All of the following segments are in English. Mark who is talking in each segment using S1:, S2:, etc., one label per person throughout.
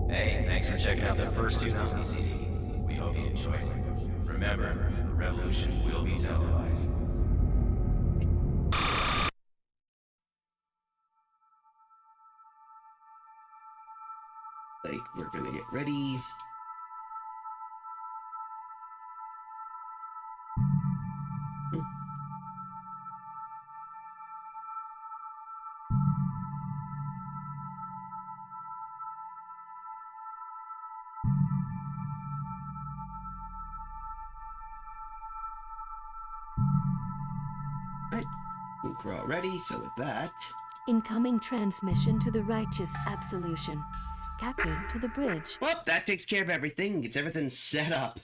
S1: Hey, thanks for checking out the first two on TCV. We hope you enjoyed it. Remember, the revolution will be televised.
S2: Like, we're gonna get ready. Right, I think we're all ready, so with that...
S3: Incoming transmission to the righteous absolution. Captain, to the bridge.
S2: Well, that takes care of everything, gets everything set up.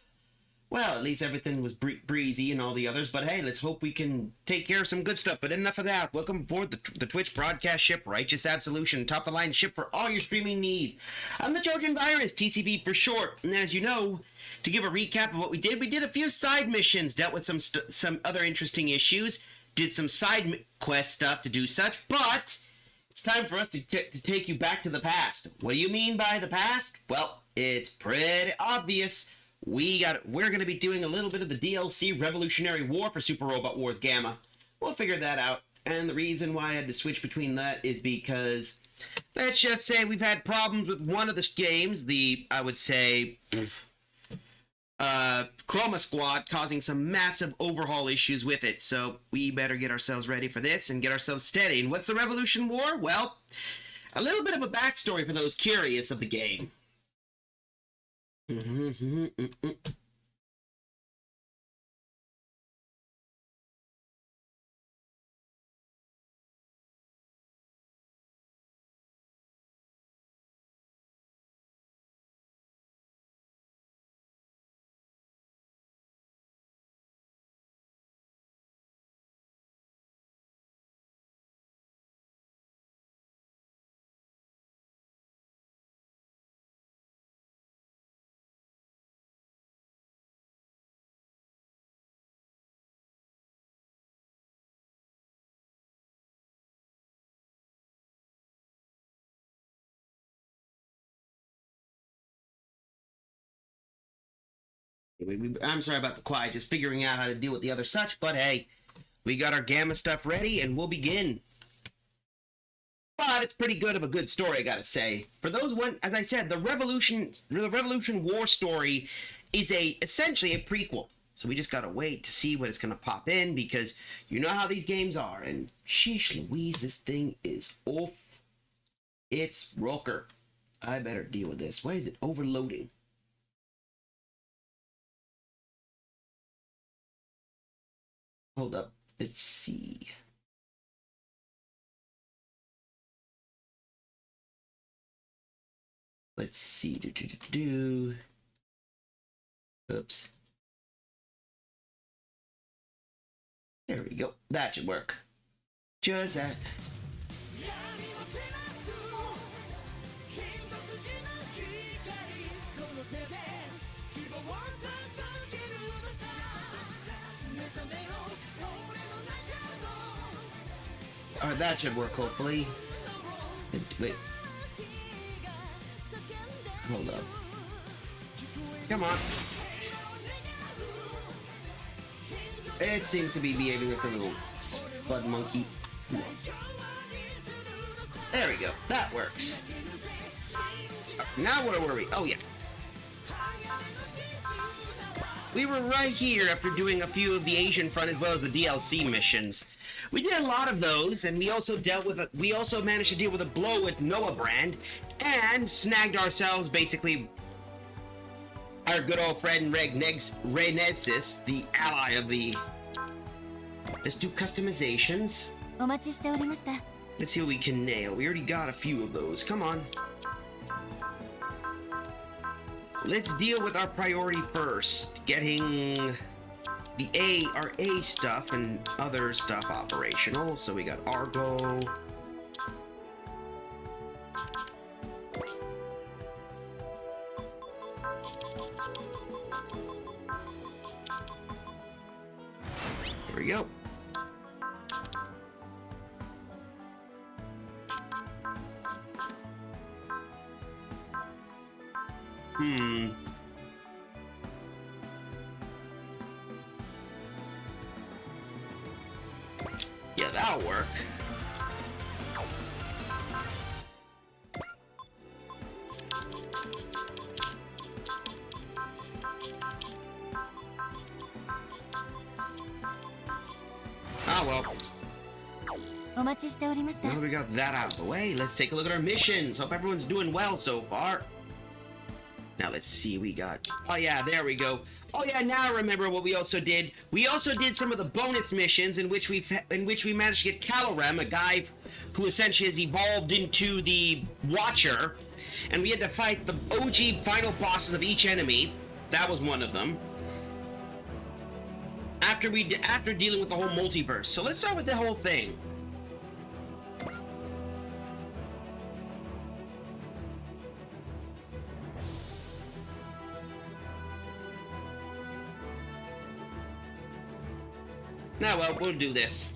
S2: Well, at least everything was breezy and all the others, but hey, let's hope we can take care of some good stuff. But enough of that. Welcome aboard the Twitch broadcast ship, Righteous Absolution, top-of-the-line ship for all your streaming needs. I'm the Trojan Virus, TCV for short, and as you know, to give a recap of what we did a few side missions, dealt with some other interesting issues, did some side quest stuff to do such, but it's time for us to take you back to the past. What do you mean by the past? Well, it's pretty obvious. We're going to be doing a little bit of the DLC Revolutionary War for Super Robot Wars Gamma. We'll figure that out, and the reason why I had to switch between that is because, let's just say we've had problems with one of the games, I would say, Chroma Squad, causing some massive overhaul issues with it, so we better get ourselves ready for this and get ourselves steady. And what's the Revolution War? Well, a little bit of a backstory for those curious of the game. I'm sorry about the quiet, just figuring out how to deal with the other such, but hey, we got our Gamma stuff ready, and we'll begin. But it's pretty good of a good story, I gotta say. For those as I said, the Revolution War story is essentially a prequel. So we just gotta wait to see what it's gonna pop in, because you know how these games are, and sheesh Louise, this thing is off its rocker. I better deal with this. Why is it overloading? Hold up. Let's see. Let's see. Oops. There we go. That should work. Just that. Alright, that should work, hopefully. Wait. Hold up. Come on. It seems to be behaving like a little spud monkey. There we go. That works. Now where were we? Oh, yeah. We were right here after doing a few of the Asian front as well as the DLC missions. We did a lot of those, and we also managed to deal with a blow with Noah Brand, and snagged ourselves basically our good old friend Renesis, the ally of the. Let's do customizations. Let's see what we can nail. We already got a few of those. Come on. Let's deal with our priority first. Getting our A stuff and other stuff operational. So we got Argo. Here we go. Yeah, that'll work. Ah, well. Now that we got that out of the way, let's take a look at our missions. Hope everyone's doing well so far. Now let's see, we got. Oh yeah, there we go. Oh yeah, now I remember what we also did. We also did some of the bonus missions in which we managed to get Caloram, a guy who essentially has evolved into the Watcher, and we had to fight the OG final bosses of each enemy. That was one of them. After dealing with the whole multiverse. So let's start with the whole thing. Now, well, we'll do this.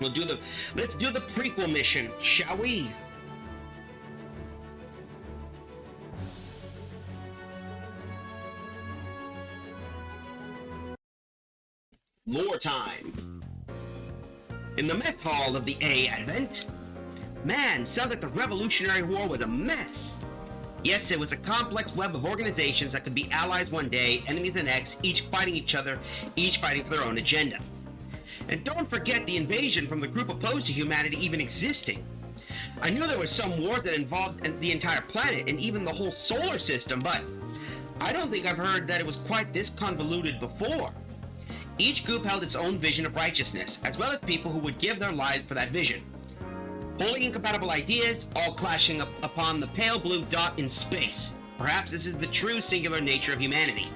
S2: Let's do the prequel mission, shall we? Lore time. In the mess hall of the A Advent. Man, sounds like the Revolutionary War was a mess. Yes, it was a complex web of organizations that could be allies one day, enemies the next, each fighting each other, each fighting for their own agenda. And don't forget the invasion from the group opposed to humanity even existing. I knew there was some wars that involved the entire planet and even the whole solar system, but I don't think I've heard that it was quite this convoluted before. Each group held its own vision of righteousness, as well as people who would give their lives for that vision. Wholly incompatible ideas, all clashing upon the pale blue dot in space. Perhaps this is the true singular nature of humanity.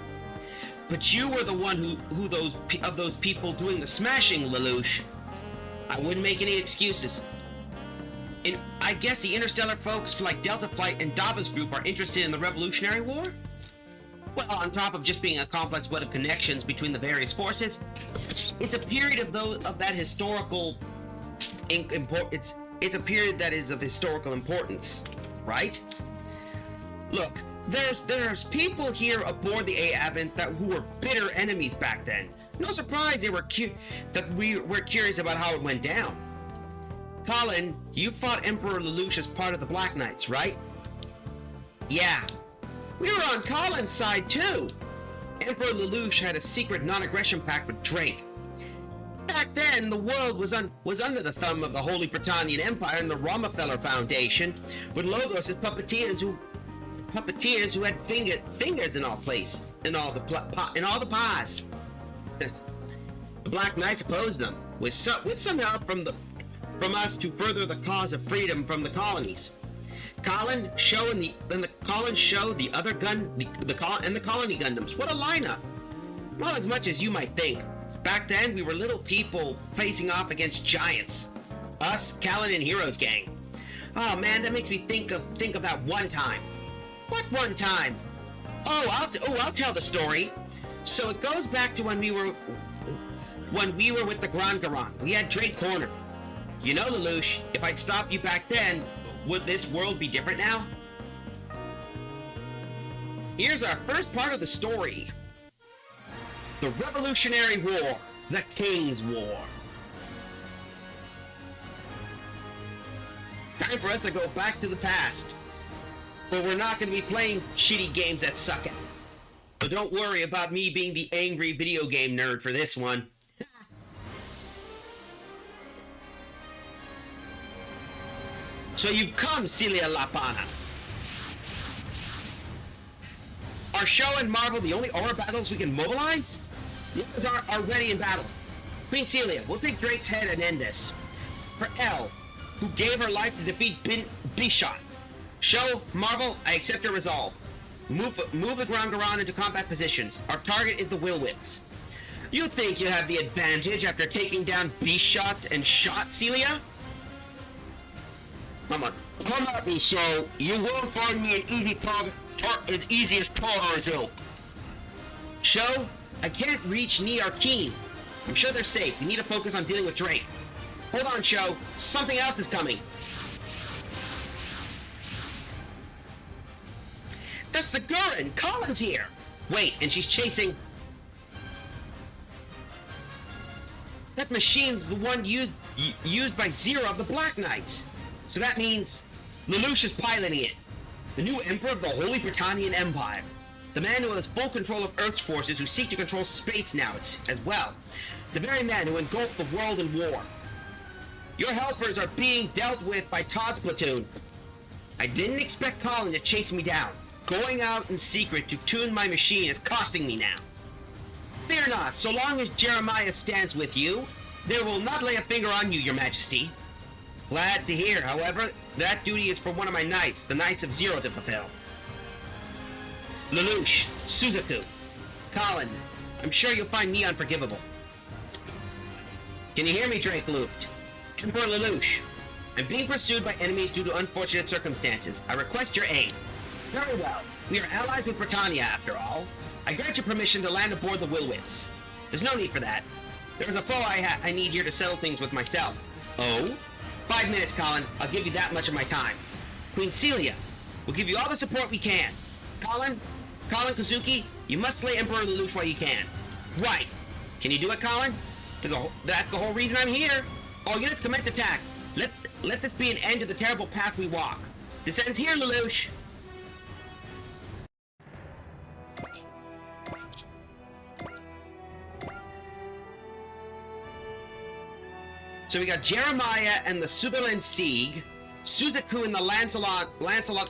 S2: But you were the one who those people doing the smashing, Lelouch. I wouldn't make any excuses. I guess the interstellar folks like Delta Flight and Daba's group are interested in the Revolutionary War? Well, on top of just being a complex web of connections between the various forces, it's a period of that historical it's a period that is of historical importance, right? Look, There's people here aboard the Avent who were bitter enemies back then. No surprise that we were curious about how it went down. Colin, you fought Emperor Lelouch as part of the Black Knights, right? Yeah. We were on Colin's side too. Emperor Lelouch had a secret non-aggression pact with Drake. Back then, the world was under the thumb of the Holy Britannian Empire and the Rockefeller Foundation, with Logos as puppeteers who had fingers in all the pies. The Black Knights opposed them, with some help from us to further the cause of freedom from the colonies. Colin, Show, and the colony Gundams. What a lineup! Not as much as you might think. Back then, we were little people facing off against giants. Us, Callan, and Heroes Gang. Oh man, that makes me think of that one time. What one time? I'll tell the story. So it goes back to when we were with the Grand Garan. We had Drake cornered. You know, Lelouch, if I'd stopped you back then, would this world be different now? Here's our first part of the story. The Revolutionary War, the King's War. Time for us to go back to the past. But we're not going to be playing shitty games that suck at us. So don't worry about me being the angry video game nerd for this one. So you've come, Celia Lapana. Are Show and Marvel the only aura battles we can mobilize? The others are ready in battle. Queen Celia, we'll take Drake's head and end this. For Elle, who gave her life to defeat Bishot. Show, Marvel, I accept your resolve. Move the Grand Garan into combat positions. Our target is the Will Whips. You think you have the advantage after taking down Bishot and Shot, Celia? Come at me, Show. You won't find me an easy target, as easy as Toro. Show, I can't reach Ni or Keen. I'm sure they're safe. We need to focus on dealing with Drake. Hold on, Show. Something else is coming. That's the Gurren! Colin's here! Wait, and she's chasing... That machine's the one used by Zero of the Black Knights. So that means Lelouch is piloting it. The new Emperor of the Holy Britannian Empire. The man who has full control of Earth's forces who seek to control space now as well. The very man who engulfed the world in war. Your helpers are being dealt with by Todd's platoon. I didn't expect Colin to chase me down. Going out in secret to tune my machine is costing me now. Fear not, so long as Jeremiah stands with you, they will not lay a finger on you, your majesty. Glad to hear, however, that duty is for one of my knights, the Knights of Zero, to fulfill. Lelouch, Suzaku, Colin, I'm sure you'll find me unforgivable. Can you hear me, Drake Luft? Emperor Lelouch, I'm being pursued by enemies due to unfortunate circumstances. I request your aid. Very well. We are allies with Britannia, after all. I grant you permission to land aboard the Will Whips. There's no need for that. There is a foe I need here to settle things with myself. Oh? 5 minutes, Colin. I'll give you that much of my time. Queen Celia, we'll give you all the support we can. Colin Kazuki, you must slay Emperor Lelouch while you can. Right. Can you do it, Colin? That's the whole reason I'm here. All units commence attack. Let this be an end to the terrible path we walk. This ends here, Lelouch. So we got Jeremiah and the Sutherland Siege, Suzaku and the Lancelot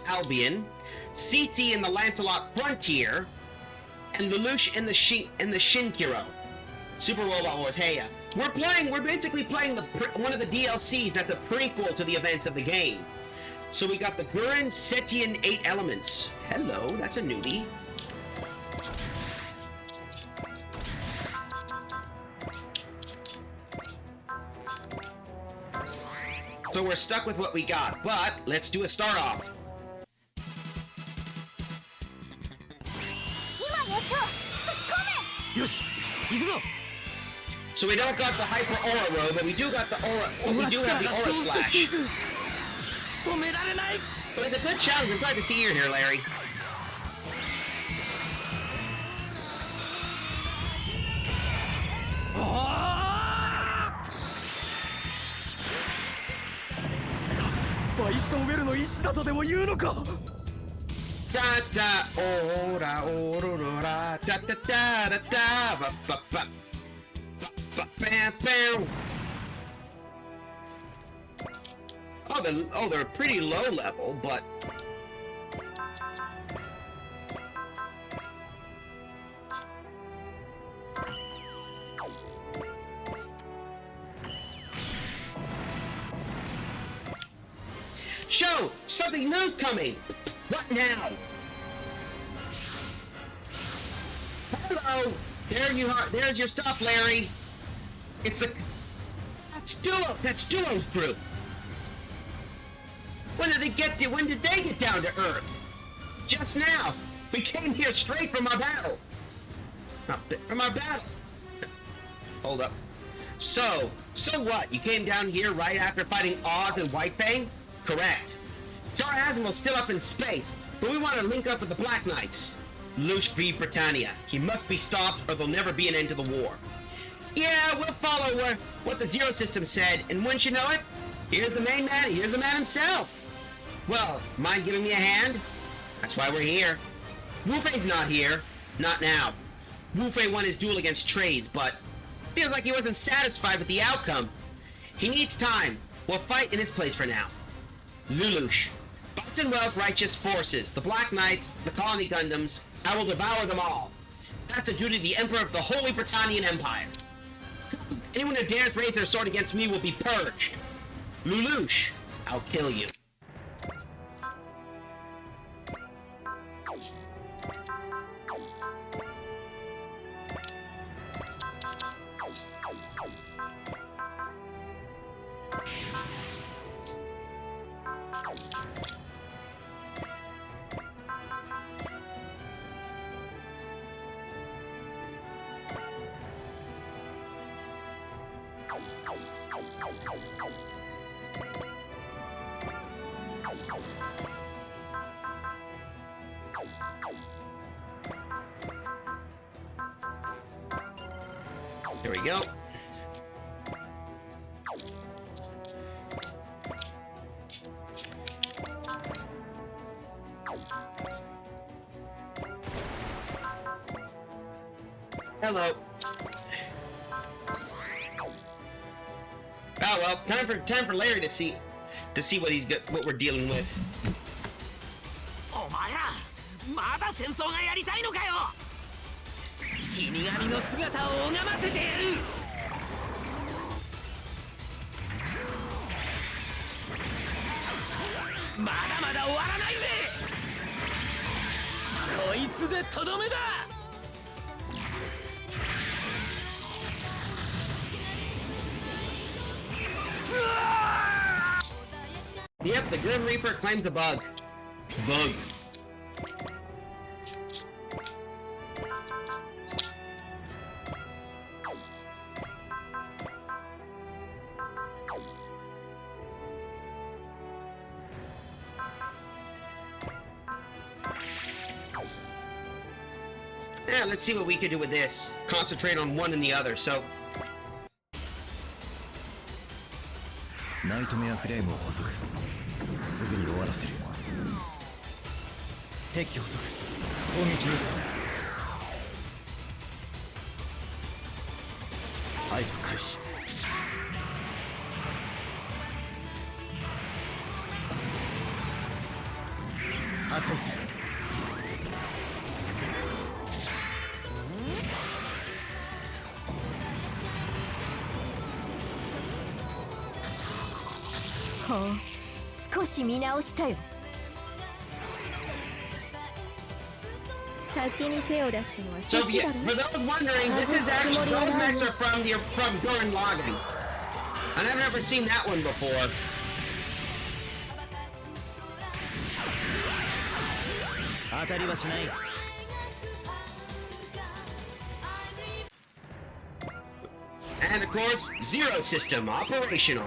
S2: Albion, Cece in the Lancelot Frontier, and Lelouch in the Shinkiro. Super Robot Wars. Hey, we're basically playing one of the DLCs that's a prequel to the events of the game. So we got the Gurren Setian 8 Elements. Hello, that's a newbie. So we're stuck with what we got, but let's do a start off. So we don't got the Hyper Aura Robe, but we do got the Aura. We do have the Aura Slash. But it's a good challenge. I'm glad to see you here, Larry.
S4: 仕留めるの意志だとでも言うのか。
S2: Da da ora orora da da da da da ba ba ba ba bam bam. They're pretty low level, but show something new's coming. What now? Hello! There you are. There's your stuff, Larry. It's the... That's Duo's group. When did they get down to Earth? Just now. We came here straight from our battle. From our battle. Hold up. So what? You came down here right after fighting Oz and Whitefang? Correct. Our Admiral's still up in space, but we want to link up with the Black Knights. Lelouch v. Britannia. He must be stopped or there'll never be an end to the war. Yeah, we'll follow what the Zero System said, and wouldn't you know it? Here's the man himself. Well, mind giving me a hand? That's why we're here. Wu Fei's not here. Not now. Wu Fei won his duel against Treize, but feels like he wasn't satisfied with the outcome. He needs time. We'll fight in his place for now. Lelouch. Bucks and Wells righteous forces, the Black Knights, the Colony Gundams, I will devour them all. That's a duty of the Emperor of the Holy Britannian Empire. Anyone who dares raise their sword against me will be purged. Lelouch, I'll kill you. Here we go. Hello. Oh well, time for Larry to see what we're dealing with.
S4: お前らまだ戦争がやりたいのかよ。死神の姿を拝ませてやる。まだまだ終わらないぜ。こいつでとどめだ。
S2: Yep, the Grim Reaper claims a bug. Bug. Yeah, let's see what we can do with this. Concentrate on one and the other, so...
S5: ナイトメアフレームを捕捉すぐに終わらせる撤去捕捉攻撃に移る排除開始破壊する
S6: ほう少し見直したよ先に手を出したのは
S2: So
S6: そっちだろ
S2: for those wondering, this is actually those mechs are from Gurren Lagann. And I've never seen that one before. And of course, Zero System operational.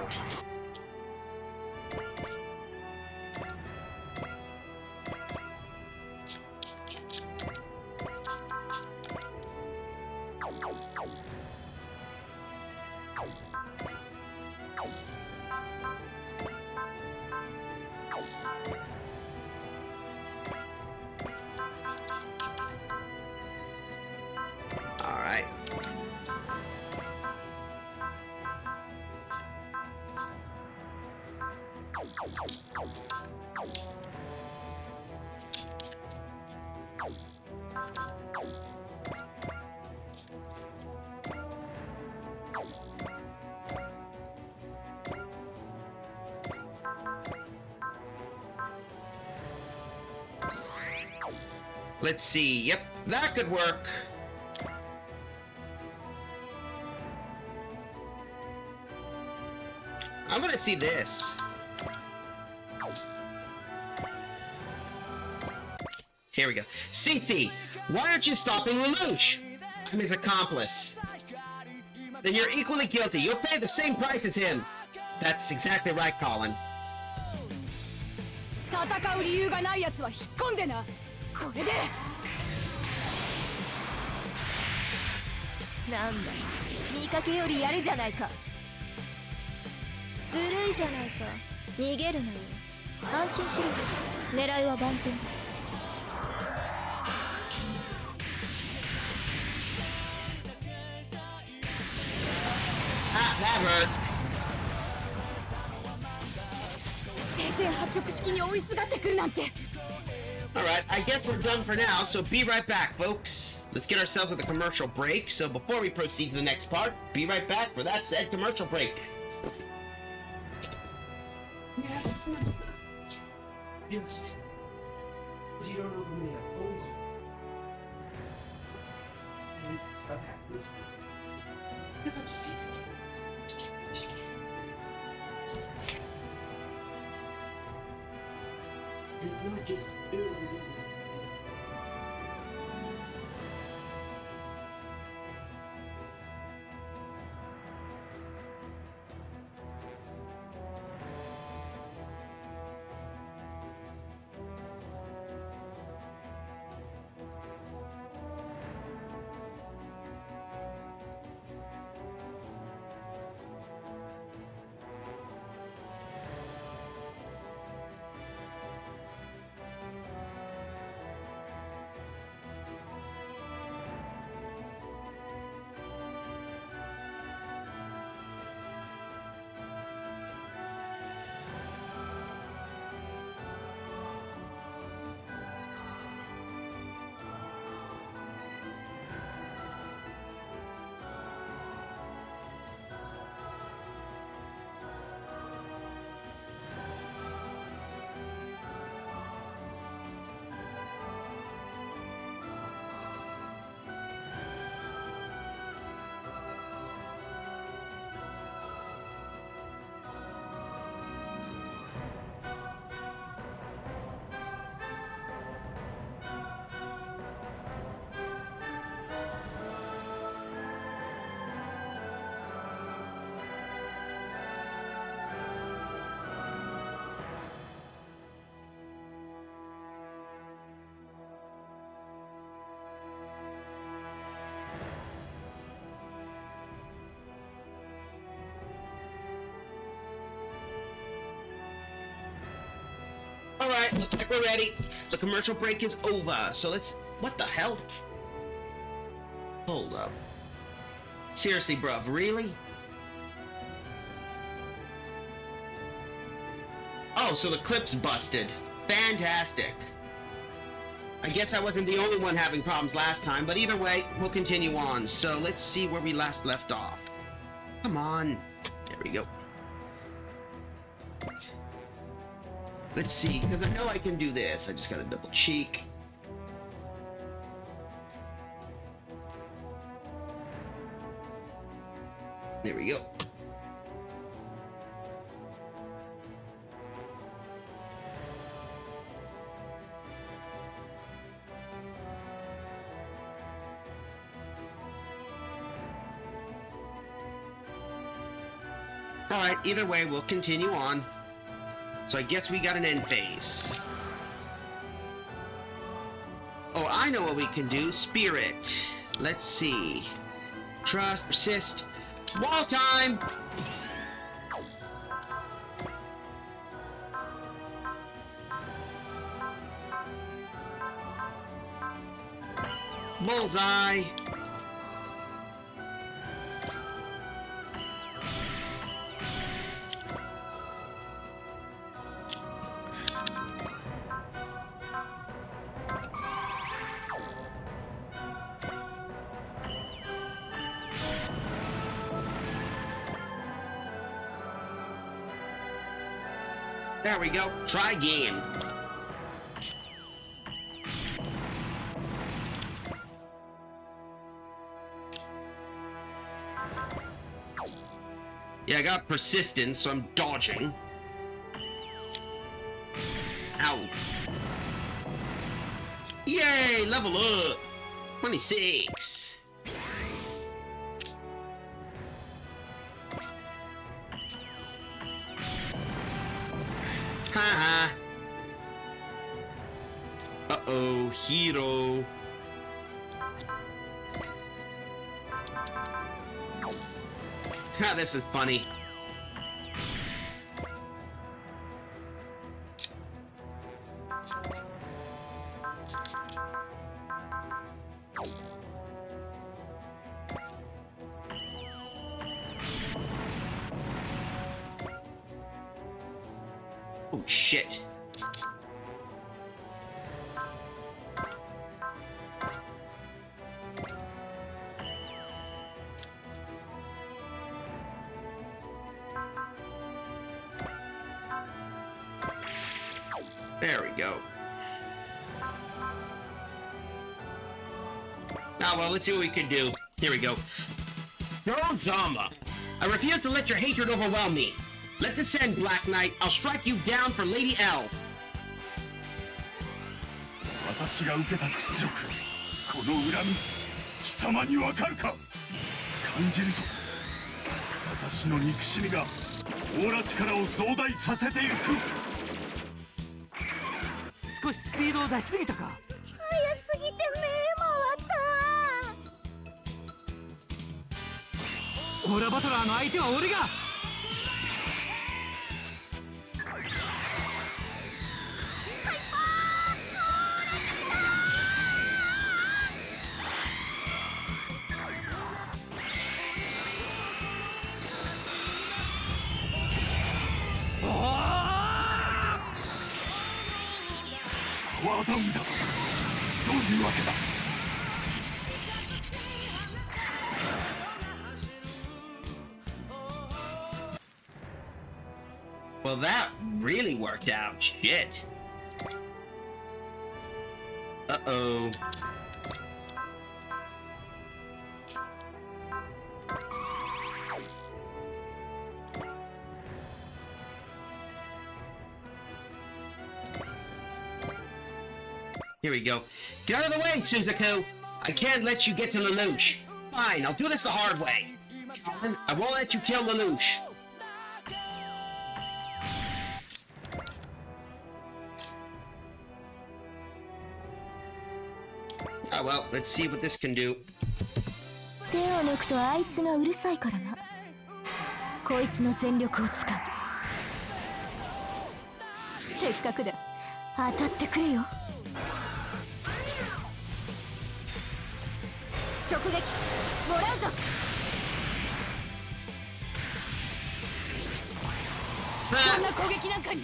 S2: Let's see. Yep, that could work. I want to see this. Here we go. Cece, why aren't you stopping Lelouch? I'm his accomplice. Then you're equally guilty. You'll pay the same price as him. That's exactly right, Colin.
S6: 戦う理由がないやつは引っ込んでな。これでなんだ見かけよりやるじゃないか。ずるいじゃないか。逃げるなよ。安心しろ。狙いは万全。
S2: Ah, that hurt.
S6: 定点破局式に追いすがってくるなんて。
S2: Alright, I guess we're done for now, so be right back, folks. Let's get ourselves with a commercial break. So before we proceed to the next part, be right back for that said commercial break. Yeah, that's not just you don't know who we are. Stop happening. If I'm Steve. You're not just Alright, looks like we're ready. The commercial break is over, so let's... What the hell? Hold up. Seriously, bruv, really? Oh, so the clip's busted. Fantastic. I guess I wasn't the only one having problems last time, but either way, we'll continue on. So let's see where we last left off. Come on. There we go. Let's see, because I know I can do this. I just gotta double cheek. There we go. Alright, either way, we'll continue on. So I guess we got an end phase. Oh, I know what we can do. Spirit. Let's see. Trust, persist. Wall time! Bullseye. There we go. Try again. Yeah, I got persistence, so I'm dodging. Ow. Yay, level up. 26. Haha. Uh-oh, hero. Ha, this is funny. Oh, shit. There we go. Ah, well, let's see what we can do. Here we go. Girl Zama, I refuse to let your hatred overwhelm me. Let this end, Black Knight. I'll strike you down for Lady L.
S7: 私が受けた屈辱、この恨み、貴様にわかるか。感じるぞ。私の憎しみがオーラ力を増大させていく。
S4: 少しスピードを出しすぎたか。
S6: 早すぎて目回った。
S4: オーラバトラーの相手は俺が。
S7: パワーダウンだと。どういうわけだ。
S2: Well, that really worked out. Shit. Uh-oh. Here we go. Get out of the way, Suzaku! I can't let you get to Lelouch. Fine, I'll do this the hard way. I won't let you kill Lelouch. Oh well, let's see what this can do.
S6: 手を抜くとあいつがうるさいからな。こいつの全力を使う。せっかくだ。当たってくれよ。直撃もらうぞ。こんな攻撃なんかに。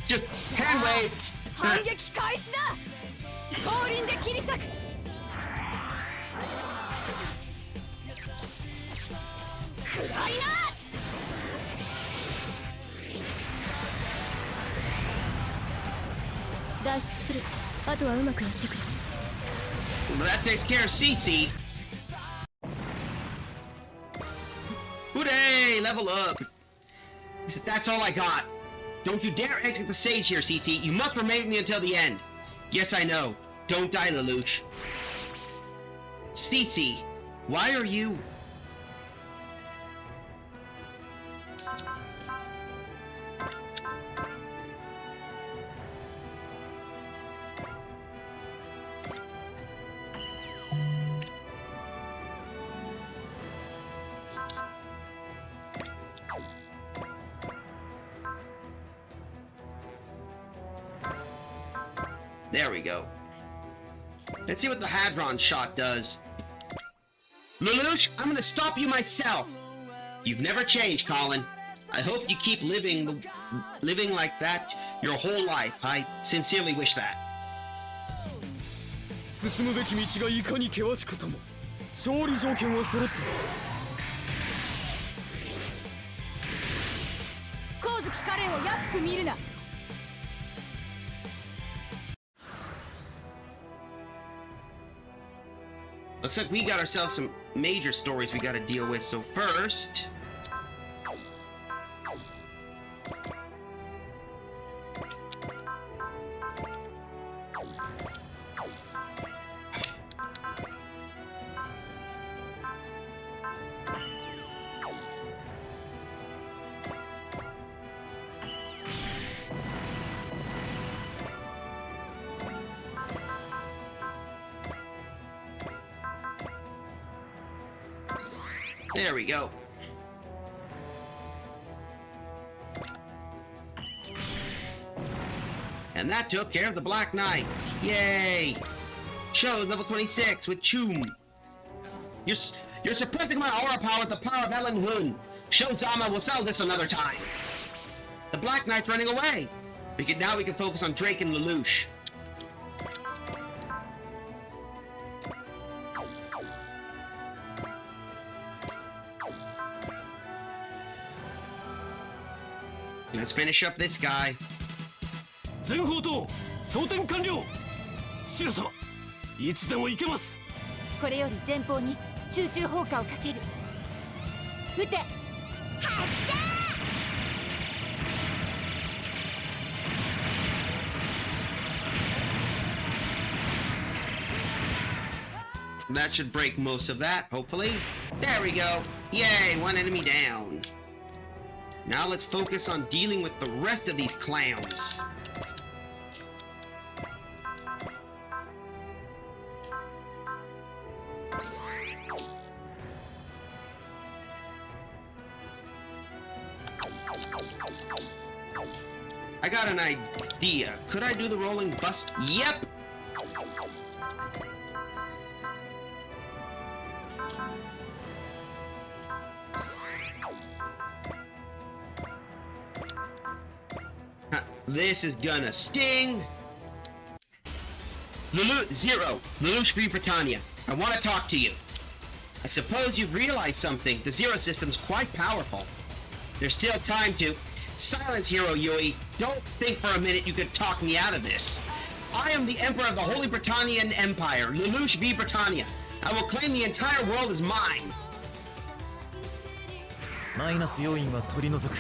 S2: Just hand wave.
S6: 反撃開始だ。降臨で切り裂く。暗いな。脱出する。あとはうまくやってくれ。
S2: Well, that takes care of CC. Hooray! Level up. That's all I got. Don't you dare exit the stage here, CC. You must remain with me until the end. Yes, I know. Don't die, Lelouch. CC, why are you... There we go. Let's see what the Hadron shot does. Lelouch, I'm gonna stop you myself. You've never changed, Colin. I hope you keep living like that your whole life. I sincerely wish that.
S7: 進むべき道がいかに険しくとも勝利条件は揃っている。
S6: 光月カレンを安く見るな。
S2: Looks like we got ourselves some major stories we gotta deal with, so first... There we go. And that took care of the Black Knight. Yay! Shows level 26 with Chum. You're suppressing my aura power with the power of Ellen Hun. Shozama will sell this another time. The Black Knight's running away. Now we can focus on Drake and Lelouch. Let's finish up this guy.
S7: 全砲塔装填完了。シロ様いつでも行けます。
S6: これより前方に集中砲火をかける。撃て。
S2: That should break most of that, hopefully. There we go. Yay, one enemy down. Now let's focus on dealing with the rest of these clowns. I got an idea. Could I do the rolling bust? Yep! This is gonna sting! Zero, Lelouch v Britannia. I want to talk to you. I suppose you've realized something. The Zero system's quite powerful. There's still time to... Silence, Hero Yui. Don't think for a minute you could talk me out of this. I am the Emperor of the Holy Britannian Empire, Lelouch v Britannia. I will claim the entire world as mine.
S5: マイナス要因は取り除く。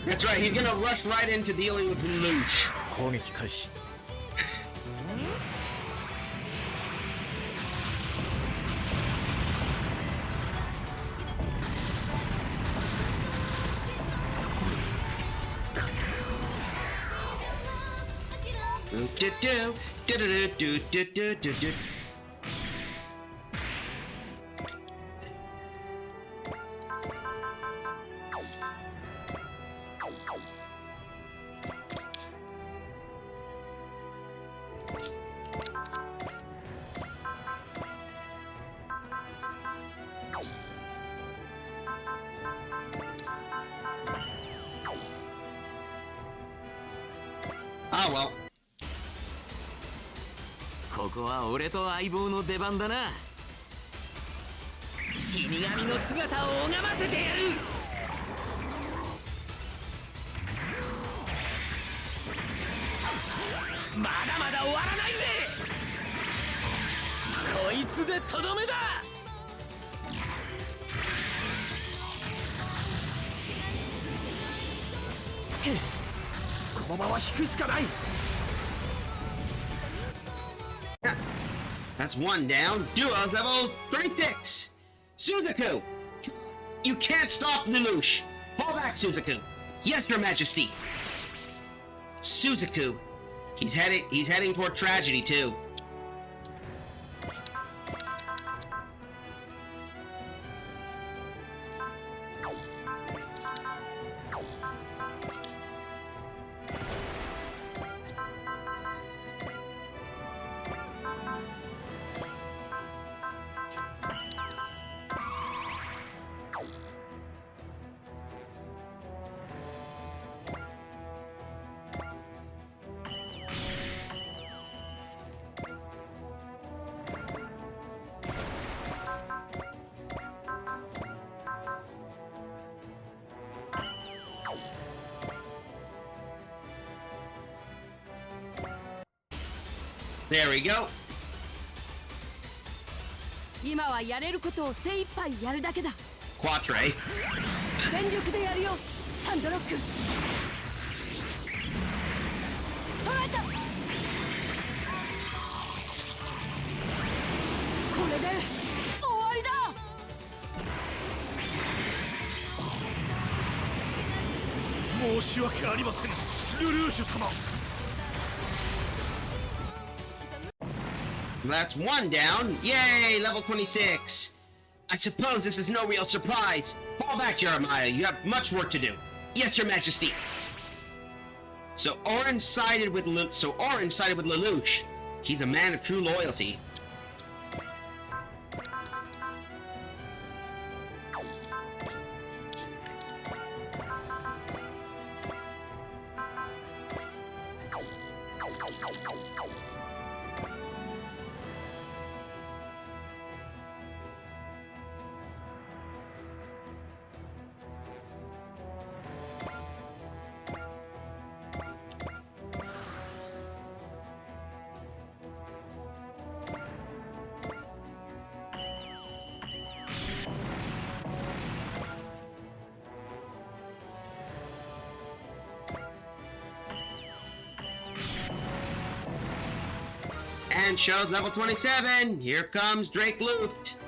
S2: That's right, he's gonna rush right into dealing with Lelouch.
S5: 攻撃開始。
S2: Ah, well.
S4: ここは俺と相棒の出番だな。死神の姿を拝ませてやる。まだまだ終わらないぜ。こいつでとどめだ。このまま引くしかない。
S2: That's one down. Duo level 36. Suzaku! You can't stop Lelouch. Fall back, Suzaku. Yes, Your Majesty. Suzaku. He's heading toward tragedy too. There we go.
S6: 今はやれることを精一杯やるだけだ。
S2: Quatre.
S6: 全力でやるよ、サンドロック。捉えた。で終わりだ。
S7: 申し訳ありません、ルルーシュ様。
S2: That's one down. Yay, level 26. I suppose this is no real surprise. Fall back, Jeremiah. You have much work to do. Yes, Your Majesty. So Orin sided with Lelouch. He's a man of true loyalty. And shows level 27. Here comes Drake Luft.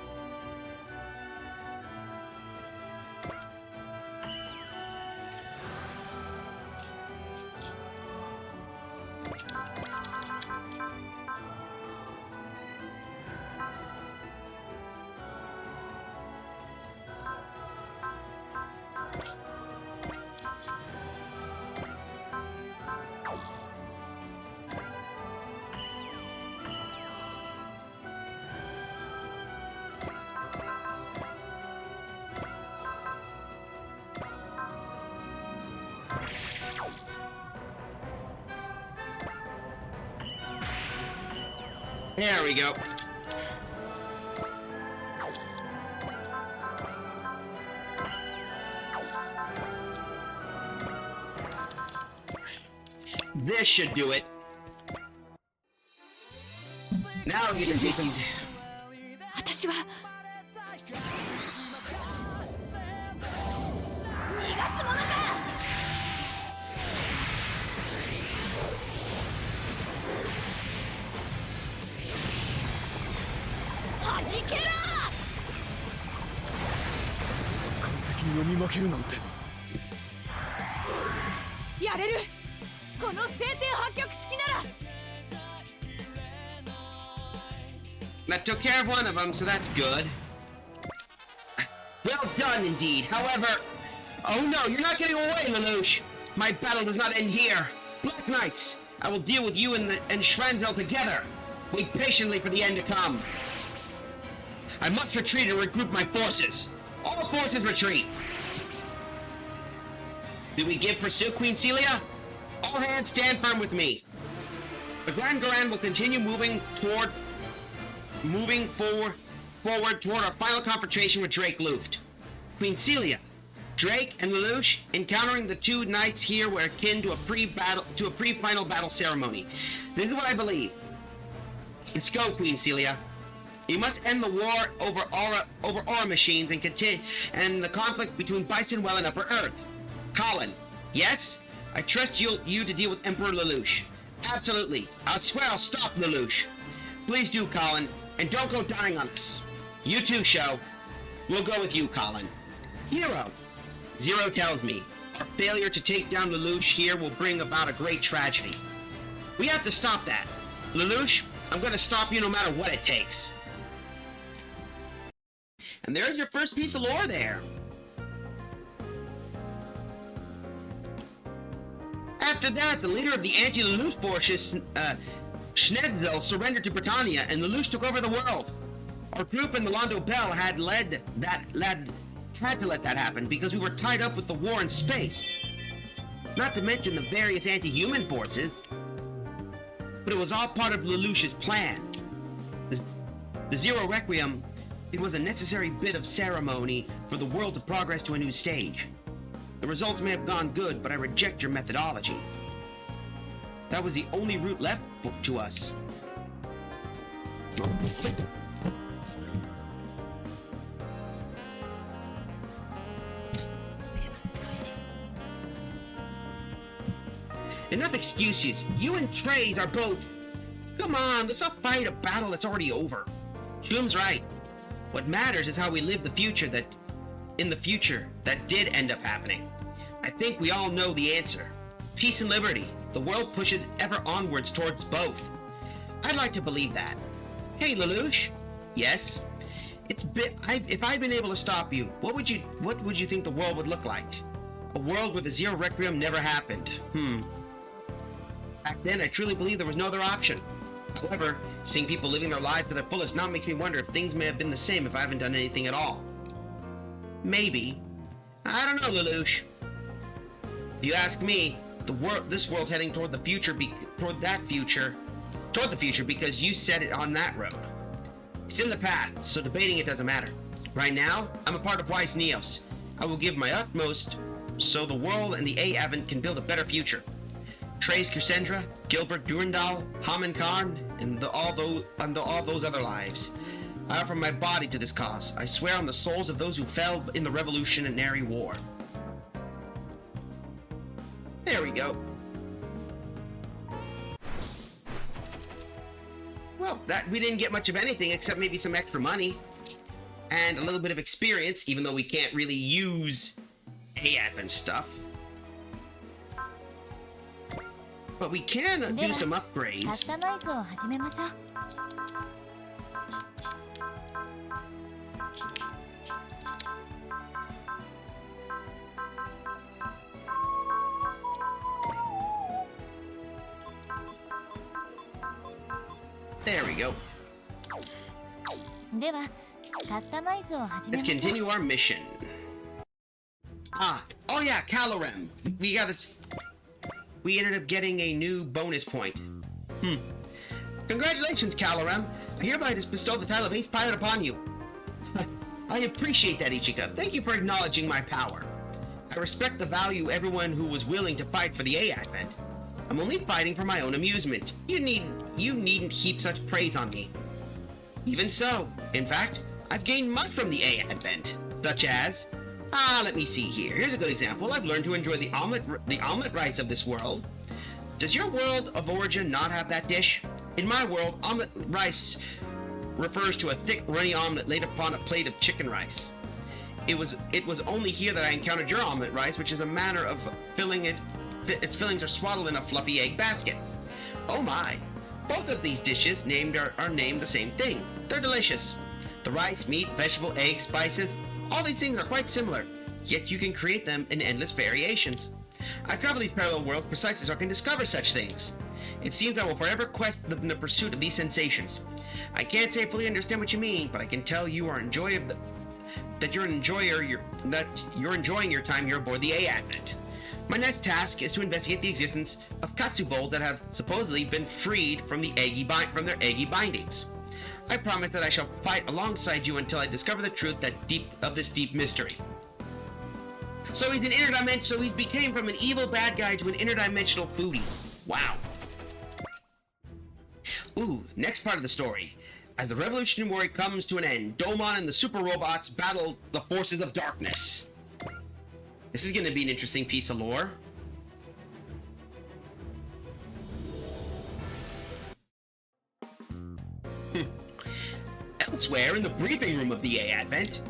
S2: There we go. This should do it. Now we get to see some.
S6: 私は逃がすものか。弾けろ。
S7: 完璧に読み負けるなんて。
S6: やれる。この晴天破局式なら。
S2: That took care of one of them, so that's good. Well done, indeed. However... Oh no, you're not getting away, Lelouch! My battle does not end here. Black Knights, I will deal with you and Schrenzel together. Wait patiently for the end to come. I must retreat and regroup my forces. All forces retreat. Do we give pursuit, Queen Celia? All hands stand firm with me. The Grand Garan will continue moving forward toward our final confrontation with Drake Luft. Queen Celia, Drake and Lelouch encountering the two knights here were akin to a pre-final battle ceremony. This is what I believe. Let's go, Queen Celia. You must end the war over aura machines and the conflict between Bisonwell and Upper Earth. Colin, yes? I trust you to deal with Emperor Lelouch. Absolutely. I swear I'll stop Lelouch. Please do, Colin. And don't go dying on us. You too, Sho. We'll go with you, Colin. Hero. Zero tells me our failure to take down Lelouch here will bring about a great tragedy. We have to stop that. Lelouch, I'm going to stop you no matter what it takes. And there's your first piece of lore there. After that, the leader of the anti-Lelouch forces, Schnetzel, surrendered to Britannia, and Lelouch took over the world. Our group and the Londo Bell had to let that happen because we were tied up with the war in space. Not to mention the various anti-human forces. But it was all part of Lelouch's plan. The Zero Requiem, it was a necessary bit of ceremony for the world to progress to a new stage. The results may have gone good, but I reject your methodology. That was the only route left to us. Enough excuses. You and Trays are both... Come on, let's not fight a battle that's already over. Shroom's right. What matters is how we live the future that did end up happening. I think we all know the answer. Peace and liberty. The world pushes ever onwards towards both. I'd like to believe that. Hey, Lelouch. Yes? If I'd been able to stop you, what would you think the world would look like? A world where the Zero Requiem never happened. Back then, I truly believed there was no other option. However, seeing people living their lives to their fullest now makes me wonder if things may have been the same if I haven't done anything at all. Maybe. I don't know, Lelouch. If you ask me, this world's heading toward the future because you set it on that road. It's in the past, so debating it doesn't matter. Right now, I'm a part of Weiss Neos. I will give my utmost so the world and the A-Advent can build a better future. Trace Cassandra, Gilbert Durandal, Haman Khan, and all those other lives. I offer my body to this cause. I swear on the souls of those who fell in the Revolutionary War. There we go. Well, we didn't get much of anything except maybe some extra money and a little bit of experience, even though we can't really use A-Advent stuff. But we can do some upgrades.
S6: カスタマイズを始めましょう。
S2: There we go.
S6: ではカスタマイズを始め
S2: Let's
S6: ましょう。
S2: continue our mission. Oh yeah, Calorem. We ended up getting a new bonus point. Congratulations, Calorem. I hereby bestow the title of Ace Pilot upon you. I appreciate that, Ichika. Thank you for acknowledging my power. I respect the value everyone who was willing to fight for the A-Advent. I'm only fighting for my own amusement. You needn't heap such praise on me. Even so, in fact, I've gained much from the A-Advent, such as... let me see here. Here's a good example. I've learned to enjoy the omelet rice of this world. Does your world of origin not have that dish? In my world, omelet rice refers to a thick, runny omelet laid upon a plate of chicken rice. It was only here that I encountered your omelet rice, which is a manner of filling it. Its fillings are swaddled in a fluffy egg basket. Oh my! Both of these dishes are named the same thing. They're delicious. The rice, meat, vegetable, eggs, spices, all these things are quite similar, yet you can create them in endless variations. I travel these parallel worlds precisely so I can discover such things. It seems I will forever quest in the pursuit of these sensations. I can't say I fully understand what you mean, but I can tell you are that you're enjoying your time here aboard the A-Advent. My next task is to investigate the existence of katsu bowls that have supposedly been freed from their eggy bindings. I promise that I shall fight alongside you until I discover the truth of this deep mystery. So he's an interdimensional. So he's became from an evil bad guy to an interdimensional foodie. Wow. Ooh, next part of the story. As the Revolutionary War comes to an end, Domon and the super robots battle the forces of darkness. This is going to be an interesting piece of lore. Elsewhere in the briefing room of the A-Advent.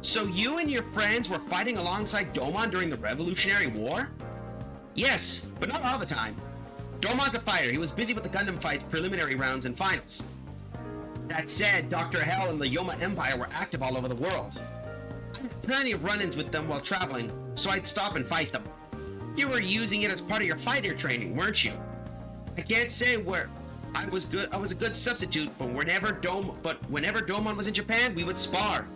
S2: So you and your friends were fighting alongside Domon during the Revolutionary War? Yes, but not all the time. Domon's a fighter. He was busy with the Gundam fights, preliminary rounds, and finals. That said, Dr. Hell and the Yoma Empire were active all over the world. I had plenty of run-ins with them while traveling, so I'd stop and fight them. You were using it as part of your fighter training, weren't you? I can't say where I was a good substitute, but whenever Domon was in Japan, we would spar.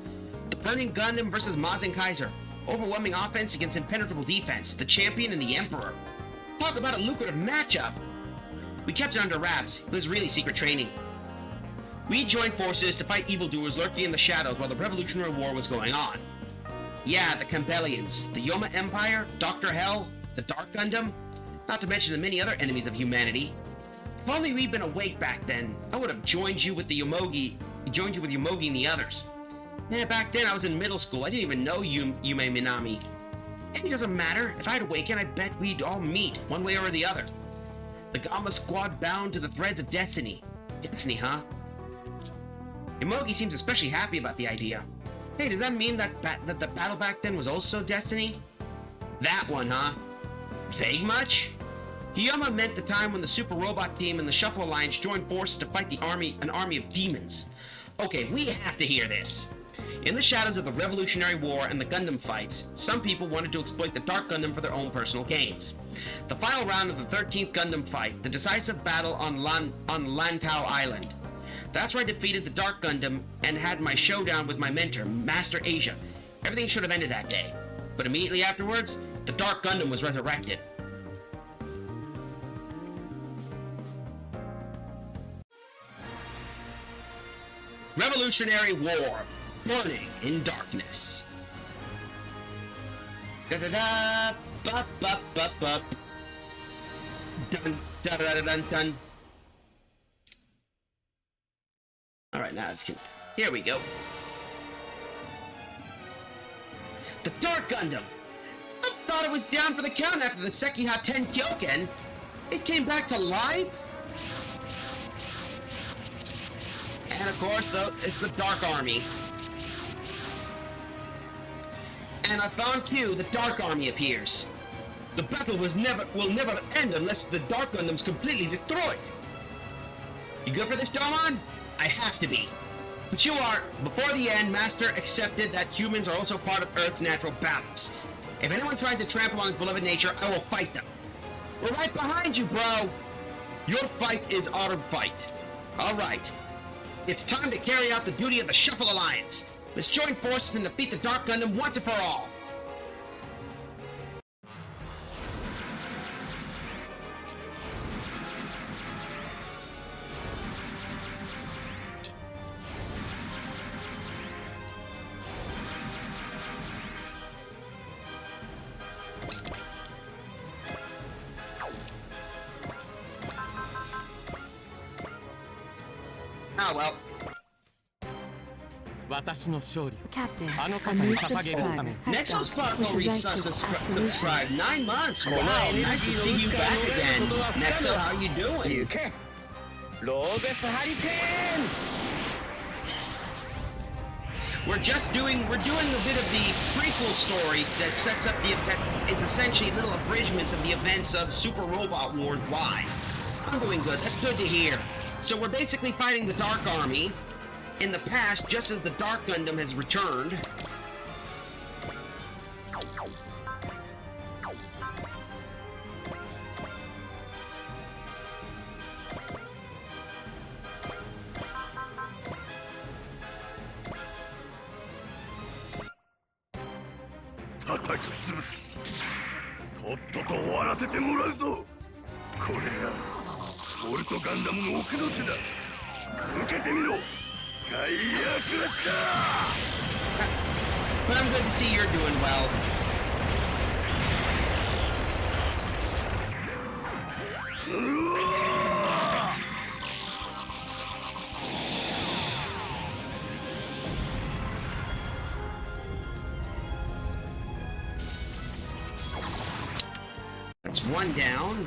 S2: The Burning Gundam versus Mazen Kaiser. Overwhelming offense against impenetrable defense. The champion and the emperor. Talk about a lucrative matchup. We kept it under wraps. It was really secret training. We joined forces to fight evildoers lurking in the shadows while the Revolutionary War was going on. Yeah, the Campbellians, the Yoma Empire, Dr. Hell, the Dark Gundam, not to mention the many other enemies of humanity. If only we'd been awake back then, I would have joined you with Yomogi and the others. Yeah, back then I was in middle school. I didn't even know Yume Minami. It doesn't matter. If I'd awakened, I bet we'd all meet, one way or the other. The Gamma Squad bound to the threads of destiny. Destiny, huh? Emogi seems especially happy about the idea. Hey, does that mean that the battle back then was also Destiny? That one, huh? Vague much? Hiyama meant the time when the Super Robot Team and the Shuffle Alliance joined forces to fight an army of demons. Okay, we have to hear this. In the shadows of the Revolutionary War and the Gundam fights, some people wanted to exploit the Dark Gundam for their own personal gains. The final round of the 13th Gundam fight, the decisive battle on Lantau Island. That's where I defeated the Dark Gundam and had my showdown with my mentor, Master Asia. Everything should have ended that day. But immediately afterwards, the Dark Gundam was resurrected. Revolutionary War, burning in darkness. Da da da, bup bup bup bup. Dun da da da dun dun. All right, now here we go. The Dark Gundam. I thought it was down for the count after the Sekiha Ten Kyoken. It came back to life. And of course, though, it's the Dark Army. And upon cue, the Dark Army appears. The battle will never end unless the Dark Gundam's completely destroyed. You good for this, Domon? I have to be. But you are. Before the end, Master accepted that humans are also part of Earth's natural balance. If anyone tries to trample on his beloved nature, I will fight them. We're right behind you, bro. Your fight is our fight. All right. It's time to carry out the duty of the Shuffle Alliance. Let's join forces and defeat the Dark Gundam once and for all. Oh well.
S3: Captain, a new subscriber has
S2: Nexo Sparkle
S3: docked with the righteous absolution.
S2: subscribed 9 months. Wow, nice to see you back again. Nexo, how you doing? We're doing a bit of the prequel story that sets up it's essentially little abridgments of the events of Super Robot Wars Y. I'm doing good. That's good to hear. So we're basically fighting the Dark Army in the past, just as the Dark Gundam has returned. But I'm good to see you're doing well. That's one down.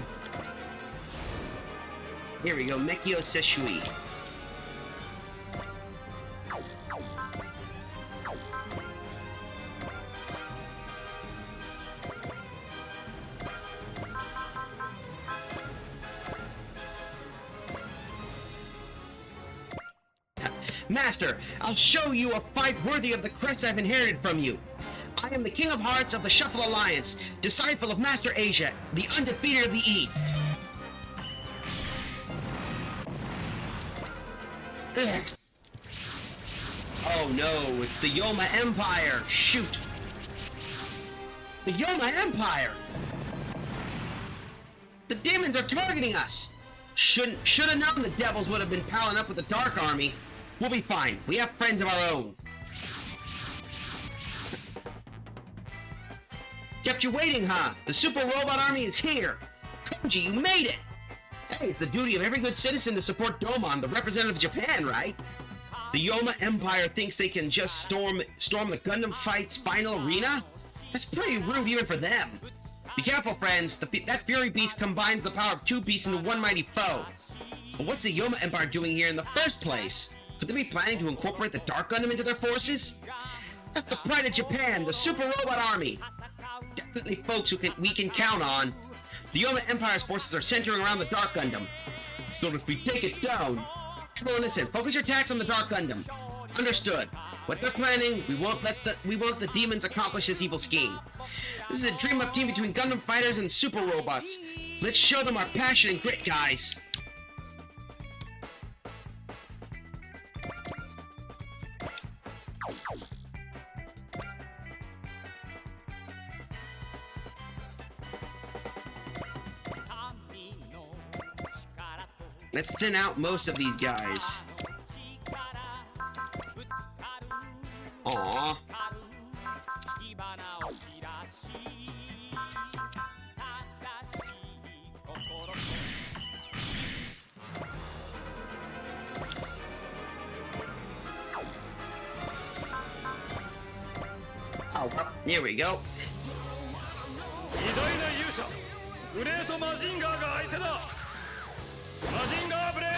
S2: Here we go, Mekio Seshui. Master, I'll show you a fight worthy of the crest I've inherited from you. I am the King of Hearts of the Shuffle Alliance, disciple of Master Asia, the undefeated of the East. Oh no, it's the Yoma Empire! Shoot! The Yoma Empire! The demons are targeting us! Should have known the devils would have been palling up with the Dark Army. We'll be fine. We have friends of our own. Kept you waiting, huh? The Super Robot Army is here! Koji, you made it! Hey, it's the duty of every good citizen to support Domon, the representative of Japan, right? The Yoma Empire thinks they can just storm the Gundam fight's final arena? That's pretty rude even for them. Be careful, friends. That Fury Beast combines the power of two beasts into one mighty foe. But what's the Yoma Empire doing here in the first place? Could they be planning to incorporate the Dark Gundam into their forces? That's the pride of Japan, the Super Robot Army. Definitely folks we can count on. The Yoma Empire's forces are centering around the Dark Gundam. So if we take it down... Everyone listen, focus your attacks on the Dark Gundam. Understood. What they're planning, we won't let the demons accomplish this evil scheme. This is a dream-up team between Gundam fighters and super robots. Let's show them our passion and grit, guys. Let's thin out most of these guys. Aww. Oh, here we go.
S7: 偉大な勇者グレートマジンガーが相手だ。マジンガーブレー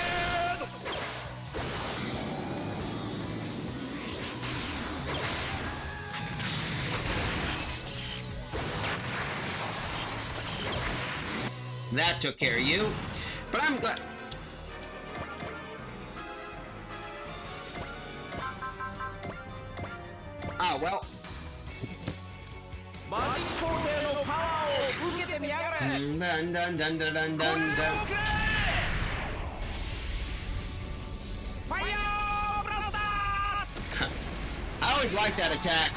S7: ド。
S2: That took care of you, but I'm glad. Oh well. Dun dun dun dun dun dun dun. I always like that attack.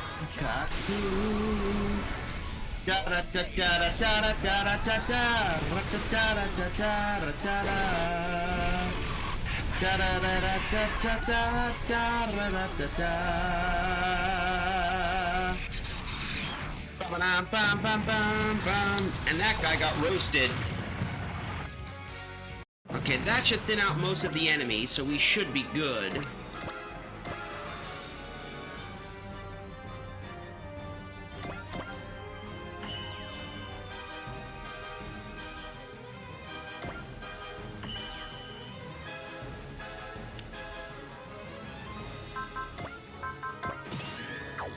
S2: And that guy got roasted. Okay, that should thin out most of the enemies, so we should be good.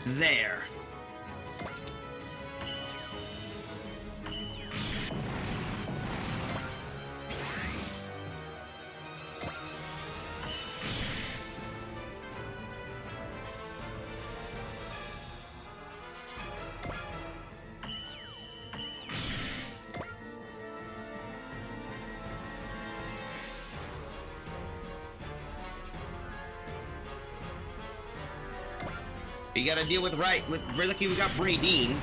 S2: There. You gotta deal with we're lucky we got Bradeen.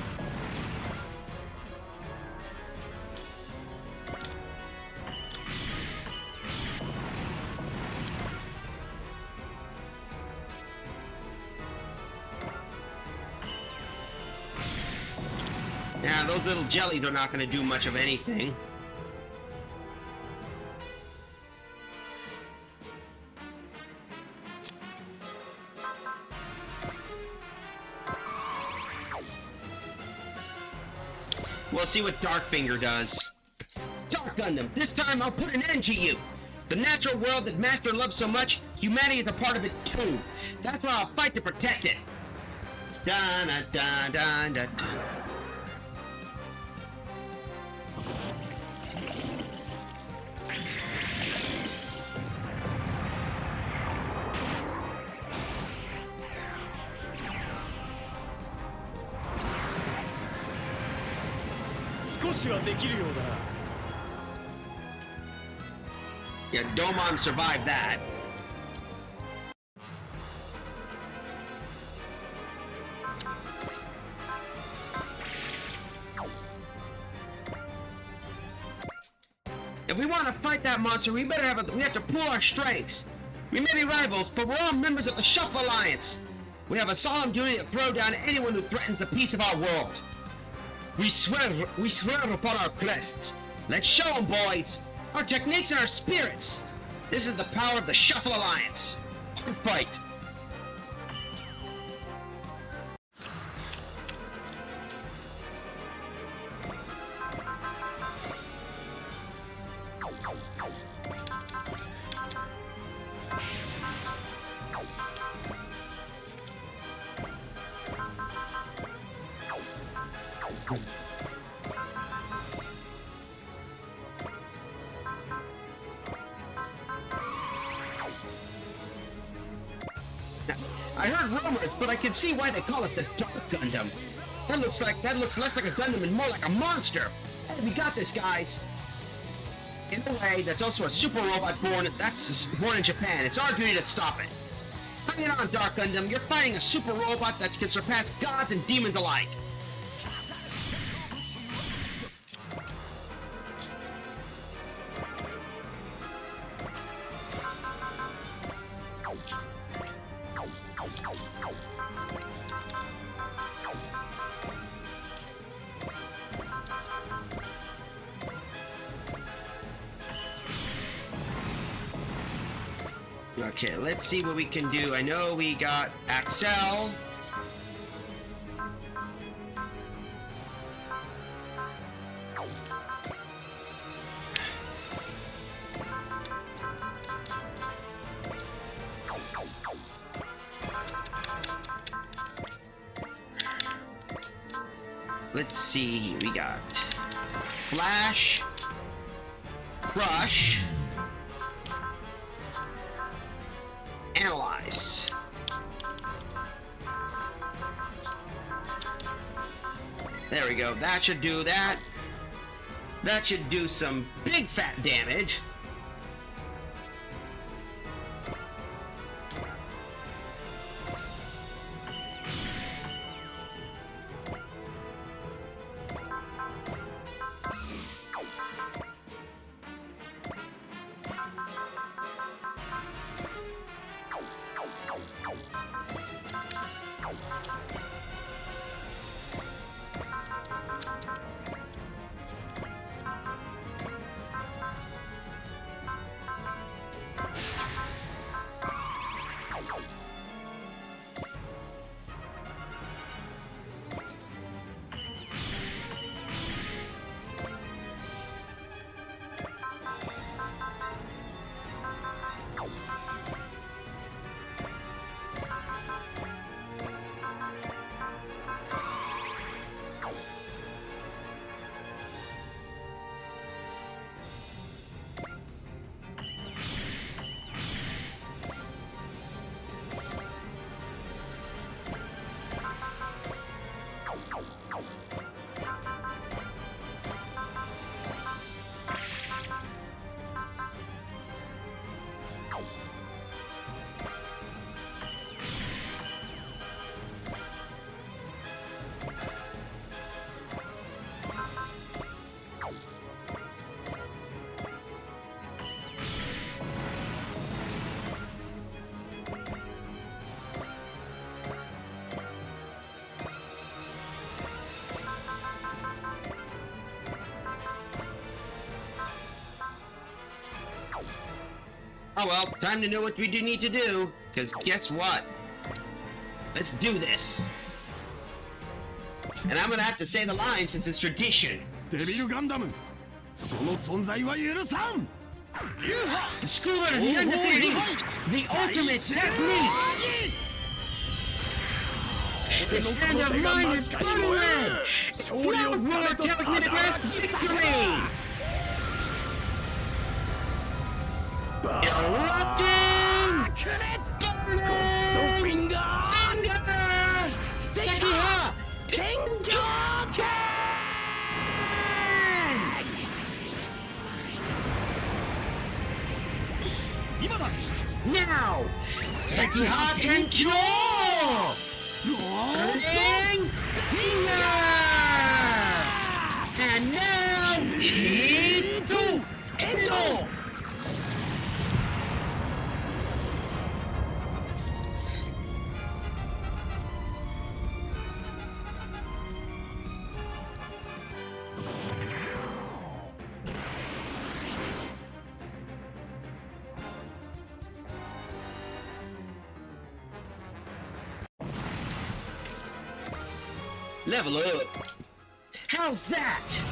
S2: Now those little jellies are not gonna do much of anything. We'll see what Darkfinger does. Dark Gundam, this time I'll put an end to you! The natural world that Master loves so much, humanity is a part of it too. That's why I'll fight to protect it. Da-na-da-da-da-da. Yeah, Domon survived that. If we want to fight that monster, we have to pool our strengths. We may be rivals, but we're all members of the Shuffle Alliance. We have a solemn duty to throw down anyone who threatens the peace of our world. We swear upon our crests. Let's show them, boys. Our techniques and our spirits. This is the power of the Shuffle Alliance. To fight. I heard rumors, but I can see why they call it the Dark Gundam. That looks less like a Gundam and more like a monster. Hey, we got this, guys. In a way, that's also a super robot born in Japan. It's our duty to stop it. Bring it on, Dark Gundam. You're fighting a super robot that can surpass gods and demons alike. Okay, let's see what we can do. I know we got Axel. Let's see, we got Flash, Rush, Analyze. There we go. That should do that. That should do some big fat damage. Oh well, time to know what we do need to do, because guess what? Let's do this. And I'm gonna have to say the line since it's tradition.
S7: デビルガンダムその存在は許さん
S2: The Schooler of the Undefeated East, the ultimate technique! This hand of mine is burning red! Its loud roar tells me to grasp victory! Erupting! Burning! Thunder! Sekiha! Tengoken! Now! Sekiha Tenkyo! Burning Finger! And now, Hito Endo! Level up. How's that?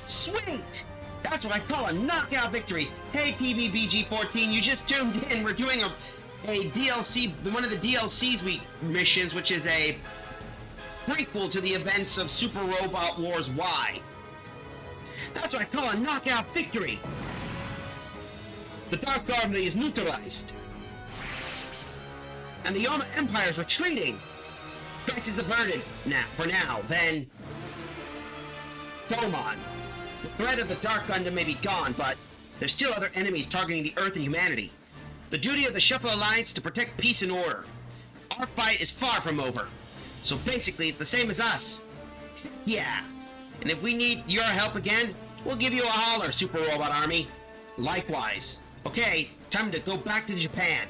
S2: Sweet! That's what I call a knockout victory. Hey TVBG14, you just tuned in. We're doing a DLC, one of the DLCs missions, which is a prequel to the events of Super Robot Wars Y. That's what I call a knockout victory. The Dark Army is neutralized. and the Yoma Empire is retreating. Crisis averted for now, then... Domon. The threat of the Dark Gundam may be gone, but there's still other enemies targeting the Earth and humanity. The duty of the Shuffle Alliance is to protect peace and order. Our fight is far from over. So basically, it's the same as us. Yeah. And if we need your help again, we'll give you a holler, Super Robot Army. Likewise. Okay, time to go back to Japan.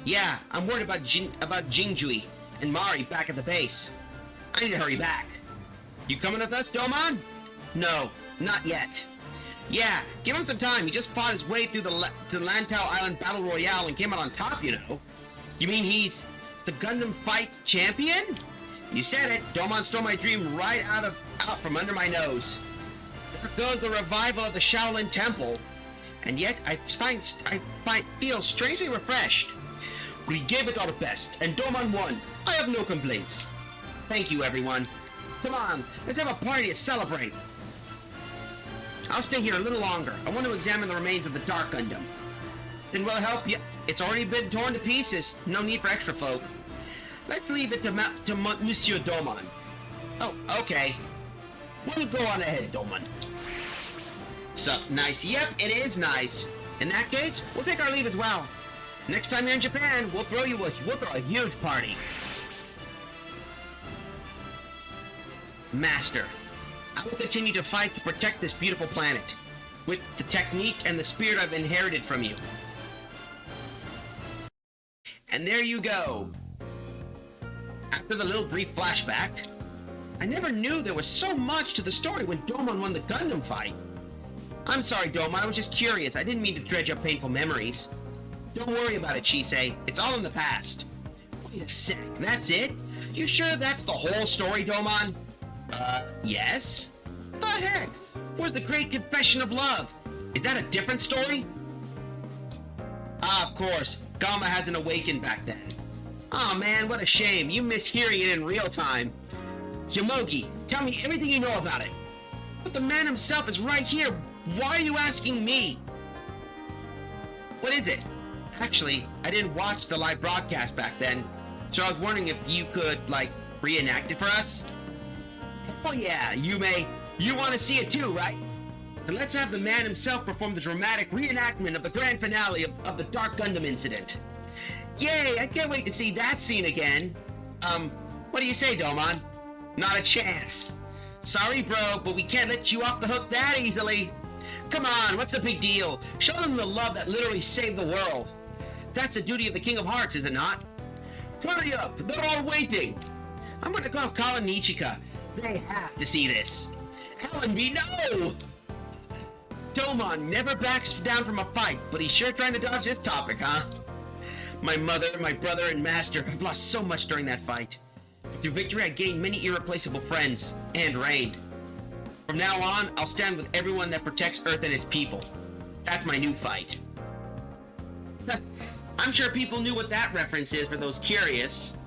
S2: Yeah, I'm worried about Jingjui and Mari back at the base. I need to hurry back. You coming with us, Domon? No, not yet. Yeah, give him some time. He just fought his way through to the Lantau Island Battle Royale and came out on top, you know. You mean he's the Gundam Fight Champion? You said it. Domon stole my dream right out from under my nose. There goes the revival of the Shaolin Temple. And yet, I feel strangely refreshed. We gave it our best, and Domon won. I have no complaints. Thank you, everyone. Come on, let's have a party to celebrate. I'll stay here a little longer. I want to examine the remains of the Dark Gundam. Then we'll help you. It's already been torn to pieces. No need for extra folk. Let's leave it to Monsieur Domon. Oh, okay. We'll go on ahead, Domon. Sup, nice? Yep, it is nice. In that case, we'll take our leave as well. Next time you're in Japan, we'll throw a huge party. Master, I will continue to fight to protect this beautiful planet, with the technique and the spirit I've inherited from you. And there you go. After the little brief flashback, I never knew there was so much to the story when Domon won the Gundam fight. I'm sorry, Domon, I was just curious. I didn't mean to dredge up painful memories. Don't worry about it, Shisei. It's all in the past. Wait a sec, that's it? You sure that's the whole story, Domon? Yes? The heck? Where's the Great Confession of Love? Is that a different story? Ah, of course. Gamma hasn't awakened back then. Aw, oh, man, what a shame. You missed hearing it in real time. Yamogi, tell me everything you know about it. But the man himself is right here. Why are you asking me? What is it? Actually, I didn't watch the live broadcast back then, so I was wondering if you could, reenact it for us? Oh yeah, Yume, you want to see it too, right? Then let's have the man himself perform the dramatic reenactment of the grand finale of the Dark Gundam incident. Yay, I can't wait to see that scene again. What do you say, Domon? Not a chance. Sorry, bro, but we can't let you off the hook that easily. Come on, what's the big deal? Show them the love that literally saved the world. That's the duty of the King of Hearts, is it not? Hurry up, they're all waiting. I'm gonna call Colin Nichika. They have to see this. Allenby, no! Domon never backs down from a fight, but he's sure trying to dodge this topic, huh? My mother, my brother, and master have lost so much during that fight. But through victory, I gained many irreplaceable friends, and Rain. From now on, I'll stand with everyone that protects Earth and its people. That's my new fight. I'm sure people knew what that reference is for those curious.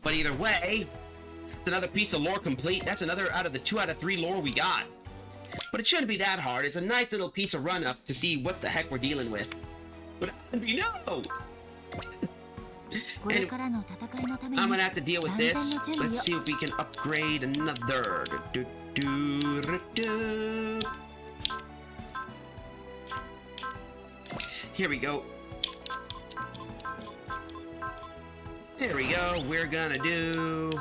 S2: But either way, that's another piece of lore complete. That's another out of the 2 out of 3 lore we got. But it shouldn't be that hard. It's a nice little piece of run-up to see what the heck we're dealing with. But no! And I'm gonna have to deal with this. Let's see if we can upgrade another. Here we go. There we go. We're gonna do...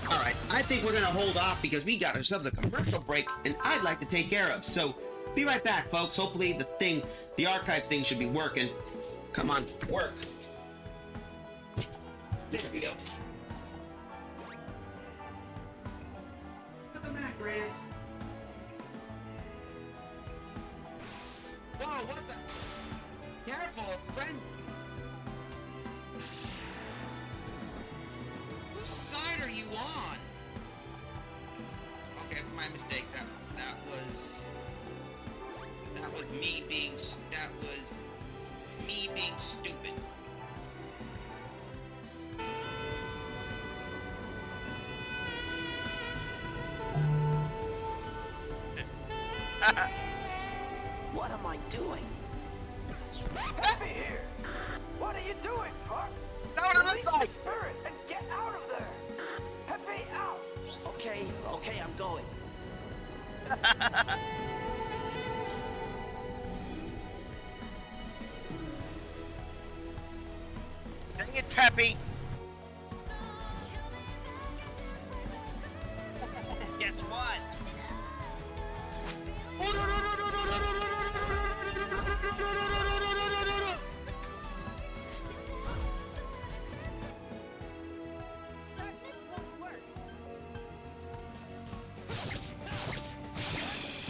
S2: Alright, I think we're gonna hold off because we got ourselves a commercial break and I'd like to take care of. So, be right back, folks. Hopefully the archive thing should be working. Come on, work. There we go. Welcome back, Grants. Whoa, what the? Careful, friend. Whose side are you on? Okay, my mistake. That was me being stupid.
S4: What am I doing?
S8: Peppy here! What are you doing, Fox?
S2: That's what it looks like.
S8: Release the spirit and get out of there! Peppy, out!
S4: Okay, I'm going.
S2: Dang it, Peppy. Guess what?
S6: Darkness won't work.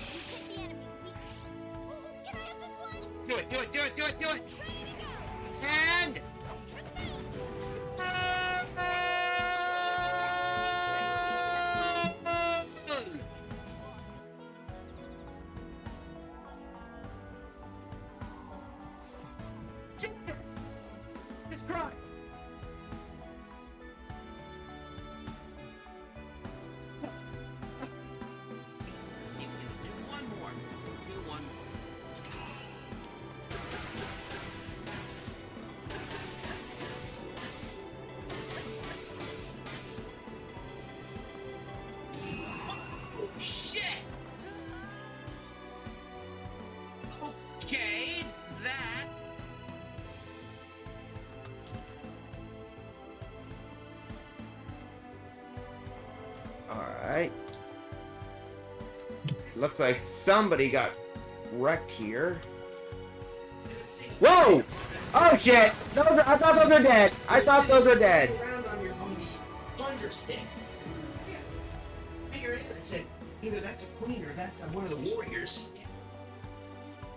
S6: You hit the enemy's weak. Ooh, can I have this one?
S2: Do it, do it, do it, do it, do it.
S6: Ready to go.
S2: And
S8: It's Christ!
S2: let's see if we can do one more. Do one more. Oh, shit! Okay, that. Alright. Looks like somebody got wrecked here. Whoa! Oh shit! I thought those were dead. I thought those were dead. Around on the plunger stick. Yeah. Figure it. I said either that's a queen or that's one of the warriors.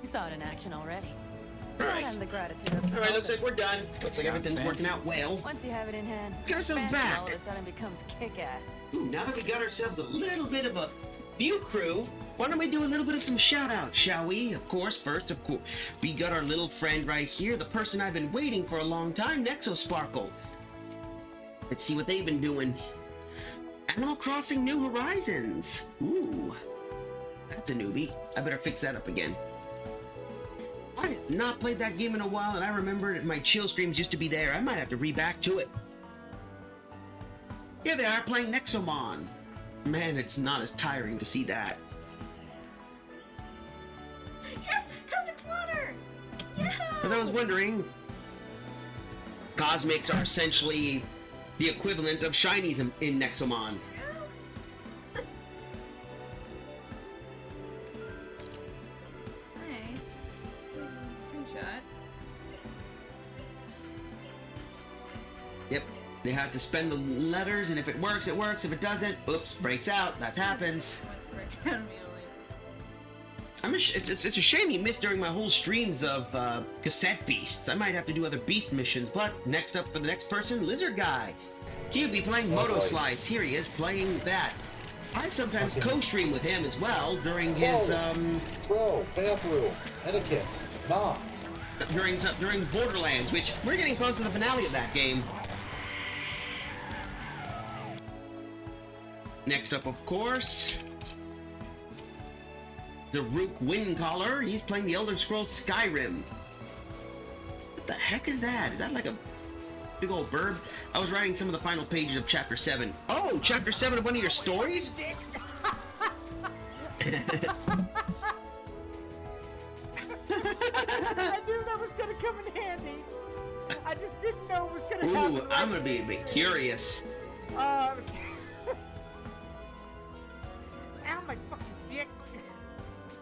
S9: You saw it in action already.
S2: All right.
S9: And the gratitude of
S2: All right. Looks like we're done. Looks like everything's working out well.
S9: once you have it in hand,
S2: Let's get ourselves
S9: fantasy
S2: back.
S9: all of a sudden becomes kick-ass.
S2: Ooh, now that we got ourselves a little bit of a view crew, why don't we do a little bit of some shout outs, shall we? Of course, we got our little friend right here, the person I've been waiting for a long time, Nexo Sparkle. Let's see what they've been doing. Animal Crossing New Horizons. Ooh, that's a newbie. I better fix that up again. I have not played that game in a while, and I remember my chill streams used to be there. I might have to re-back to it. Here they are playing Nexomon. Man, it's not as tiring to see that.
S6: Yes, Helmet Water! Yeah!
S2: For those wondering, Cosmics are essentially the equivalent of Shinies in Nexomon.
S10: Nice. Screenshot.
S2: Yep, they have to spend the letters, and if it works, it works. If it doesn't, oops, breaks out. That happens. It's a shame you missed during my whole streams of cassette beasts. I might have to do other beast missions, but next up for the next person, Lizard Guy. He'll be playing Moto Slice. Here he is playing that. I sometimes co-stream with him as well during his
S11: Bro, bathroom, etiquette, mom.
S2: during Borderlands, which we're getting close to the finale of that game. Next up, of course, Daruk Windcaller. He's playing the Elder Scrolls Skyrim. What the heck is that? Is that like a big old bird? I was writing some of the final pages of Chapter 7. Oh, Chapter 7 of one of your stories?
S8: I knew that was gonna come in handy. I just didn't know it was gonna happen.
S2: Ooh, I'm gonna be a bit curious.
S8: I was... Ow, my fucking dick.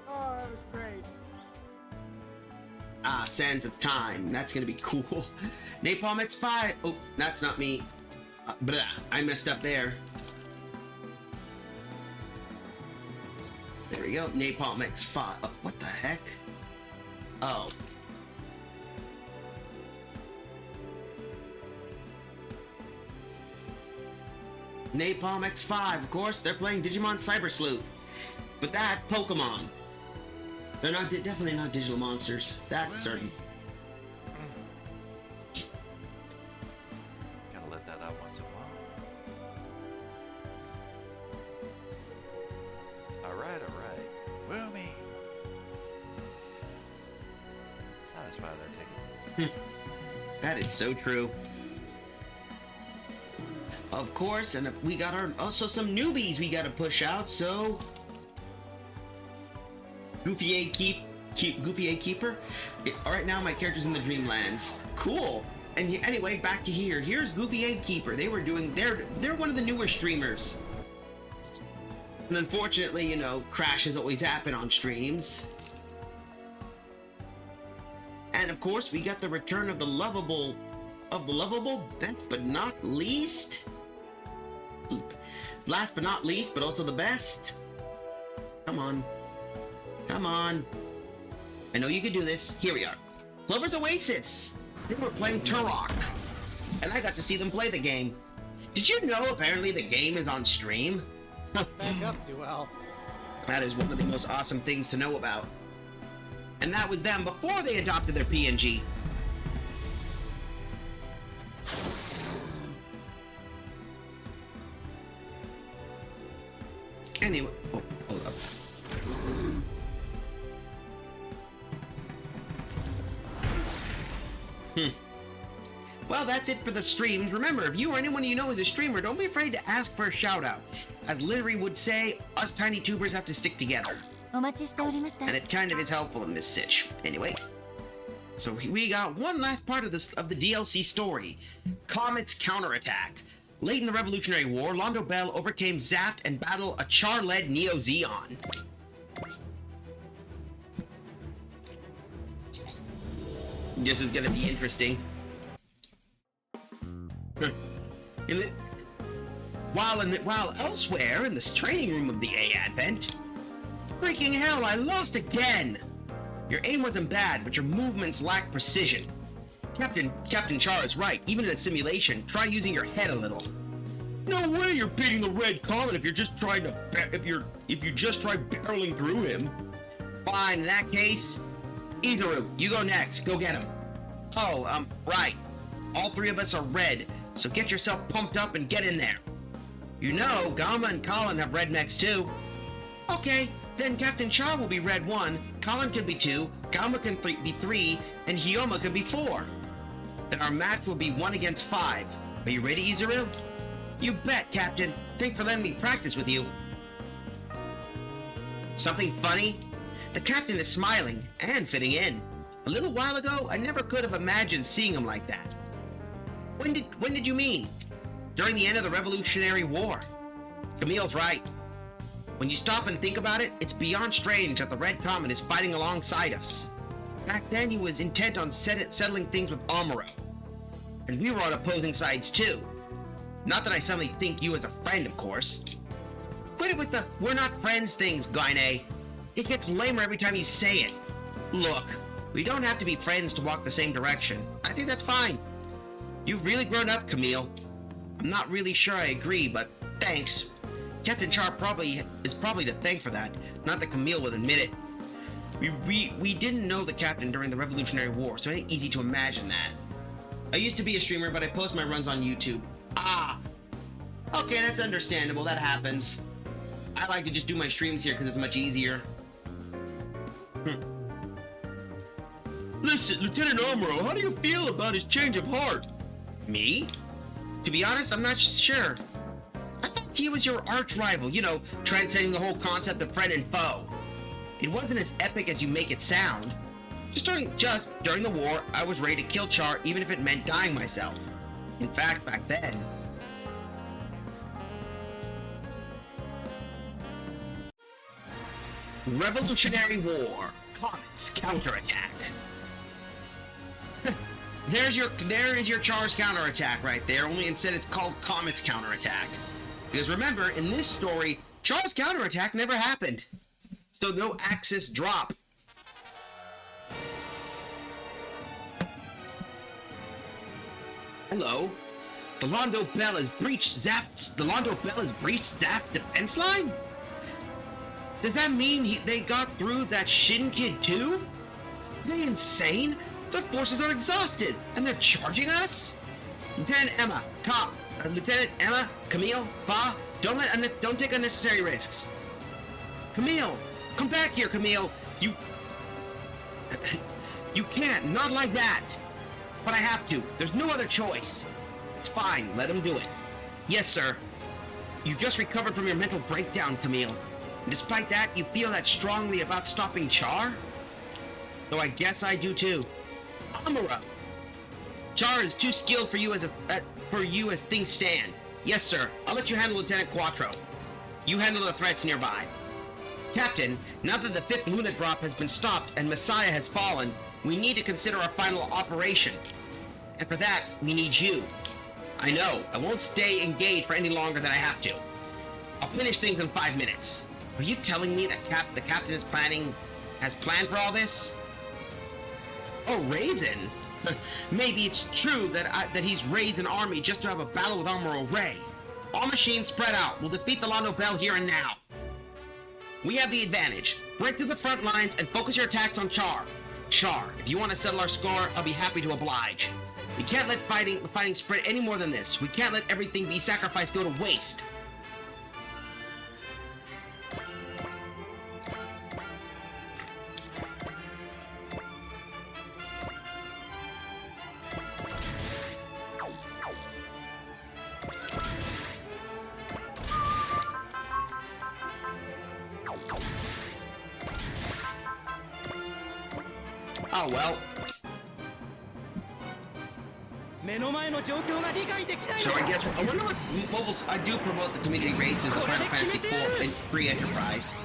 S8: Oh, that was great.
S2: Ah, Sands of Time. That's gonna be cool. Napalm X5. Oh, that's not me. Blah, I messed up there. There we go. Napalm X5. Oh, what the heck? Oh. Napalm X5, of course, they're playing Digimon Cyber Sleuth. But that's Pokemon. They're not definitely not digital monsters. That's certain.
S12: Gotta let that out once in a while. Alright. Woomy. That's why they're taking.
S2: That is so true. Of course, and we got also some newbies we got to push out. So, Goofy A Keeper. All right, now my character's in the Dreamlands. Cool. And anyway, back to here. Here's Goofy A Keeper. They're one of the newer streamers. And unfortunately, you know, crashes always happen on streams. And of course, we got the return of the lovable, best but not least. Last but not least, but also the best. Come on. Come on. I know you can do this. Here we are. Clover's Oasis. They were playing Turok. And I got to see them play the game. Did you know apparently the game is on stream?
S8: Back up, Duel.
S2: That is one of the most awesome things to know about. And that was them before they adopted their PNG. Anyway, oh, hold up. Well, that's it for the streams. Remember, if you or anyone you know is a streamer, don't be afraid to ask for a shout out. As Larry would say, us tiny tubers have to stick together. And it kind of is helpful in this sitch. Anyway, so we got one last part of the DLC story. Comet's counterattack. Late in the Revolutionary War, Londo Bell overcame Zaft and battled a Char-led Neo Zeon. This is gonna be interesting. While elsewhere in this training room of the A-Advent, freaking hell, I lost again! Your aim wasn't bad, but your movements lack precision. Captain Char is right. Even in a simulation, try using your head a little. No way you're beating the Red Comet if you just try barreling through him. Fine, in that case, Izuru, you go next. Go get him. Oh, right. All three of us are red, so get yourself pumped up and get in there. You know, Gamma and Colin have red mechs too. Okay, then Captain Char will be red 1, Colin can be 2, Gamma can be 3, and Hyoma can be 4. Then our match will be 1 against 5. Are you ready, Izuru? You bet, Captain. Thanks for letting me practice with you. Something funny? The Captain is smiling and fitting in. A little while ago, I never could have imagined seeing him like that. When did you mean? During the end of the Revolutionary War. Camille's right. When you stop and think about it, it's beyond strange that the Red Comet is fighting alongside us. Back then, he was intent on settling things with Amuro. And we were on opposing sides too. Not that I suddenly think you as a friend, of course. Quit it with the we're not friends things, Guine. It gets lamer every time you say it. Look, we don't have to be friends to walk the same direction. I think that's fine. You've really grown up, Camille. I'm not really sure I agree, but thanks. Captain Char is probably to thank for that. Not that Camille would admit it. We didn't know the Captain during the Revolutionary War, so it ain't easy to imagine that. I used to be a streamer, but I post my runs on YouTube. Ah! Okay, that's understandable, that happens. I like to just do my streams here because it's much easier. Listen, Lieutenant Amuro, how do you feel about his change of heart? Me? To be honest, I'm not sure. I thought he was your arch rival, you know, transcending the whole concept of friend and foe. It wasn't as epic as you make it sound. Just during the war, I was ready to kill Char even if it meant dying myself. In fact, back then... Revolutionary War. Comet's counterattack. There is your Char's counterattack right there, only instead it's called Comet's counterattack. Because remember, in this story, Char's counterattack never happened. So no Axis drop. Hello? The Londo Bell has breached Zaft's defense line? Does that mean they got through that Shin Kid too? Are they insane? Their forces are exhausted, and they're charging us? Lieutenant Emma, Camille, Fa, don't take unnecessary risks. Camille, come back here, Camille. You can't, not like that! But I have to. There's no other choice. It's fine, let him do it. Yes, sir. You just recovered from your mental breakdown, Camille. And despite that, you feel that strongly about stopping Char? Though I guess I do too. Amuro! Char is too skilled for you as things stand. Yes, sir. I'll let you handle Lieutenant Quattro. You handle the threats nearby. Captain, now that the 5th Luna drop has been stopped and Messiah has fallen, we need to consider our final operation. And for that, we need you. I know, I won't stay engaged for any longer than I have to. I'll finish things in 5 minutes. Are you telling me that the captain has planned for all this? Oh, Raisin? Maybe it's true that he's raised an army just to have a battle with Amuro Ray. All machines spread out. We'll defeat the Londo Bell here and now. We have the advantage. Break through the front lines and focus your attacks on Char. Char, if you want to settle our score, I'll be happy to oblige. We can't let the fighting spread any more than this. We can't let everything be sacrificed go to waste. Oh well. So I guess I wonder what I do promote the community races of Final Fantasy IV and free enterprise.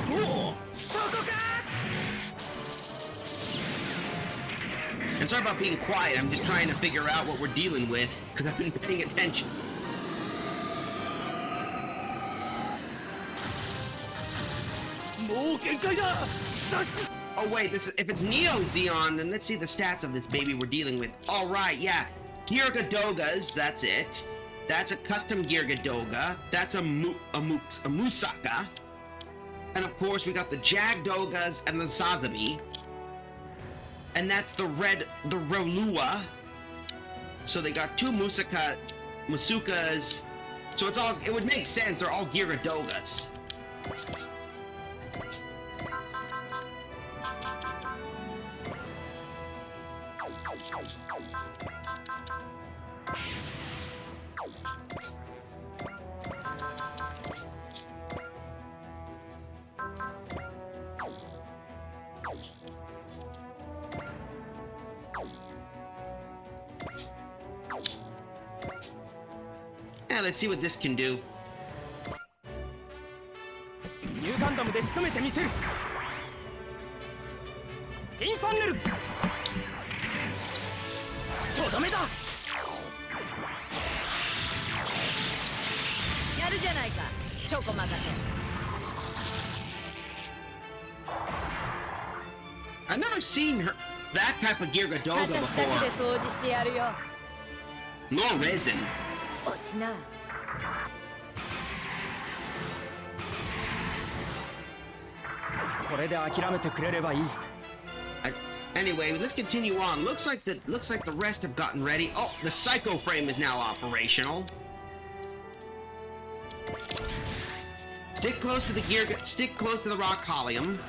S2: Cool. And sorry about being quiet. I'm just trying to figure out what we're dealing with because I've been paying attention. Oh wait, if it's Neo Xeon, then let's see the stats of this baby we're dealing with. Alright, yeah. Girgadogas, that's it. That's a custom Girgadoga. That's a Musaka. And of course we got the Jagdogas and the Sazabi. And that's the Rolua. So they got 2 Musukas. So it would make sense, they're all Girgadogas. Yeah, let's see what this can do. I've never seen that type of Girgadoga before. Nor Resin. Anyway, let's continue on. Looks like the rest have gotten ready. Oh, the Psycho Frame is now operational. Stick close to the rock column.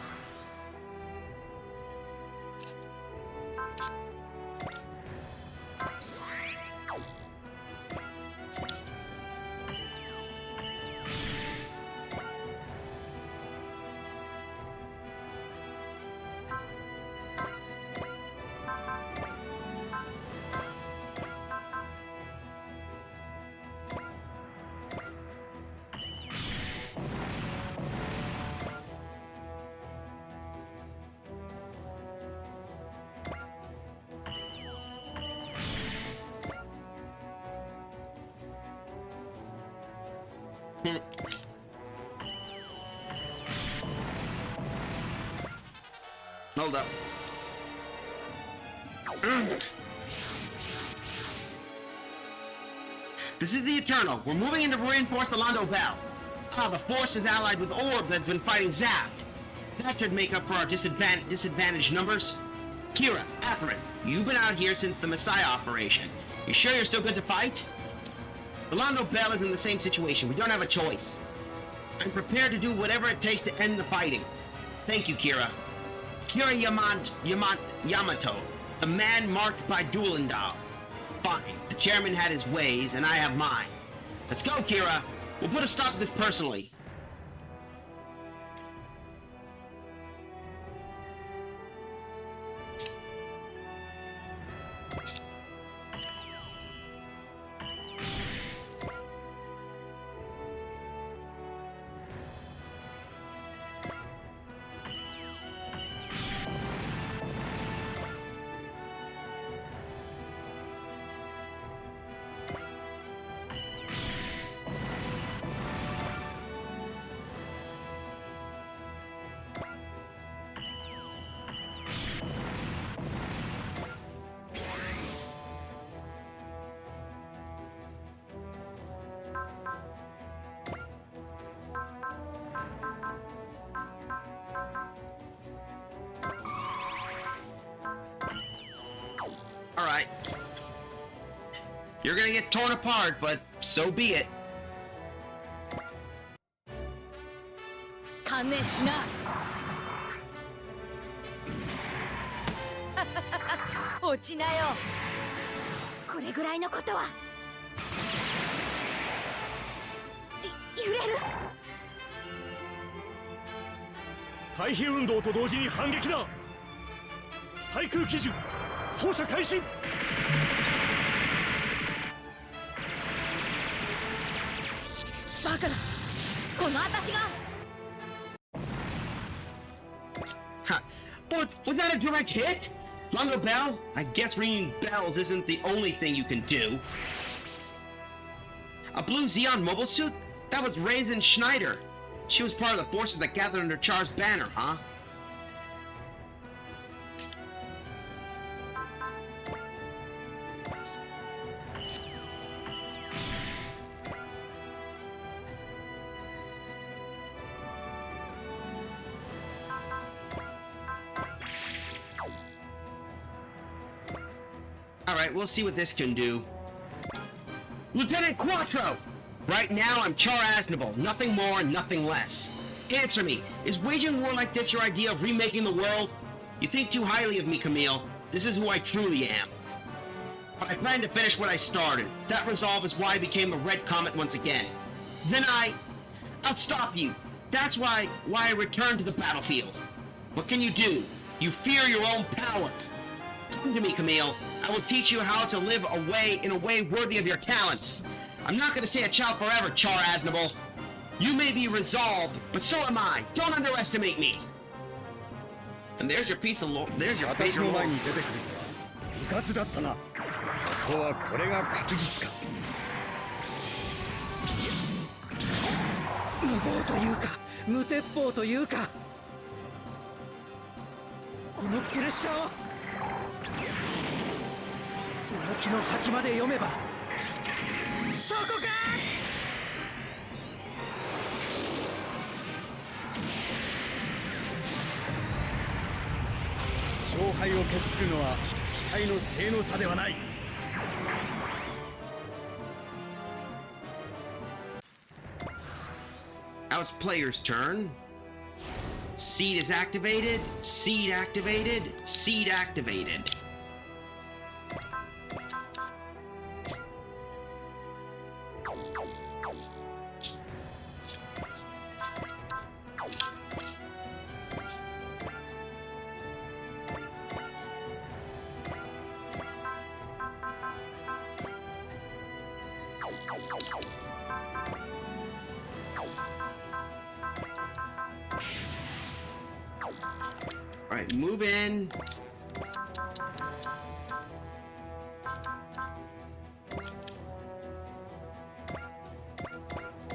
S2: Hold up. This is the Eternal. We're moving in to reinforce the Londo Bell. The Force is allied with Orb that's been fighting Zaft. That should make up for our disadvantaged numbers. Kira, Athrun, you've been out here since the Messiah operation. You sure you're still good to fight? The Londo Bell is in the same situation. We don't have a choice. I'm prepared to do whatever it takes to end the fighting. Thank you, Kira. Kira Yamato, the man marked by Duelindal. Fine, the chairman had his ways, and I have mine. Let's go, Kira. We'll put a stop to this personally. Alright. You're gonna get torn apart, but so be it.
S6: 観念しな落ちなよこれぐらいのことは揺れる
S7: 回避運動と同時に反撃だ対空基準操作開始
S6: バカなこの私が
S2: Was that a direct hit? Longo Bell? I guess ringing bells isn't the only thing you can do. A blue Xeon mobile suit? That was Raisin Schneider. She was part of the forces that gathered under Char's banner, huh? Alright, we'll see what this can do. Lieutenant Quattro! Right now, I'm Char Aznable, nothing more and nothing less. Answer me, is waging war like this your idea of remaking the world? You think too highly of me, Camille. This is who I truly am. But I plan to finish what I started. That resolve is why I became the Red Comet once again. Then I'll stop you. That's why I returned to the battlefield. What can you do? You fear your own power. Come to me, Camille. I will teach you how to live in a way worthy of your talents. I'm not going to stay a child forever, Char Aznable. You may be resolved, but so am I. Don't underestimate me. And there's your piece of lore. There's your major lore.
S7: うかつだったな。ここはこれが確実か。
S4: 無謀というか無鉄砲というかこのプレッシャーを動きの先まで読めばそこか勝敗を決するのは機体の性能差ではない
S2: Now it's player's turn. Seed is activated. Seed activated. Seed activated. Alright, move in.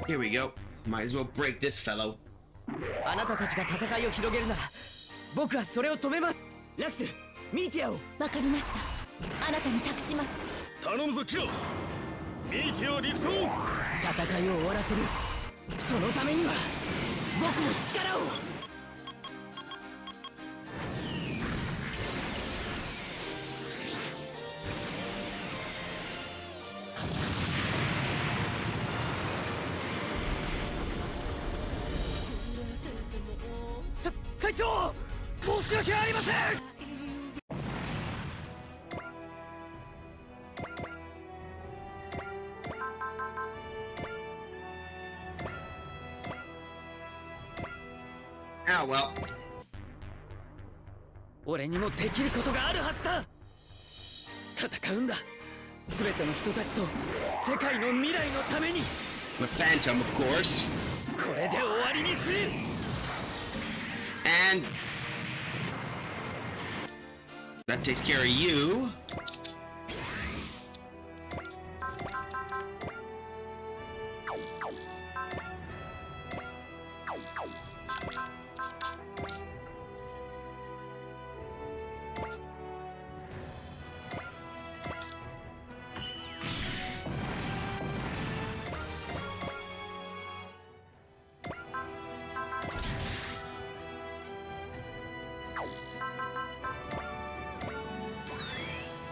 S2: Here we go. Might as well break this fellow.
S4: あなたたちが戦いを広げるなら僕はそれを止めますラクスミーティアを
S6: わかりましたあなたに託します
S7: 頼むぞキラミーティア陸闘
S4: 戦いを終わらせるそのためには僕も力を隊長申し訳ありません。
S2: Ah, well.
S4: 俺にもできることがあるはずだ。戦うんだ。全ての人たちと世界の未来のために。
S2: With Phantom, of course.
S4: これで終わりにする。
S2: And that takes care of you.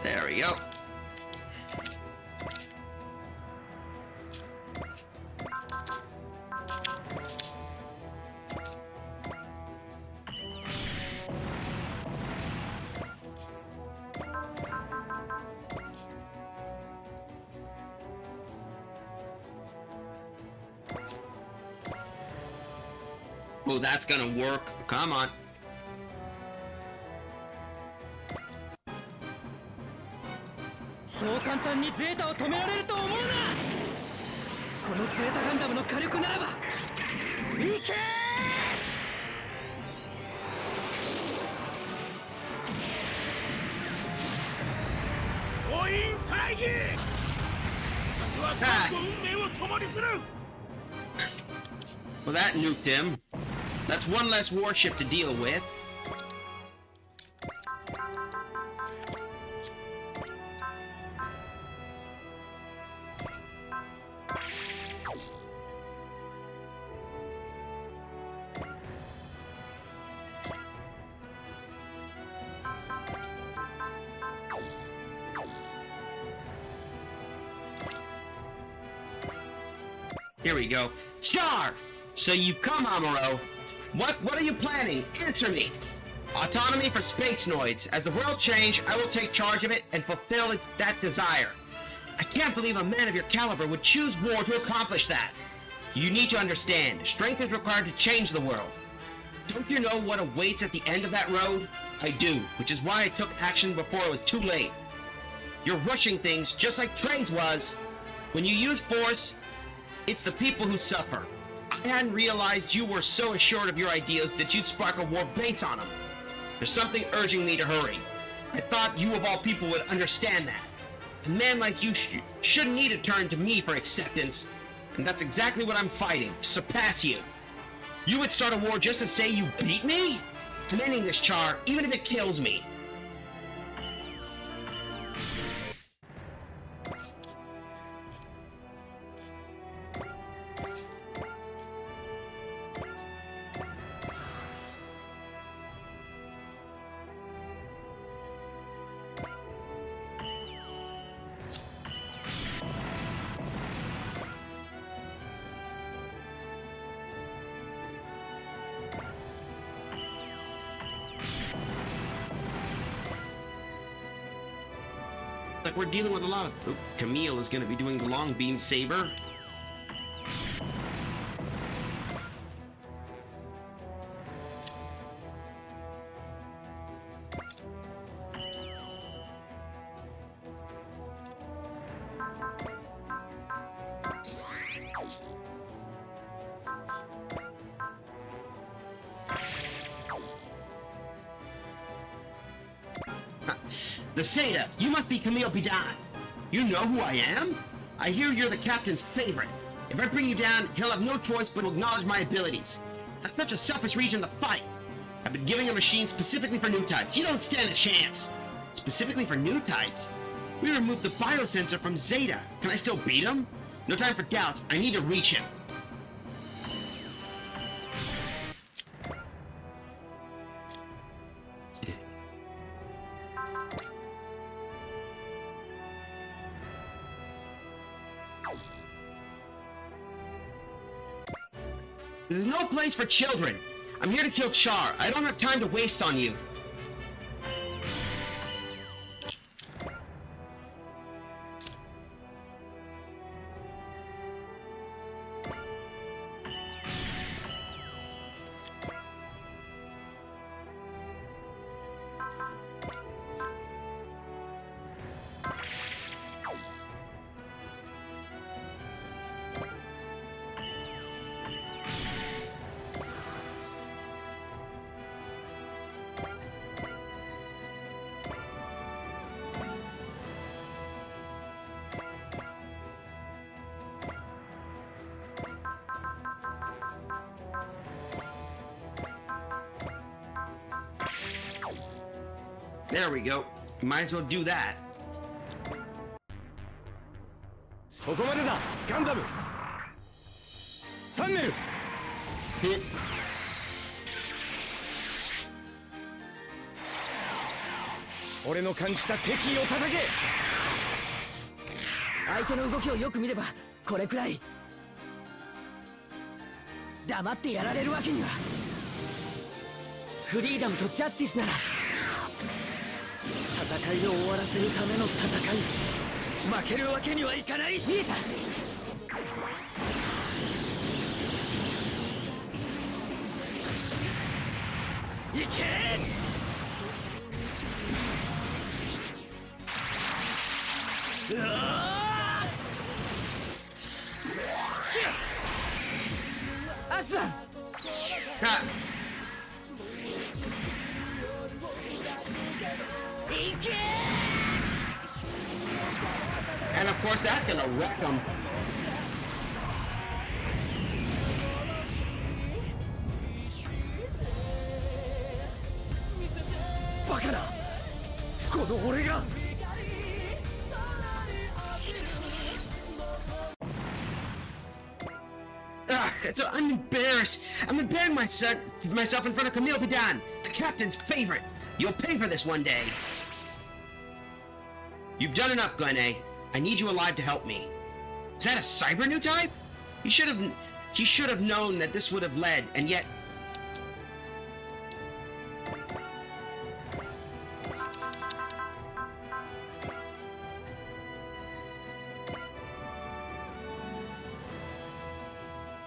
S2: There we go. Oh, that's gonna work. Come on.
S4: そう簡単にゼータを止められると思うな。このゼータガンダムの火力ならば。いけー。総員退避。私はこの運命を共にする。
S2: Well, that nuked him. That's one less warship to deal with. Here we go. Char! So you've come, Amuro. What are you planning? Answer me! Autonomy for space noids. As the world change, I will take charge of it and fulfill that desire. I can't believe a man of your caliber would choose war to accomplish that. You need to understand, strength is required to change the world. Don't you know what awaits at the end of that road? I do, which is why I took action before it was too late. You're rushing things just like Trey's was. When you use force, it's the people who suffer. I hadn't realized you were so assured of your ideas that you'd spark a war base on them. There's something urging me to hurry. I thought you of all people would understand that. A man like you shouldn't need to turn to me for acceptance. And that's exactly what I'm fighting, to surpass you. You would start a war just to say you beat me? I'm ending this, Char, even if it kills me. Like we're dealing with a lot of... Oh, Camille is going to be doing the long beam saber. The Seda, you must be Camille Bidan. You know who I am? I hear you're the captain's favorite. If I bring you down, he'll have no choice but to acknowledge my abilities. That's such a selfish region to fight. I've been giving a machine specifically for new types. You don't stand a chance. Specifically for new types? We removed the biosensor from Zeta. Can I still beat him? No time for doubts. I need to reach him. There's no place for children. I'm here to kill Char. I don't have time to waste on you. There we go. Might as well do that.
S4: そこまでだガンダムファンネル俺の感じた敵意を叩け相手の動きをよく見ればこれくらい黙ってやられるわけにはフリーダムとジャスティスなら戦いを終わらせるための戦い負けるわけにはいかない見えたいけうわアスランいけ
S2: And of course, that's gonna wreck him. So I'm embarrassed. I'm embarrassing myself in front of Camille Bidan, the captain's favorite. You'll pay for this one day. You've done enough, Glenn. I need you alive to help me. Is that a cyber new type? He should have known that this would have led, and yet...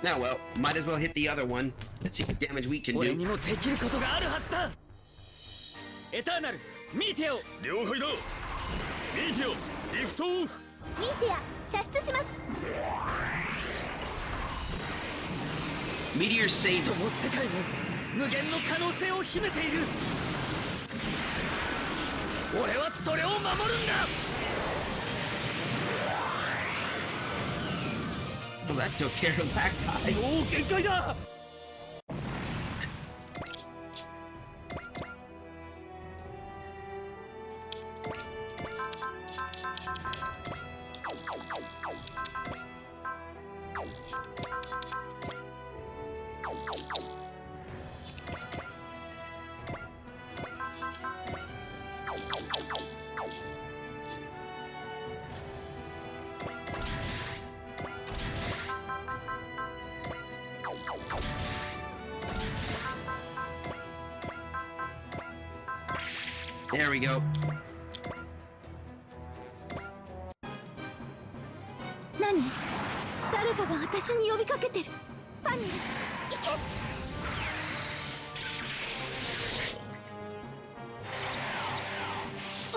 S2: Now, well, might as well hit the other one. Let's see what damage we can do.
S4: 俺にもできることがあるはずだエターナルミーティアを了解だミーティアリフトオフ
S6: ミーティア射出します
S2: Meteor Saber
S4: 人も世界も無限の可能性を秘めている俺はそれを守るんだ
S2: Well, that took care of that guy.
S4: もう限界だ
S2: There we go.
S6: 何誰かが私に呼びかけてるファンネル行け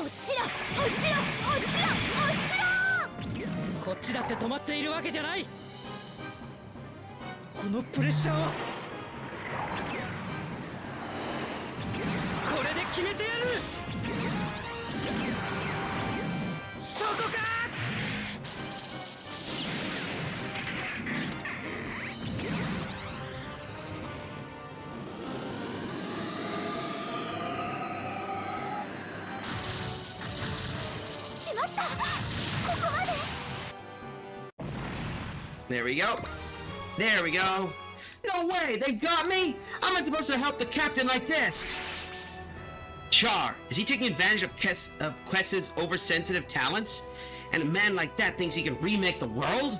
S6: 落ちろ落ちろ落ちろ落ちろ
S4: こっちだって止まっているわけじゃないこのプレッシャーはこれで決めてやるそこか
S6: しまったここまで
S2: There we go. There we go. No way! They got me? How am I supposed to help the captain like this? Char, is he taking advantage of Quest's oversensitive talents? And a man like that thinks he can remake the world?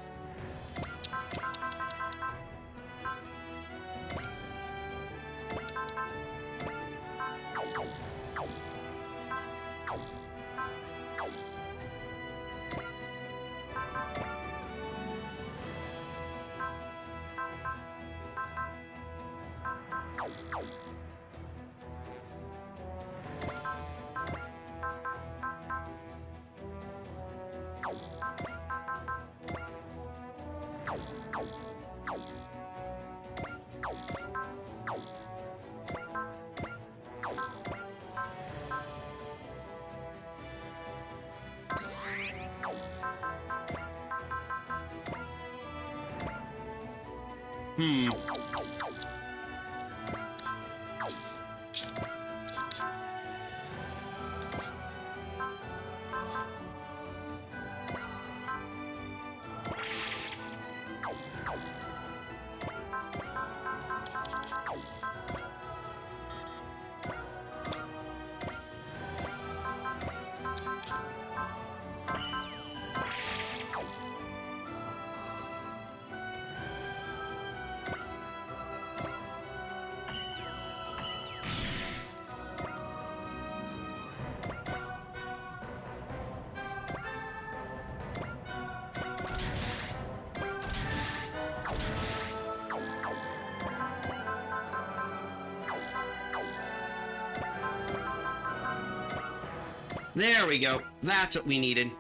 S2: There we go. That's what we needed.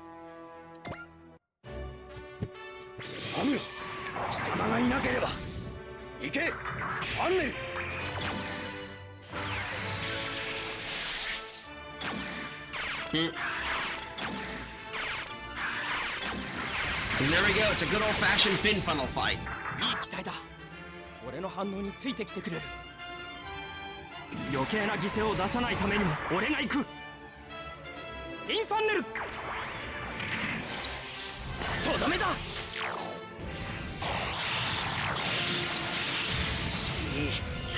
S7: アムロ、貴様がいなければ。行け、ファンネル。
S2: And there we go. It's a good old-fashioned fin funnel fight.
S4: いい機体だ。俺の反応についてきてくれる。余計な犠牲を出さないためにも俺が行く。フィンファンネル。とどめだ。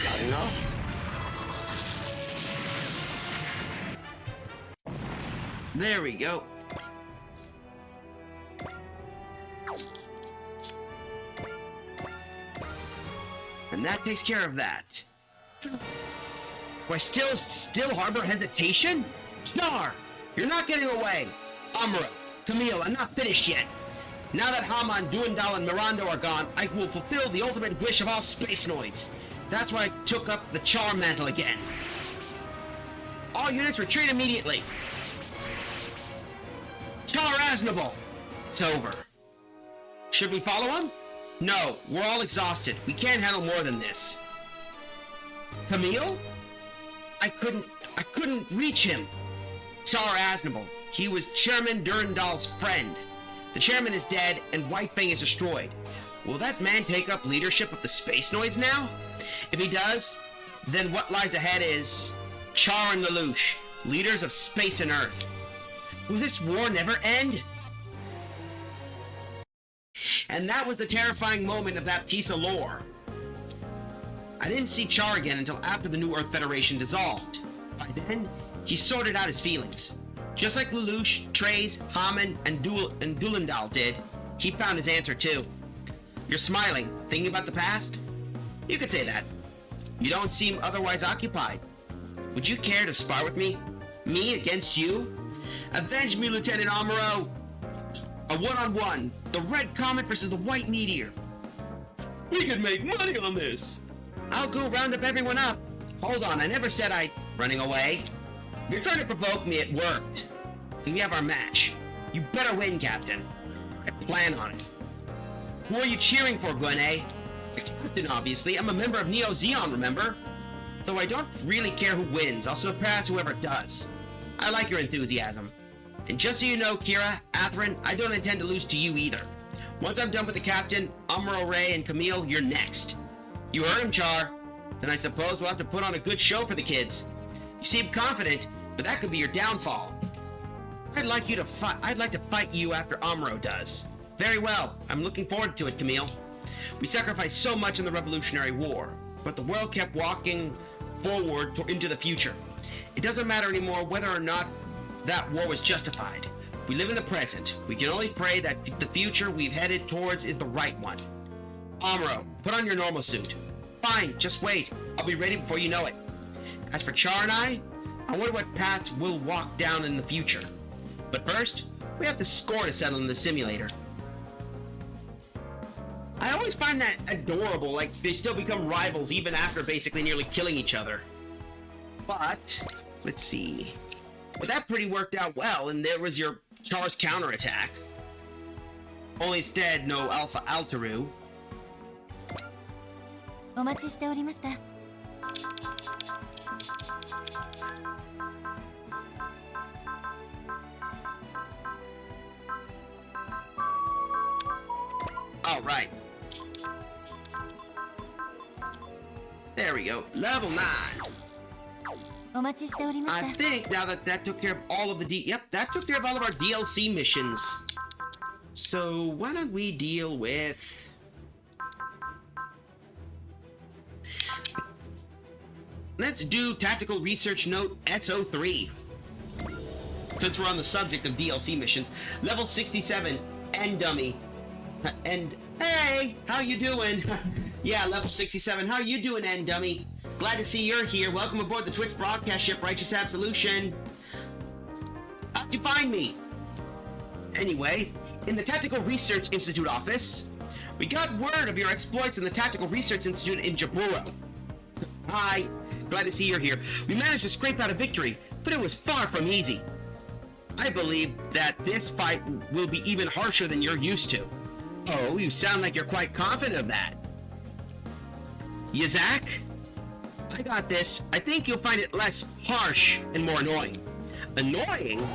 S7: 誰が？
S2: There we go. And that takes care of that. Do I still harbor hesitation? Star, you're not getting away. Amuro, Camille, I'm not finished yet. Now that Haman, Duendal, and Mirando are gone, I will fulfill the ultimate wish of all Space Noids. That's why I took up the Char Mantle again. All units retreat immediately. Char Aznable! It's over. Should we follow him? No, we're all exhausted. We can't handle more than this. Camille? I couldn't reach him. Char Aznable. He was Chairman Durandal's friend. The chairman is dead, and White Fang is destroyed. Will that man take up leadership of the Space Noids now? If he does, then what lies ahead is Char and Lelouch, leaders of space and Earth. Will this war never end? And that was the terrifying moment of that piece of lore. I didn't see Char again until after the New Earth Federation dissolved. By then, he sorted out his feelings. Just like Lelouch, Treize, Haman, and Dulendal did, he found his answer too. You're smiling, thinking about the past? You could say that. You don't seem otherwise occupied. Would you care to spar with me? Me against you? Avenge me, Lieutenant Amuro! A one-on-one. The Red Comet versus the White Meteor. We could make money on this. I'll go round up everyone up. Hold on, I never said running away. You're trying to provoke me, it worked. And we have our match. You better win, Captain. I plan on it. Who are you cheering for, Gwen? The Captain, obviously. I'm a member of Neo Zeon, remember? Though I don't really care who wins, I'll surpass whoever does. I like your enthusiasm. And just so you know, Kira, Athrun, I don't intend to lose to you either. Once I'm done with the Captain, Amuro, Ray, and Camille, you're next. You heard him, Char. Then I suppose we'll have to put on a good show for the kids. You seem confident, but that could be your downfall. I'd like to fight you after Amuro does. Very well. I'm looking forward to it, Camille. We sacrificed so much in the Revolutionary War, but the world kept walking forward into the future. It doesn't matter anymore whether or not that war was justified. We live in the present. We can only pray that the future we've headed towards is the right one. Amuro, put on your normal suit. Fine, just wait. I'll be ready before you know it. As for Char and I wonder what paths we'll walk down in the future. But first, we have the score to settle in the simulator. I always find that adorable, like they still become rivals even after basically nearly killing each other. But, let's see. Well, that pretty worked out well, and there was your Char's counterattack. Only instead, no Alpha Altaru.
S6: お待ちしておりました。
S2: All right. There we go. Level 9.
S6: お待ちしておりまし
S2: I
S6: た。
S2: think now that took care of all of the Yep, that took care of all of our DLC missions. So why don't we deal with... Let's do Tactical Research Note SO3. Since we're on the subject of DLC missions. Level 67, End Dummy. And hey, how you doing? Yeah, level 67. How you doing, End Dummy? Glad to see you're here. Welcome aboard the Twitch broadcast ship, Righteous Absolution. How'd you find me? Anyway, in the Tactical Research Institute office, we got word of your exploits in the Tactical Research Institute in Jaburo. Hi, glad to see you're here. We managed to scrape out a victory, but it was far from easy. I believe that this fight will be even harsher than you're used to. Oh, you sound like you're quite confident of that. Yazak? I got this. I think you'll find it less harsh and more annoying. Annoying?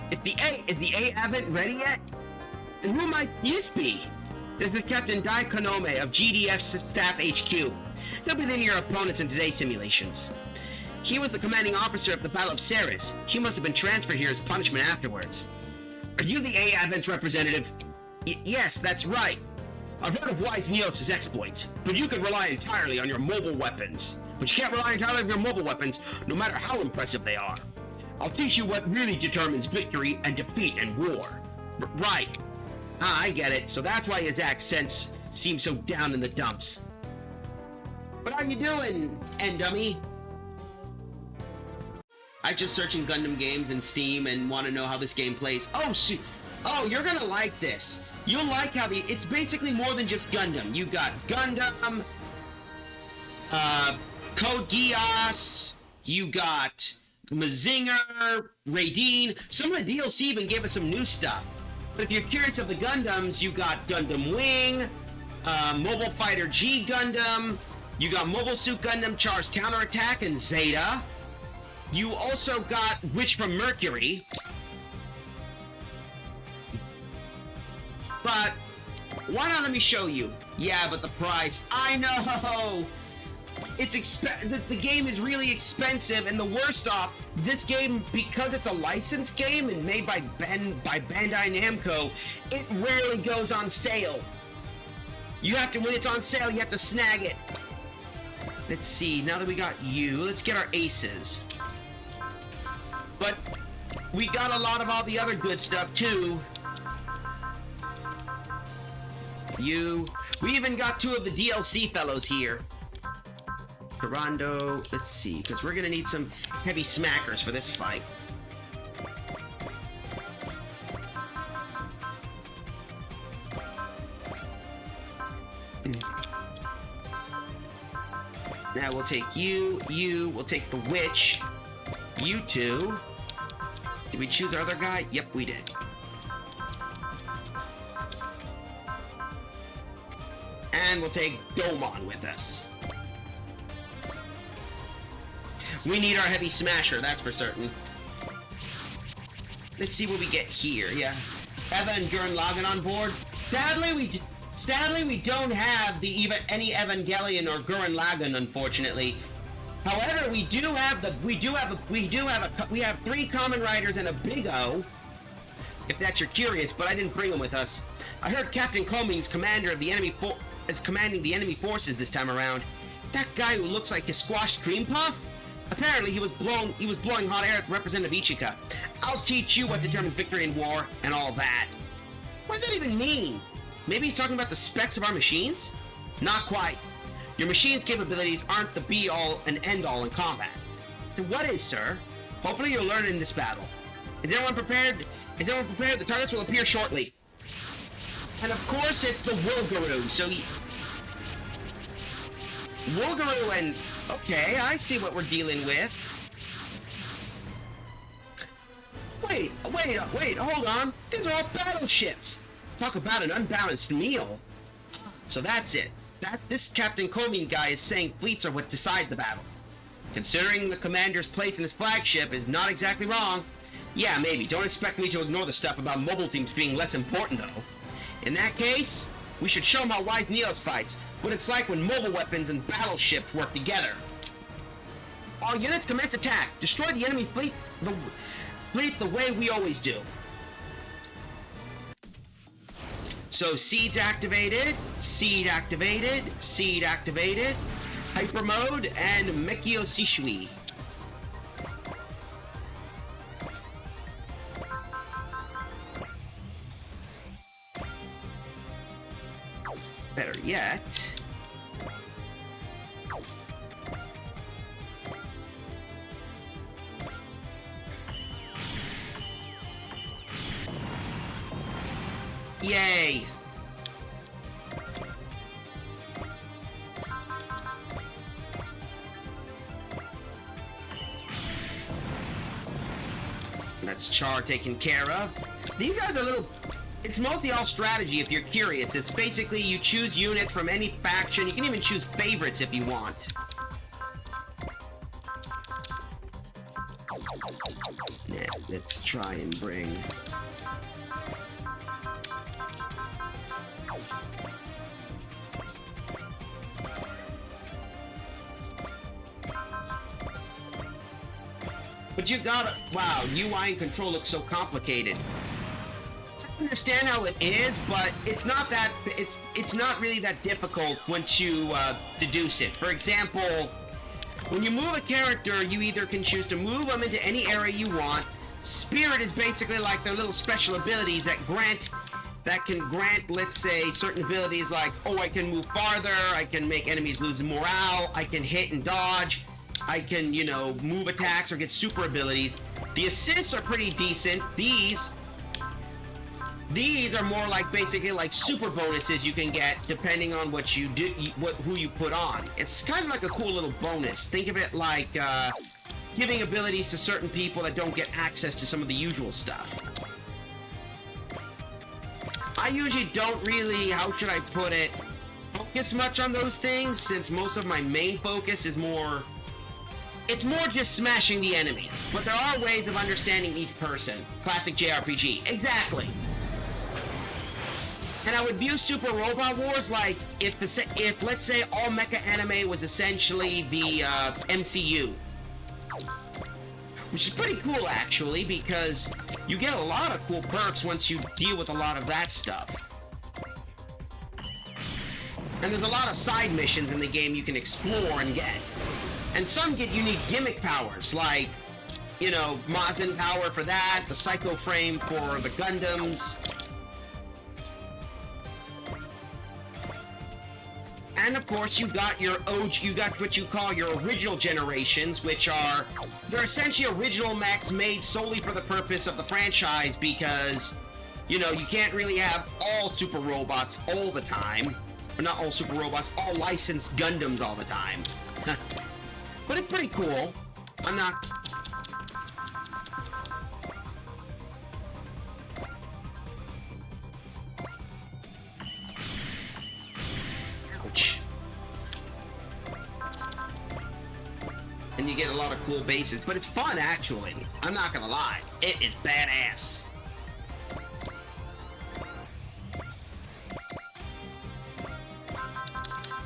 S2: Is the A Advent ready yet? And who might this be? This is Captain Dai Konome of GDF Staff HQ. He'll be leading your opponents in today's simulations. He was the commanding officer of the Battle of Ceres. He must have been transferred here as punishment afterwards. Are you the A Advent's representative? Yes, that's right. I've heard of Wise Neos' exploits, but you can rely entirely on your mobile weapons. But you can't rely entirely on your mobile weapons, no matter how impressive they are. I'll teach you what really determines victory and defeat in war. Right. I get it. So that's why his accents seem so down in the dumps. What are you doing, End Dummy? I'm just searching Gundam games in Steam and want to know how this game plays. Oh, you're gonna like this. You'll like how it's basically more than just Gundam. You got Gundam, Code Geass, you got Mazinger, Raideen. Some of the DLC even gave us some new stuff. But if you're curious of the Gundams, you got Gundam Wing, Mobile Fighter G Gundam, you got Mobile Suit Gundam Char's Counterattack and Zeta. You also got Witch from Mercury. But why not let me show you? Yeah, but the price. I know! It's the game is really expensive, and the worst off, this game, because it's a licensed game and made by Bandai Namco, it rarely goes on sale. You have to, when it's on sale, you have to snag it. Let's see, now that we got you, let's get our aces. But we got a lot of all the other good stuff too. We even got 2 of the DLC fellows here. Karando, let's see, because we're gonna need some heavy smackers for this fight. Now we'll take you, we'll take the witch, you 2. Did we choose our other guy? Yep, we did. And we'll take Domon with us. We need our heavy smasher, that's for certain. Let's see what we get here. Yeah, Eva and Gurren Lagann on board. Sadly, we don't have any Evangelion or Gurren Lagann, unfortunately. However, we have 3 common riders and a big O. If that's you're curious, but I didn't bring them with us. I heard Captain Coming's commander of the enemy is commanding the enemy forces this time around. That guy who looks like a squashed cream puff? Apparently he was blowing hot air at Representative Ichika. I'll teach you what determines victory in war and all that. What does that even mean? Maybe he's talking about the specs of our machines? Not quite. Your machine's capabilities aren't the be-all and end-all in combat. Then what is, sir? Hopefully you'll learn in this battle. Is everyone prepared? The targets will appear shortly. And of course it's the Wulgaroo, so Wulgaroo and... Okay, I see what we're dealing with. Wait, hold on. These are all battleships. Talk about an unbalanced meal. So that's it. This Captain Coming guy is saying fleets are what decide the battle. Considering the commander's place in his flagship is not exactly wrong. Yeah, maybe. Don't expect me to ignore the stuff about mobile teams being less important, though. In that case, We should show them how wise Neos fights, what it's like when mobile weapons and battleships work together. All units commence attack. Destroy the enemy fleet the way we always do. So seeds activated, seed activated, seed activated, hyper mode, and Mekio Sishui. Better yet, yay! That's Char taken care of. These guys are a little... It's mostly all strategy if you're curious. It's basically you choose units from any faction. You can even choose favorites if you want. Yeah, let's try and bring... But you gotta... Wow, UI and control looks so complicated. I understand how it is, but it's not that... It's not really that difficult once you deduce it. For example, when you move a character, you either can choose to move them into any area you want. Spirit is basically like their little special abilities that can grant, let's say, certain abilities like, oh, I can move farther, I can make enemies lose morale, I can hit and dodge, I can, you know, move attacks or get super abilities. The assists are pretty decent. These are more like basically like super bonuses you can get depending on what you do, who you put on. It's kind of like a cool little bonus. Think of it like giving abilities to certain people that don't get access to some of the usual stuff. I usually don't really, how should I put it, focus much on those things, since most of my main focus is more... It's more just smashing the enemy, but there are ways of understanding each person. Classic JRPG. Exactly. And I would view Super Robot Wars like if let's say all mecha anime was essentially the MCU. Which is pretty cool actually, because you get a lot of cool perks once you deal with a lot of that stuff. And there's a lot of side missions in the game you can explore and get. And some get unique gimmick powers, like, you know, Mazin power for that, the Psycho Frame for the Gundams. And of course, you got your you got what you call your original generations, which are, they're essentially original mechs made solely for the purpose of the franchise, because, you know, you can't really have all super robots all the time. Or not all super robots, all licensed Gundams all the time. But it's pretty cool. I'm not... Ouch. And you get a lot of cool bases, but it's fun actually. I'm not gonna lie. It is badass.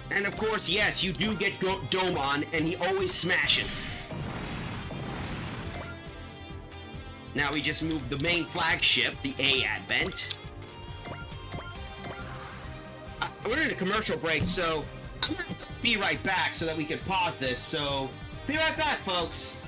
S2: And of course, yes, you do get Domon, and he always smashes. Now we just moved the main flagship, the A Advent. We're in a commercial break, so I'm gonna be right back so that we can pause this. So, be right back, folks.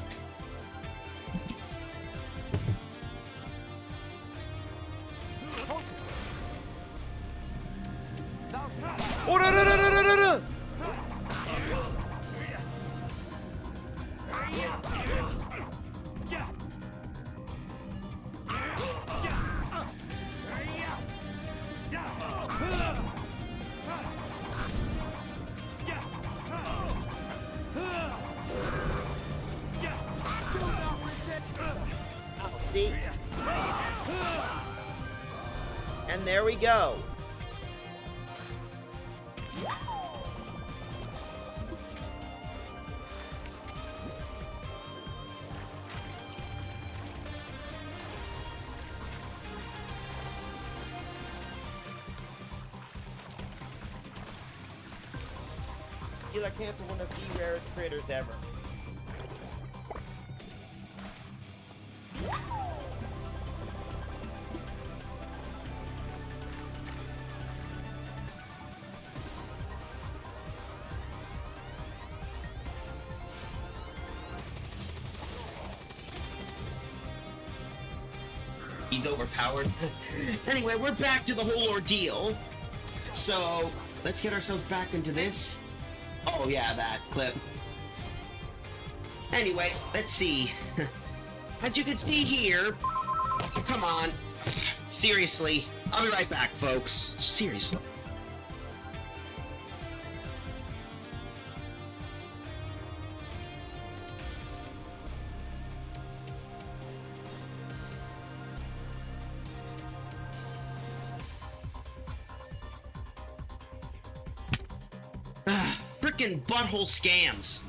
S13: See? And there we go. Dealer cancel one of the rarest critters ever.
S2: He's overpowered. Anyway, we're back to the whole ordeal. So, let's get ourselves back into this. Oh yeah, that clip. Anyway, let's see. As you can see here, come on. Seriously. I'll be right back, folks. Seriously. Frickin' butthole scams.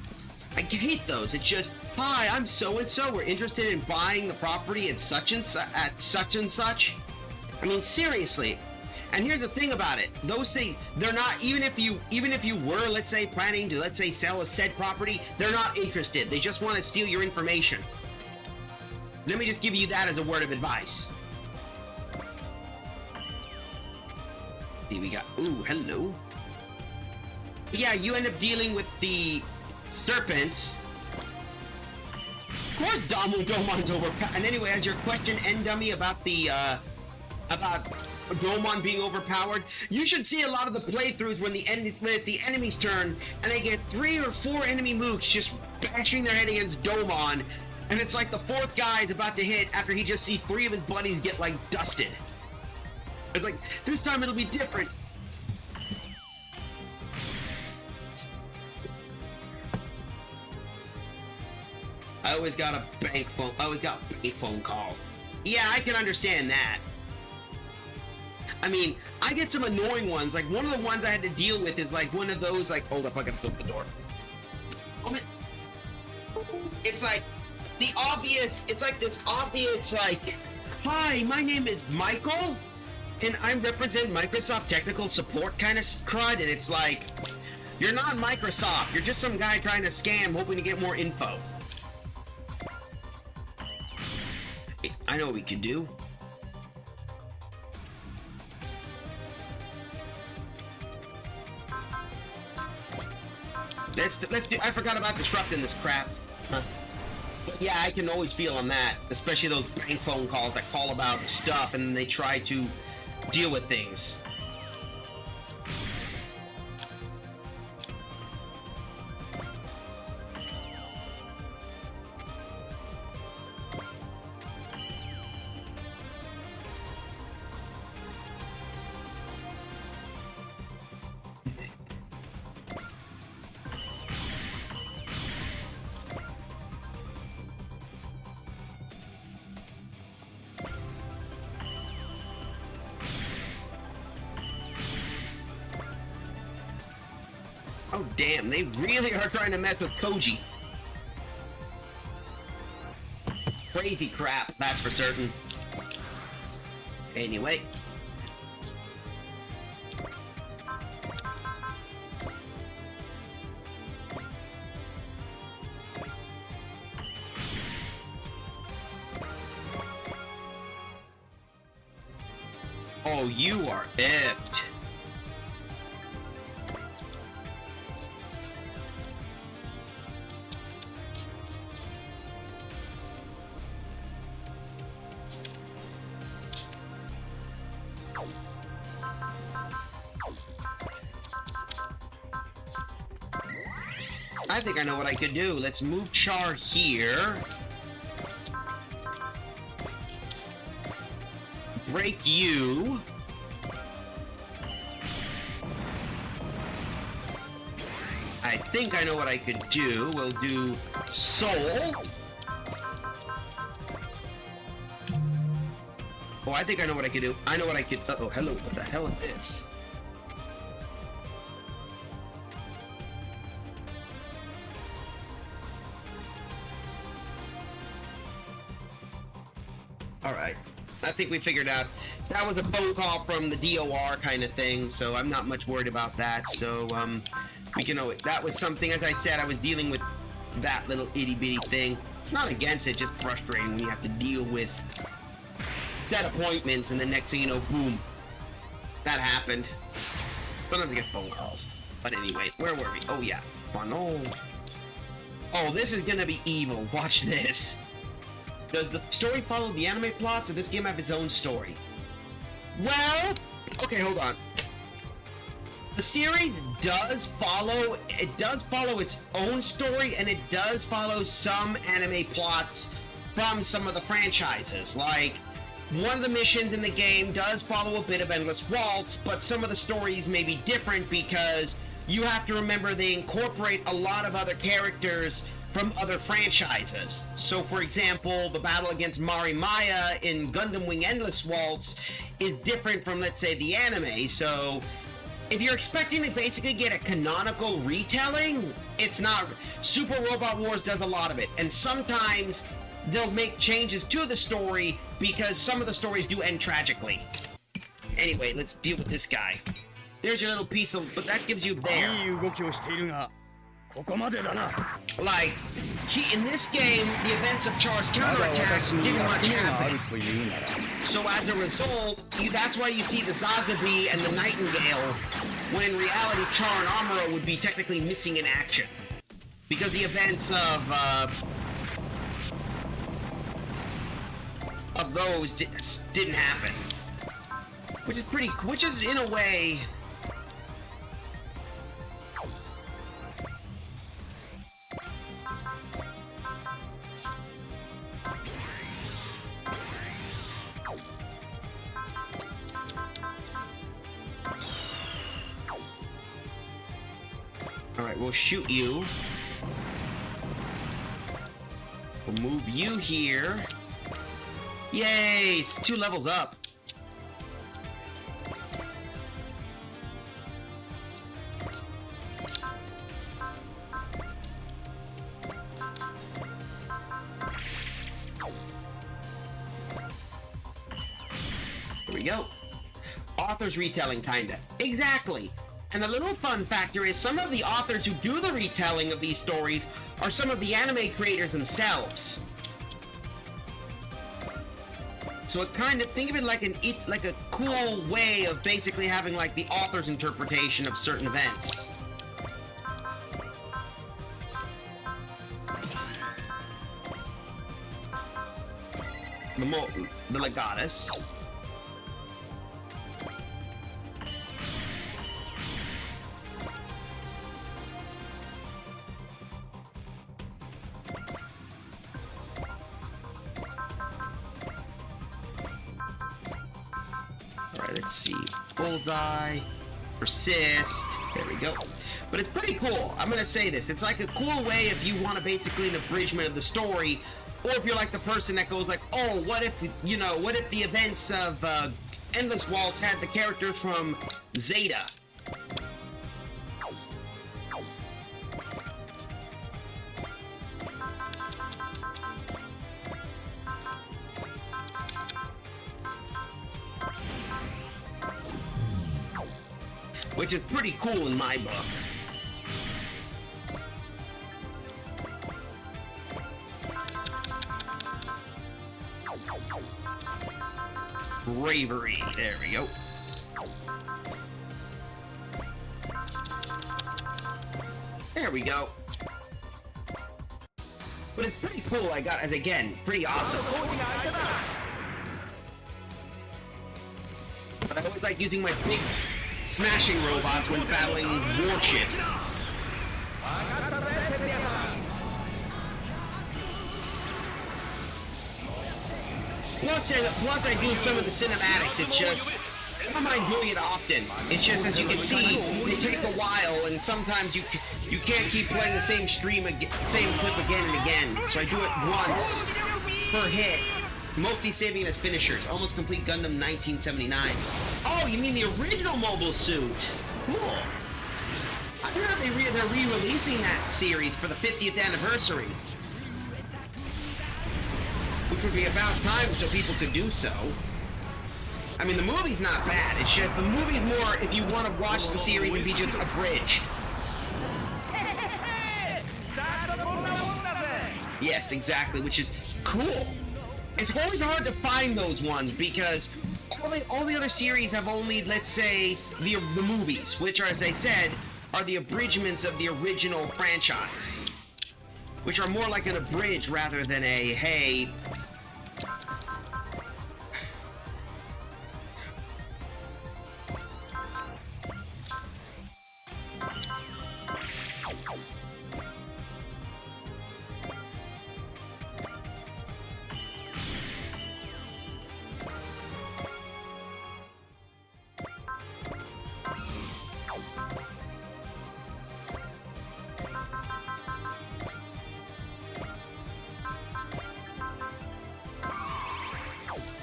S2: I hate those. It's just, hi, I'm so-and-so. We're interested in buying the property at such and such. I mean, seriously. And here's the thing about it. Those things, they're not, even if you were, let's say, planning to, let's say, sell a said property, they're not interested. They just want to steal your information. Let me just give you that as a word of advice. See, we got, ooh, hello. But yeah, you end up dealing with the serpents. Of course, Domon's overpowered. And anyway, as your question, N-Dummy, about the, about Domon being overpowered, you should see a lot of the playthroughs when it's the enemy's turn, and they get 3 or 4 enemy mooks just bashing their head against Domon, and it's like the 4th guy is about to hit after he just sees 3 of his buddies get, like, dusted. It's like, this time it'll be different. I always got bank phone calls. Yeah, I can understand that. I mean, I get some annoying ones. Like, one of the ones I had to deal with is like one of those, like, hold up, I gotta open the door. It's like the obvious, it's like this obvious, like, hi, my name is Michael, and I represent Microsoft technical support kind of crud, and it's like, you're not Microsoft, you're just some guy trying to scam, hoping to get more info. I know what we can do. Let's do, I forgot about disrupting this crap. Huh. But yeah, I can always feel on that, especially those bank phone calls that call about stuff and then they try to deal with things. Oh damn, they really are trying to mess with Koji. Crazy crap, that's for certain. Anyway. Oh, you are effed. I think I know what I could do. Let's move Char here. Break you. I think I know what I could do. We'll do Soul. Oh, I think I know what I could do. I know what I could... Uh-oh, hello. What the hell is this? Alright. I think we figured out that was a phone call from the DOR kind of thing, so I'm not much worried about that. So, We can always, that was something, as I said, I was dealing with that little itty-bitty thing. It's not against it, just frustrating when you have to deal with set appointments and the next thing you know, boom. That happened. Don't have to get phone calls. But anyway, where were we? Oh yeah, funnel. Oh, this is gonna be evil. Watch this. Does the story follow the anime plots, or does this game have its own story? Well, okay, hold on. The series does follow its own story, and it does follow some anime plots from some of the franchises. Like, one of the missions in the game does follow a bit of Endless Waltz, but some of the stories may be different because you have to remember they incorporate a lot of other characters from other franchises. So, for example, the battle against Mari Maya in Gundam Wing Endless Waltz is different from, let's say, the anime. So, if you're expecting to basically get a canonical retelling, it's not. Super Robot Wars does a lot of it, and sometimes they'll make changes to the story because some of the stories do end tragically. Anyway, let's deal with this guy. There's your little piece of, but that gives you there. Like, in this game, the events of Char's counterattack didn't much happen. So as a result, that's why you see the Zagabe and the Nightingale, when in reality Char and Amuro would be technically missing in action. Because the events of those didn't happen. Which is in a way... Alright, we'll shoot you. We'll move you here. Yay! It's 2 levels up. Here we go. Author's retelling, kinda. Exactly! And the little fun factor is some of the authors who do the retelling of these stories are some of the anime creators themselves. So it kind of, think of it like it's like a cool way of basically having like the author's interpretation of certain events. The Legatus. Let's see. Bullseye. Persist. There we go. But it's pretty cool. I'm gonna say this. It's like a cool way if you want to basically an abridgment of the story, or if you're like the person that goes like, oh, what if, you know, what if the events of Endless Waltz had the characters from Zeta? Which is pretty cool in my book. Bravery. There we go. There we go. But it's pretty cool. I got, as again, pretty awesome. But I always like using my big smashing robots when battling warships. Plus I do some of the cinematics, it's just, I don't mind doing it often. It's just, as you can see, they take a while, and sometimes you can't keep playing the same same clip again and again. So I do it once per hit, mostly saving it as finishers. Almost complete Gundam 1979. Oh, you mean the original mobile suit? Cool. I heard they're re-releasing that series for the 50th anniversary. Which would be about time so people could do so. I mean, the movie's not bad. It's just, the movie's more if you want to watch the series and be just abridged. Yes, exactly, which is cool. It's always hard to find those ones because all the other series have only, let's say, the movies, which are, as I said, are the abridgments of the original franchise, which are more like an abridged rather than a, hey...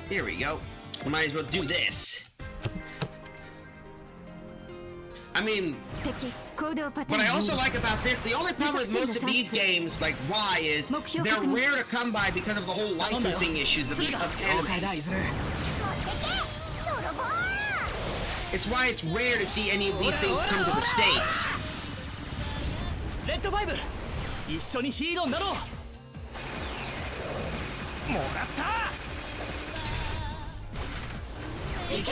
S2: Here we go. Might as well do this. I mean, what I also like about this, the only problem with most of these games, like Y, is they're rare to come by because of the whole licensing issues of animes. It's why it's rare to see any of these things come to the States.
S4: Red 5一緒にヒーローになろうもらったいけ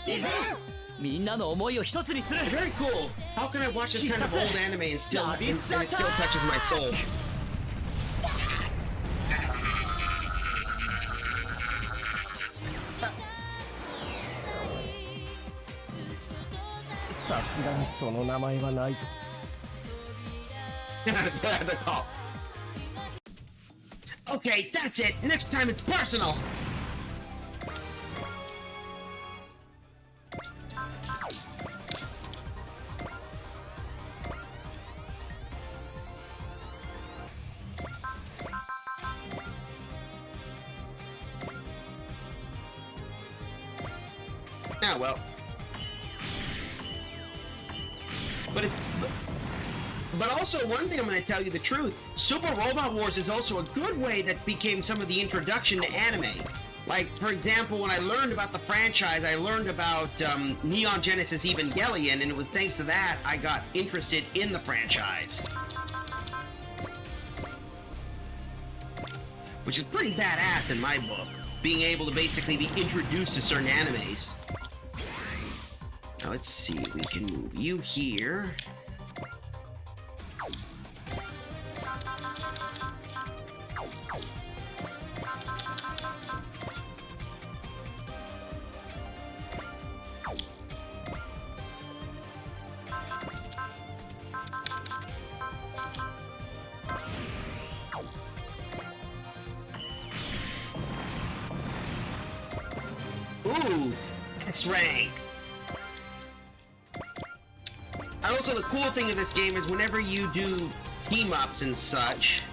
S4: ディズみんなの思いを一つにする
S2: Very cool. How can I watch this kind of old anime and it still touches my soul?
S4: さすがにその名前はないぞ
S2: The call. Okay, that's it. Next time it's personal. Ah, well. But also, one thing I'm going to tell you the truth, Super Robot Wars is also a good way that became some of the introduction to anime. Like, for example, when I learned about the franchise, I learned about Neon Genesis Evangelion, and it was thanks to that I got interested in the franchise. Which is pretty badass in my book, being able to basically be introduced to certain animes. Now, let's see, we can move you here. Ooh, that's rank. And also, the cool thing of this game is whenever you do team-ups and such...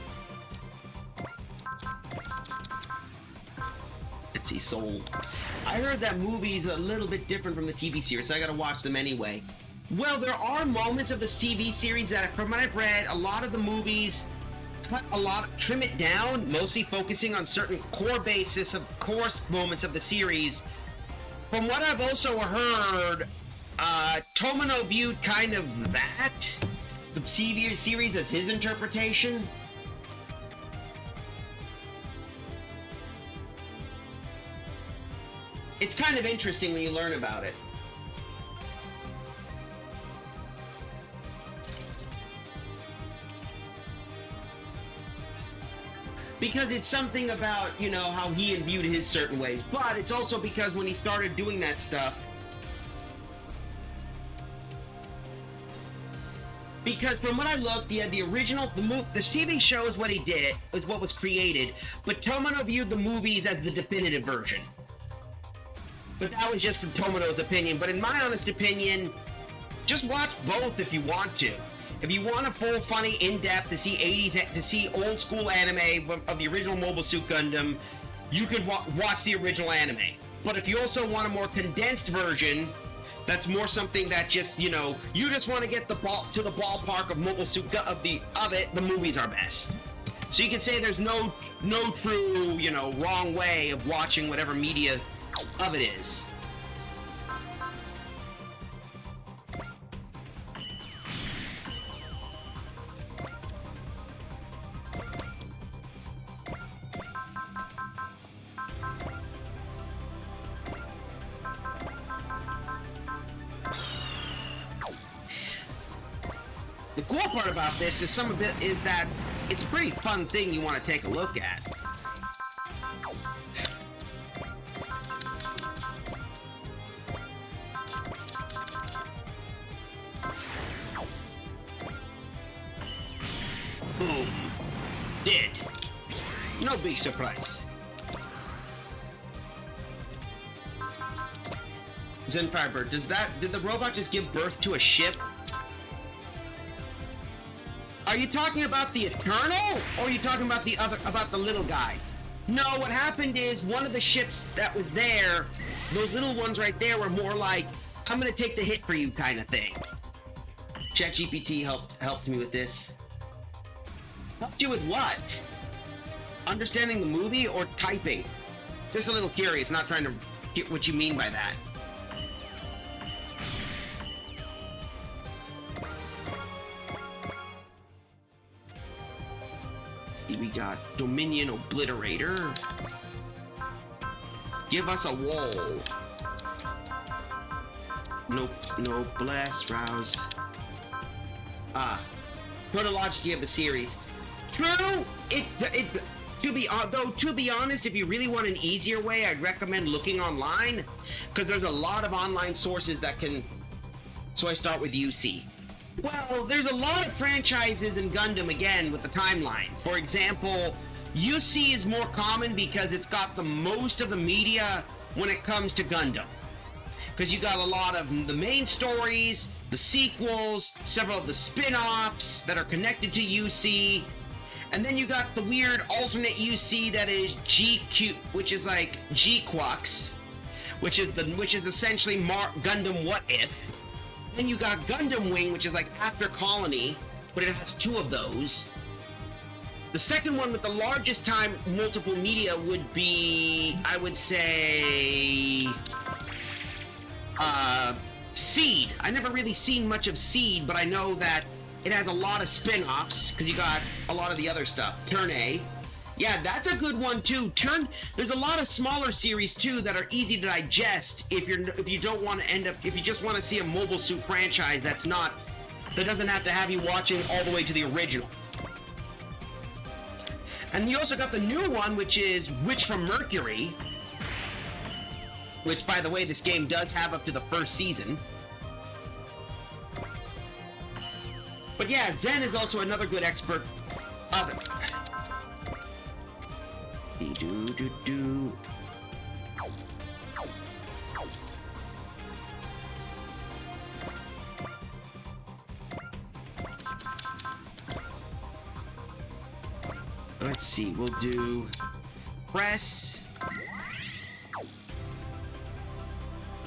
S2: Let's see, Soul. I heard that movie's a little bit different from the TV series, so I gotta watch them anyway. Well, there are moments of this TV series that, from what I've read, a lot of the movies trim it down, mostly focusing on certain core moments of the series. From what I've also heard, Tomino viewed kind of that, the TV series, as his interpretation. It's kind of interesting when you learn about it. Because it's something about, you know, how he had viewed his certain ways. But it's also because when he started doing that stuff... Because from what I looked, the original... The TV show is what he did, is what was created. But Tomino viewed the movies as the definitive version. But that was just from Tomino's opinion. But in my honest opinion, just watch both if you want to. If you want a full, funny, in-depth to see old school anime of the original Mobile Suit Gundam, you could watch the original anime. But if you also want a more condensed version, that's more something that just, you know, you just want to get to the ballpark of Mobile Suit of it, the movies are best. So you can say there's no true, you know, wrong way of watching whatever media of it is. cool part about this is some of it is that it's a pretty fun thing you want to take a look at. Boom. Dead. No big surprise. Zenfiber, did the robot just give birth to a ship? Are you talking about the Eternal? Or are you talking about the little guy? No, what happened is one of the ships that was there, those little ones right there were more like, I'm gonna take the hit for you kind of thing. ChatGPT helped me with this. Helped you with what? Understanding the movie or typing? Just a little curious, not trying to get what you mean by that. See, we got Dominion Obliterator. Give us a wall. Nope, no blast, rouse. Chronology of the series. True, to be honest, if you really want an easier way, I'd recommend looking online, because there's a lot of online sources that can. So I start with UC. Well, there's a lot of franchises in Gundam again with the timeline. For example, UC is more common because it's got the most of the media when it comes to Gundam. Because you got a lot of the main stories, the sequels, several of the spin-offs that are connected to UC, and then you got the weird alternate UC that is GQ, which is like G-Quux, which is essentially Gundam What If. Then you got Gundam Wing, which is like After Colony, but it has two of those. The second one with the largest time multiple media would be, I would say, Seed. I never really seen much of Seed, but I know that it has a lot of spin-offs, because you got a lot of the other stuff. Turn A. Yeah, that's a good one too. There's a lot of smaller series too that are easy to digest if you don't want to if you just want to see a Mobile Suit franchise that doesn't have to have you watching all the way to the original. And you also got the new one, which is Witch from Mercury, which, by the way, this game does have up to the first season. But yeah, Zen is also another good expert. Let's see, we'll do press.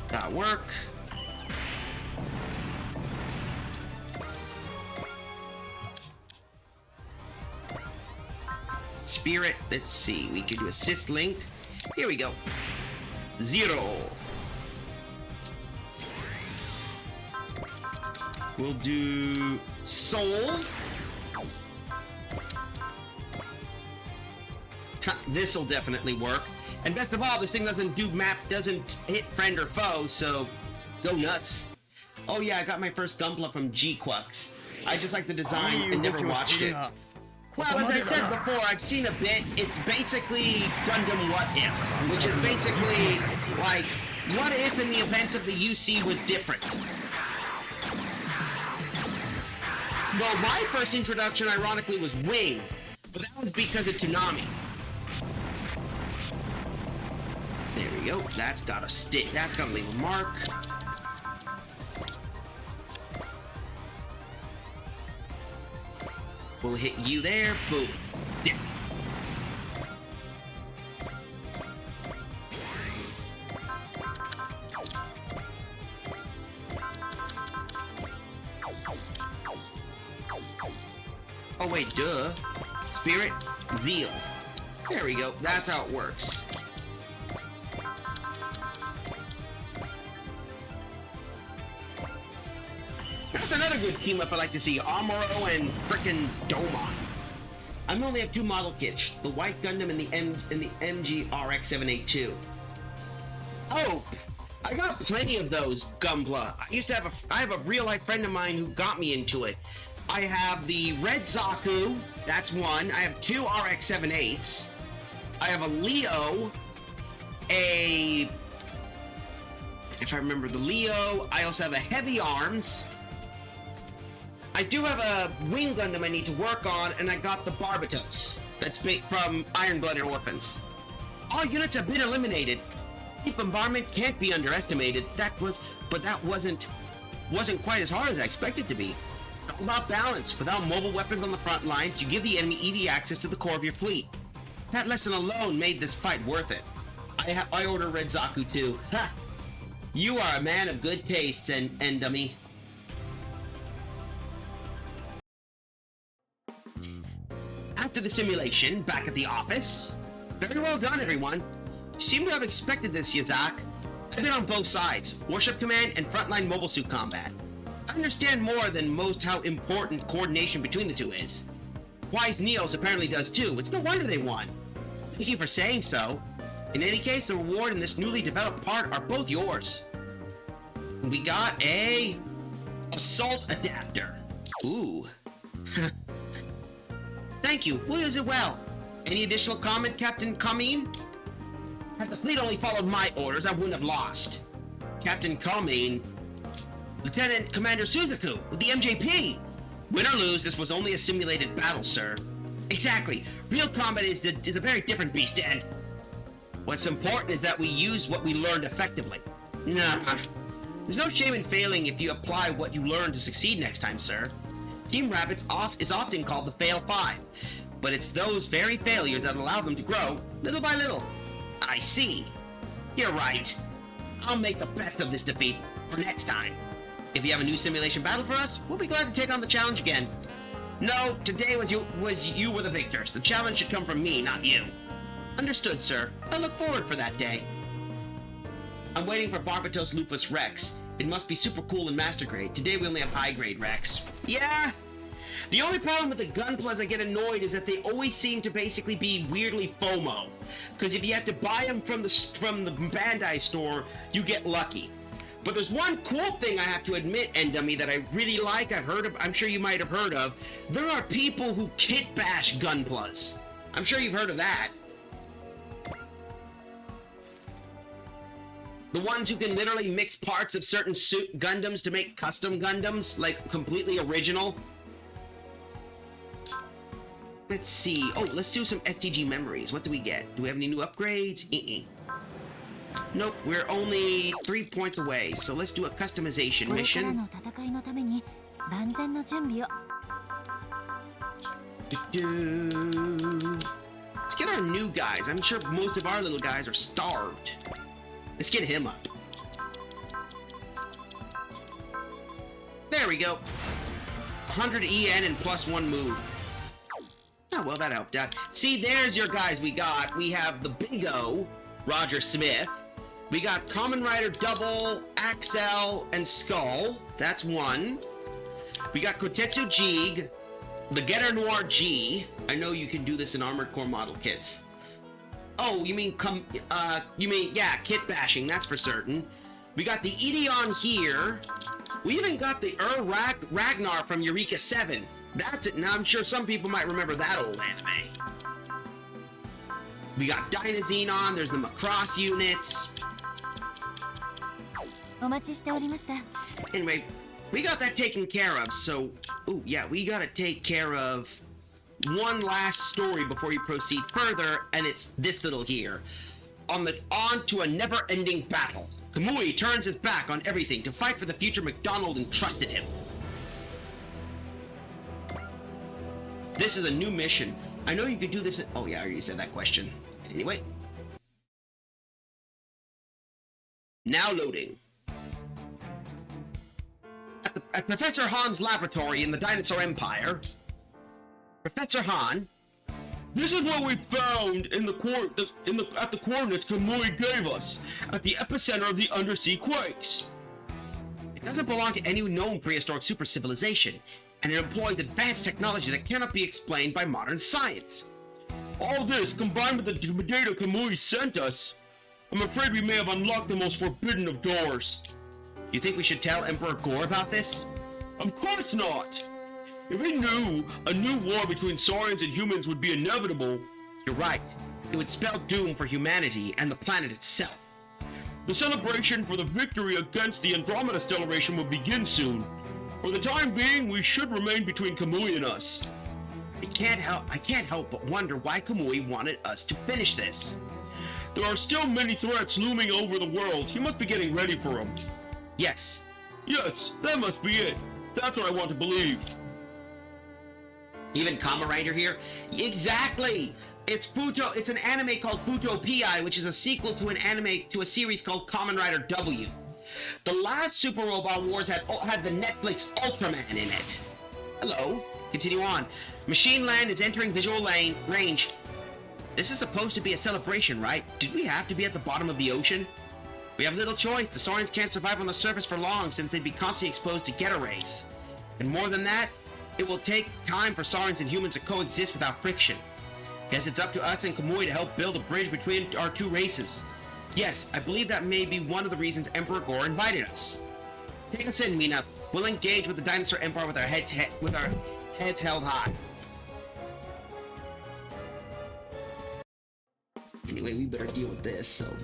S2: That'll work. Spirit, let's see, we could do assist link. Here we go. 0. We'll do soul. This'll definitely work. And best of all, this thing doesn't hit friend or foe, so go nuts. Oh yeah, I got my first Gunpla from G-Quux. I just like the design and never watched it. Well, as I said before, I've seen a bit. It's basically Gundam What If, which is basically like, what if in the events of the UC was different? Well, my first introduction, ironically, was Wing, but that was because of Toonami. There we go. That's got a stick. That's got to leave a mark. We'll hit you there. Boom. Yeah. Oh wait, duh. Spirit, Zeal. There we go. That's how it works. That's another good team up I like to see. Amuro and frickin' Domon. I only have 2 model kits, the White Gundam and the MG RX-782. Oh, I got plenty of those Gunpla. I have a real life friend of mine who got me into it. I have the Red Zaku, that's one. I have two RX-78s. I have a Leo, if I remember the Leo, I also have a Heavy Arms. I do have a Wing Gundam I need to work on, and I got the Barbatos. That's from Iron Blooded Orphans. All units have been eliminated. Deep bombardment can't be underestimated. That wasn't quite as hard as I expected it to be. It's all about balance. Without mobile weapons on the front lines, you give the enemy easy access to the core of your fleet. That lesson alone made this fight worth it. I order Red Zaku too. Ha! You are a man of good taste, and dummy. After the simulation, back at the office. Very well done, everyone. You seem to have expected this, Yazak. I've been on both sides, Warship Command and frontline mobile suit combat. I understand more than most how important coordination between the two is. Wise Neos apparently does too. It's no wonder they won. Thank you for saying so. In any case, the reward and this newly developed part are both yours. We got a assault adapter. Ooh. Thank you. We'll use it well. Any additional comment, Captain Kameen? Had the fleet only followed my orders, I wouldn't have lost. Captain Kameen. Lieutenant Commander Suzaku with the MJP. Win or lose, this was only a simulated battle, sir. Exactly. Real combat is a very different beast, and what's important is that we use what we learned effectively. Nah. There's no shame in failing if you apply what you learn to succeed next time, sir. Team Rabbits is often called the Fail Five, but it's those very failures that allow them to grow little by little. I see. You're right. I'll make the best of this defeat for next time. If you have a new simulation battle for us, we'll be glad to take on the challenge again. No, today you were the victors. The challenge should come from me, not you. Understood, sir. I look forward for that day. I'm waiting for Barbatos Lupus Rex. It must be super cool and master grade. Today we only have high grade Rex. Yeah. The only problem with the Gunplas I get annoyed is that they always seem to basically be weirdly FOMO. Because if you have to buy them from the Bandai store, you get lucky. But there's one cool thing I have to admit, Endummy, that I really like. I'm sure you might have heard of. There are people who kit bash Gunplas. I'm sure you've heard of that. The ones who can literally mix parts of certain Gundams to make custom Gundams, like completely original. Let's see. Oh, let's do some STG memories. What do we get? Do we have any new upgrades? Nope, we're only 3 points away, so let's do a customization mission. Let's get our new guys. I'm sure most of our little guys are starved. Let's get him up. There we go. 100 EN and +1 move. Oh, well, that helped out. See, there's your guys we got. We have the Big O, Roger Smith. We got Kamen Rider Double, Axel, and Skull. That's one. We got Kotetsu Jig, the Getter Noir G. I know you can do this in Armored Core model kits. Oh, you mean yeah, kit bashing, that's for certain. We got the Ideon here. We even got the Ragnar from Eureka 7. That's it. Now, I'm sure some people might remember that old anime. We got Dynazenon, there's the Macross units. Anyway, we got that taken care of, so... Ooh, yeah, we gotta take care of one last story before we proceed further, and it's this little here. On to a never-ending battle. Kamui turns his back on everything to fight for the future McDonald entrusted him. This is a new mission. I know you could do this oh yeah, I already said that question. Anyway. Now loading. At Professor Han's laboratory in the Dinosaur Empire. Professor Han. This is what we found at the coordinates Kamui gave us, at the epicenter of the undersea quakes. It doesn't belong to any known prehistoric super civilization, and it employs advanced technology that cannot be explained by modern science. All this, combined with the data Kamui sent us, I'm afraid we may have unlocked the most forbidden of doors. You think we should tell Emperor Gore about this? Of course not! If we knew a new war between Saurians and humans would be inevitable, you're right. It would spell doom for humanity and the planet itself. The celebration for the victory against the Andromeda Stellation will begin soon. For the time being, we should remain between Kamui and us. I can't help but wonder why Kamui wanted us to finish this. There are still many threats looming over the world. He must be getting ready for them. Yes, that must be it. That's what I want to believe. Even Kamen Rider here? Exactly! It's an anime called Futo Pi, which is a sequel to a series called Kamen Rider W. The last Super Robot Wars had the Netflix Ultraman in it. Hello. Continue on. Machine Land is entering visual range. This is supposed to be a celebration, right? Did we have to be at the bottom of the ocean? We have little choice. The Saurians can't survive on the surface for long since they'd be constantly exposed to Geta rays. And more than that, it will take time for Saurians and humans to coexist without friction. Guess it's up to us and Kamui to help build a bridge between our two races. Yes, I believe that may be one of the reasons Emperor Gore invited us. Take us in, Mina. We'll engage with the Dinosaur Empire with our heads held high. Anyway, we better deal with this, so...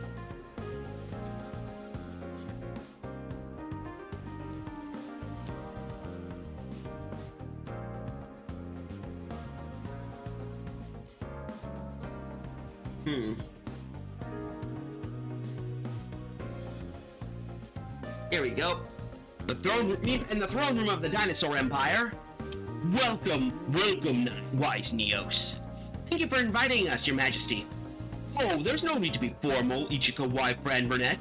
S2: Here we go. The throne room of the Dinosaur Empire. Welcome, wise Neos. Thank you for inviting us, Your Majesty. Oh, there's no need to be formal, Ichika wife friend Burnett.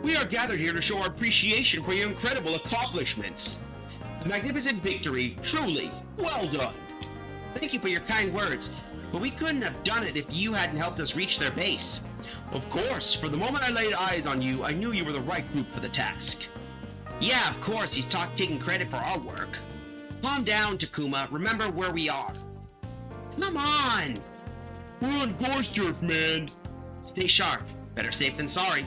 S2: We are gathered here to show our appreciation for your incredible accomplishments. A magnificent victory, truly. Well done. Thank you for your kind words, but we couldn't have done it if you hadn't helped us reach their base. Of course, for the moment I laid eyes on you, I knew you were the right group for the task. Yeah, of course, he's taking credit for our work. Calm down, Takuma. Remember where we are. Come on! We're on Gore's turf, man. Stay sharp. Better safe than sorry.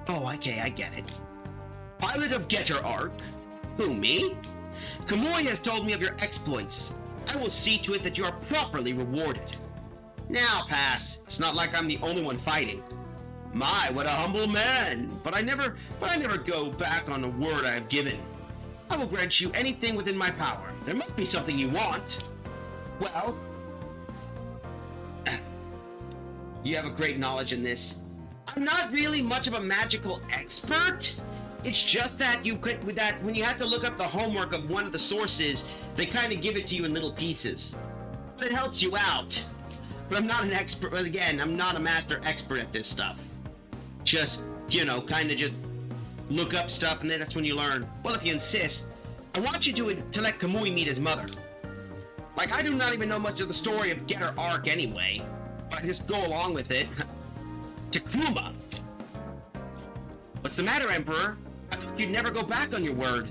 S2: Oh, okay, I get it. Pilot of Getter Arc? Who, me? Kamui has told me of your exploits. I will see to it that you are properly rewarded. Now, pass. It's not like I'm the only one fighting. My, what a humble man. But I never go back on the word I have given. I will grant you anything within my power. There must be something you want. Well, you have a great knowledge in this. I'm not really much of a magical expert. It's just that when you have to look up the homework of one of the sources, they kind of give it to you in little pieces. But it helps you out. But I'm not an expert. But again, I'm not a master expert at this stuff. Just, kind of just look up stuff and then that's when you learn. Well, if you insist, I want you to let Kamui meet his mother. Like, I do not even know much of the story of Getter Arc anyway. But I just go along with it. Takuma! What's the matter, Emperor? I thought you'd never go back on your word.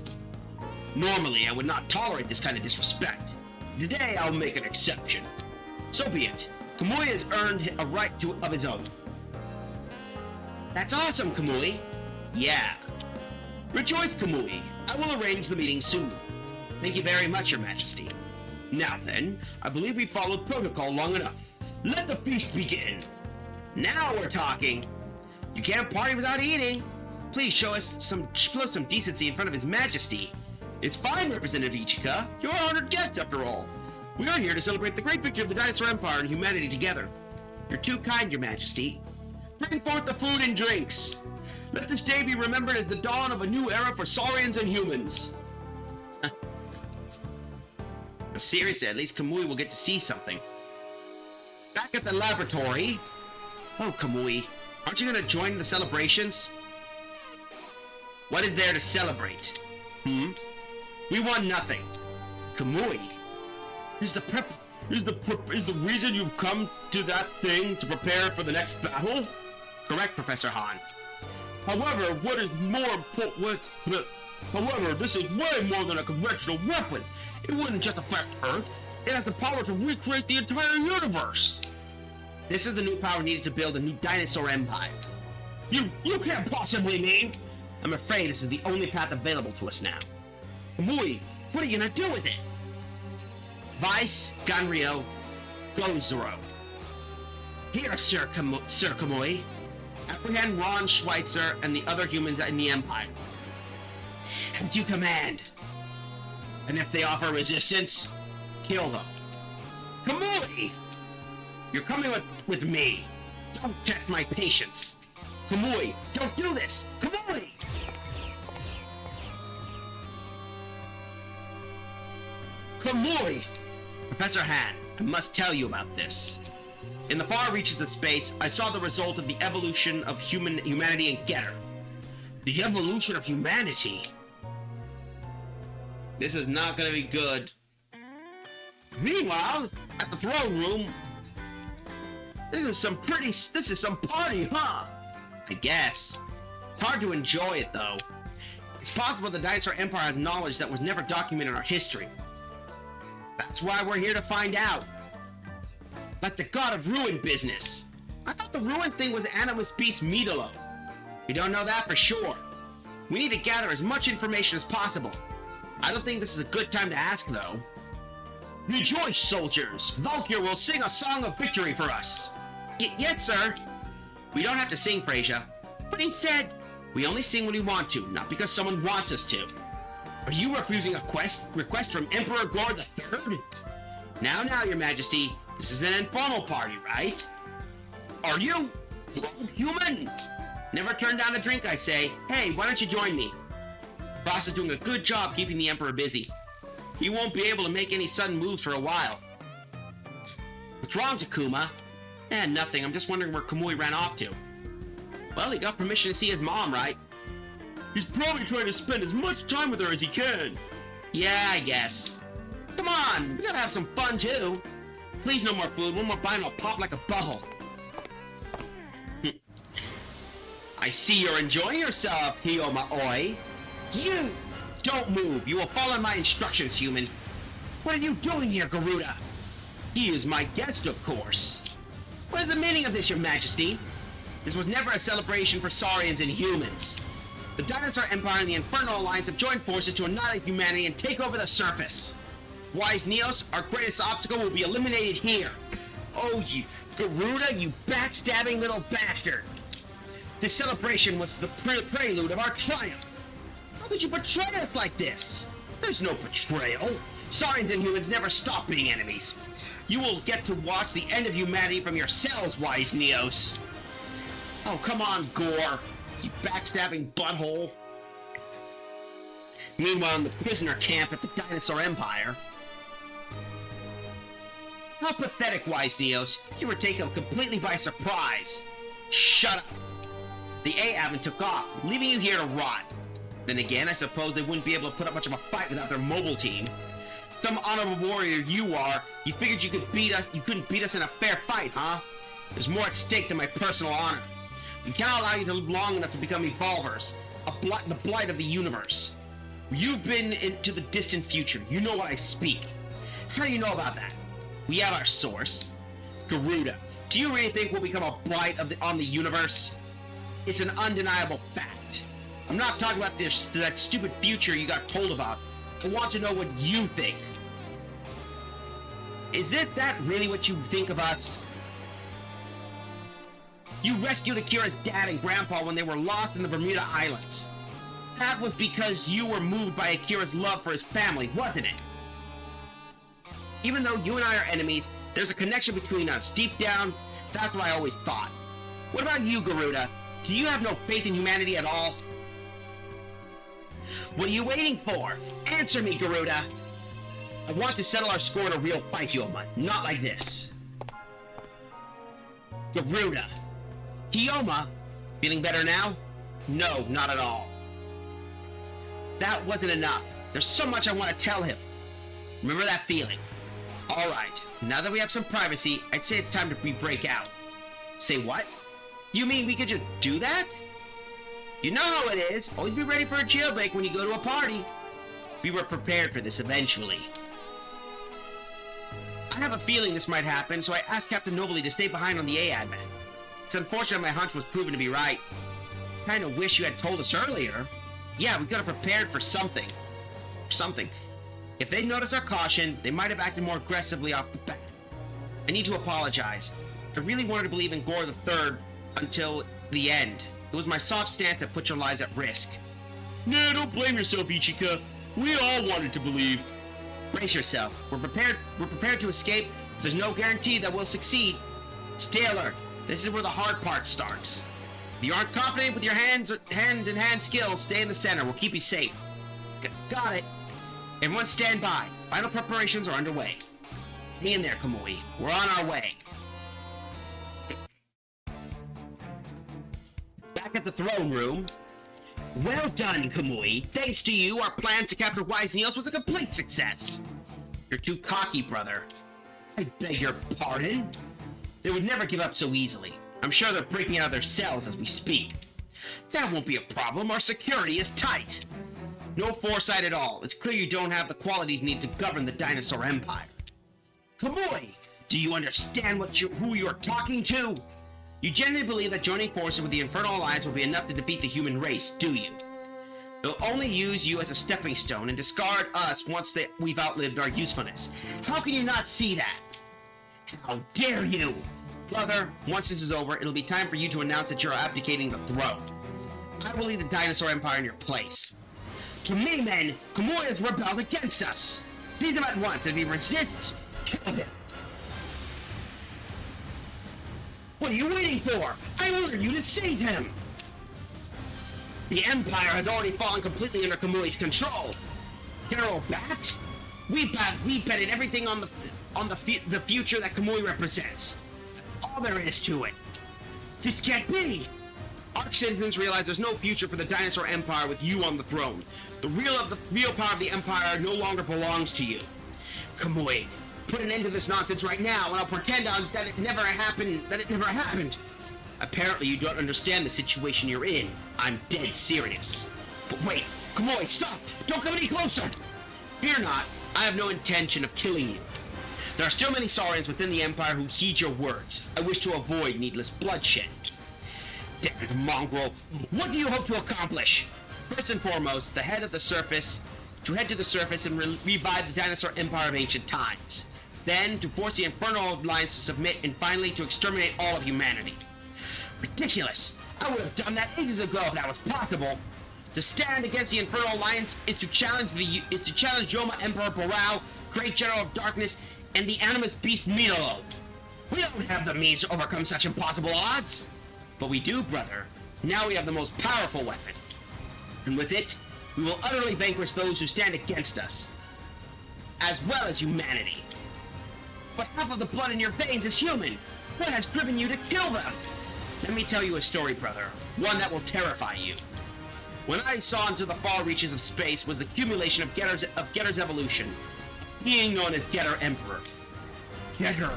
S2: Normally, I would not tolerate this kind of disrespect. Today, I'll make an exception. So be it. Kamui has earned a right of his own. That's awesome, Kamui. Yeah. Rejoice, Kamui. I will arrange the meeting soon. Thank you very much, Your Majesty. Now then, I believe we followed protocol long enough. Let the feast begin. Now we're talking. You can't party without eating. Please show some decency in front of His Majesty. It's fine, Representative Ichika. You're our honored guest, after all. We are here to celebrate the great victory of the Dinosaur Empire and humanity together. You're too kind, Your Majesty. Bring forth the food and drinks. Let this day be remembered as the dawn of a new era for Saurians and humans. Seriously, at least Kamui will get to see something. Back at the laboratory. Oh, Kamui, aren't you gonna join the celebrations? What is there to celebrate? We won nothing. Kamui, is the reason you've come to that thing to prepare for the next battle? Correct, Professor Han. However, However, this is way more than a conventional weapon. It wouldn't just affect Earth. It has the power to recreate the entire universe. This is the new power needed to build a new dinosaur empire. You can't possibly mean. I'm afraid this is the only path available to us now. Kamui, what are you gonna do with it? Vice, Ganryo, Gozoro. Here, Sir Kamui. Apprehend Ron Schweitzer and the other humans in the Empire. As you command. And if they offer resistance, kill them. Kamui! You're coming with me. Don't test my patience. Kamui, don't do this! Kamui! Kamui! Professor Han, I must tell you about this. In the far reaches of space, I saw the result of the evolution of humanity in Getter. The evolution of humanity? This is not gonna be good. Meanwhile, at the throne room, this is some party, huh? I guess. It's hard to enjoy it, though. It's possible the Dinosaur Empire has knowledge that was never documented in our history. That's why we're here to find out. Like the God of Ruin business. I thought the Ruin thing was the Animus Beast Midolo. We don't know that for sure. We need to gather as much information as possible. I don't think this is a good time to ask, though. Rejoice, soldiers! Valkyr will sing a song of victory for us. Yes, sir. We don't have to sing, Frasier. But he said, we only sing when we want to, not because someone wants us to. Are you refusing a request from Emperor Gore III? Now, your majesty, this is an informal party, right? Are you? Human? Never turn down a drink, I say. Hey, why don't you join me? Boss is doing a good job keeping the Emperor busy. He won't be able to make any sudden moves for a while. What's wrong, Takuma? Nothing. I'm just wondering where Kamui ran off to. Well, he got permission to see his mom, right? He's probably trying to spend as much time with her as he can. Yeah, I guess. Come on, we gotta have some fun, too. Please, no more food. One more bite and I'll pop like a bubble. I see you're enjoying yourself, Hiyoma-oi. You! Don't move. You will follow my instructions, human. What are you doing here, Garuda? He is my guest, of course. What is the meaning of this, your majesty? This was never a celebration for Saurians and humans. The Dinosaur Empire and the Infernal Alliance have joined forces to annihilate humanity and take over the surface. Wise Neos, our greatest obstacle will be eliminated here. Oh, you Garuda, you backstabbing little bastard. This celebration was the prelude of our triumph. How could you betray us like this? There's no betrayal. Saurians and humans never stop being enemies. You will get to watch the end of humanity from yourselves, Wise Neos. Oh, come on, Gore. You backstabbing butthole. Meanwhile, in the prisoner camp at the Dinosaur Empire. How pathetic, Wise Neos. You were taken completely by surprise. Shut up. The A-Admin took off, leaving you here to rot. Then again, I suppose they wouldn't be able to put up much of a fight without their mobile team. Some honorable warrior you are, you figured you couldn't beat us in a fair fight, huh? There's more at stake than my personal honor. We can't allow you to live long enough to become evolvers, the blight of the universe. You've been into the distant future. You know what I speak. How do you know about that? We have our source. Garuda, do you really think we'll become a blight on the universe? It's an undeniable fact. I'm not talking about that stupid future you got told about. I want to know what you think. Is that really what you think of us? You rescued Akira's dad and grandpa when they were lost in the Bermuda Islands. That was because you were moved by Akira's love for his family, wasn't it? Even though you and I are enemies, there's a connection between us. Deep down, that's what I always thought. What about you, Garuda? Do you have no faith in humanity at all? What are you waiting for? Answer me, Garuda! I want to settle our score in a real fight, Hiyoma, not like this. Garuda. Hiyoma, feeling better now? No, not at all. That wasn't enough. There's so much I want to tell him. Remember that feeling? Alright, now that we have some privacy, I'd say it's time to break out. Say what? You mean we could just do that? You know how it is. Always be ready for a jailbreak when you go to a party. We were prepared for this eventually. I have a feeling this might happen, so I asked Captain Nobley to stay behind on the A-Admin. It's unfortunate my hunch was proven to be right. Kinda wish you had told us earlier. Yeah, we could have prepared for something. If they'd noticed our caution, they might have acted more aggressively off the bat. I need to apologize. I really wanted to believe in Gore the Third until the end. It was my soft stance that put your lives at risk. Nah, don't blame yourself, Ichika. We all wanted to believe. Brace yourself. We're prepared to escape, but there's no guarantee that we'll succeed. Stay alert. This is where the hard part starts. If you aren't confident with your hand-in-hand skills, stay in the center. We'll keep you safe. Got it. Everyone stand by. Final preparations are underway. Hang in there, Kamui. We're on our way. Back at the throne room. Well done, Kamui. Thanks to you, our plan to capture Wise Niels was a complete success. You're too cocky, brother. I beg your pardon? They would never give up so easily. I'm sure they're breaking out of their cells as we speak. That won't be a problem. Our security is tight. No foresight at all. It's clear you don't have the qualities needed to govern the Dinosaur Empire. Kamui, do you understand who you're talking to? You genuinely believe that joining forces with the Infernal Alliance will be enough to defeat the human race, do you? They'll only use you as a stepping stone and discard us once we've outlived our usefulness. How can you not see that? How dare you! Brother, once this is over, it'll be time for you to announce that you're abdicating the throne. I will lead the Dinosaur Empire in your place. To me, men, Kamui has rebelled against us. Seize him at once, and if he resists, kill him. What are you waiting for? I order you to save him! The Empire has already fallen completely under Kamui's control. Darrow Bat? We betted everything on the future that Kamui represents. That's all there is to it. This can't be! Ark citizens realize there's no future for the Dinosaur Empire with you on the throne. The real power of the Empire no longer belongs to you. Kamui, put an end to this nonsense right now, and I'll pretend that it never happened. Apparently you don't understand the situation you're in. I'm dead serious. But wait, Kamui, stop! Don't come any closer! Fear not, I have no intention of killing you. There are still many Saurians within the Empire who heed your words. I wish to avoid needless bloodshed. Damned mongrel, what do you hope to accomplish? First and foremost, to head to the surface and revive the Dinosaur Empire of ancient times. Then, to force the Infernal Alliance to submit, and finally, to exterminate all of humanity. Ridiculous! I would have done that ages ago if that was possible. To stand against the Infernal Alliance is to challenge Yoma Emperor Barao, Great General of Darkness, and the Animus Beast Minolo. We don't have the means to overcome such impossible odds. But we do, brother. Now we have the most powerful weapon. And with it, we will utterly vanquish those who stand against us, as well as humanity. But half of the blood in your veins is human. What has driven you to kill them? Let me tell you a story, brother. One that will terrify you. When I saw into the far reaches of space was the accumulation of Getter's evolution, being known as Getter Emperor. Getter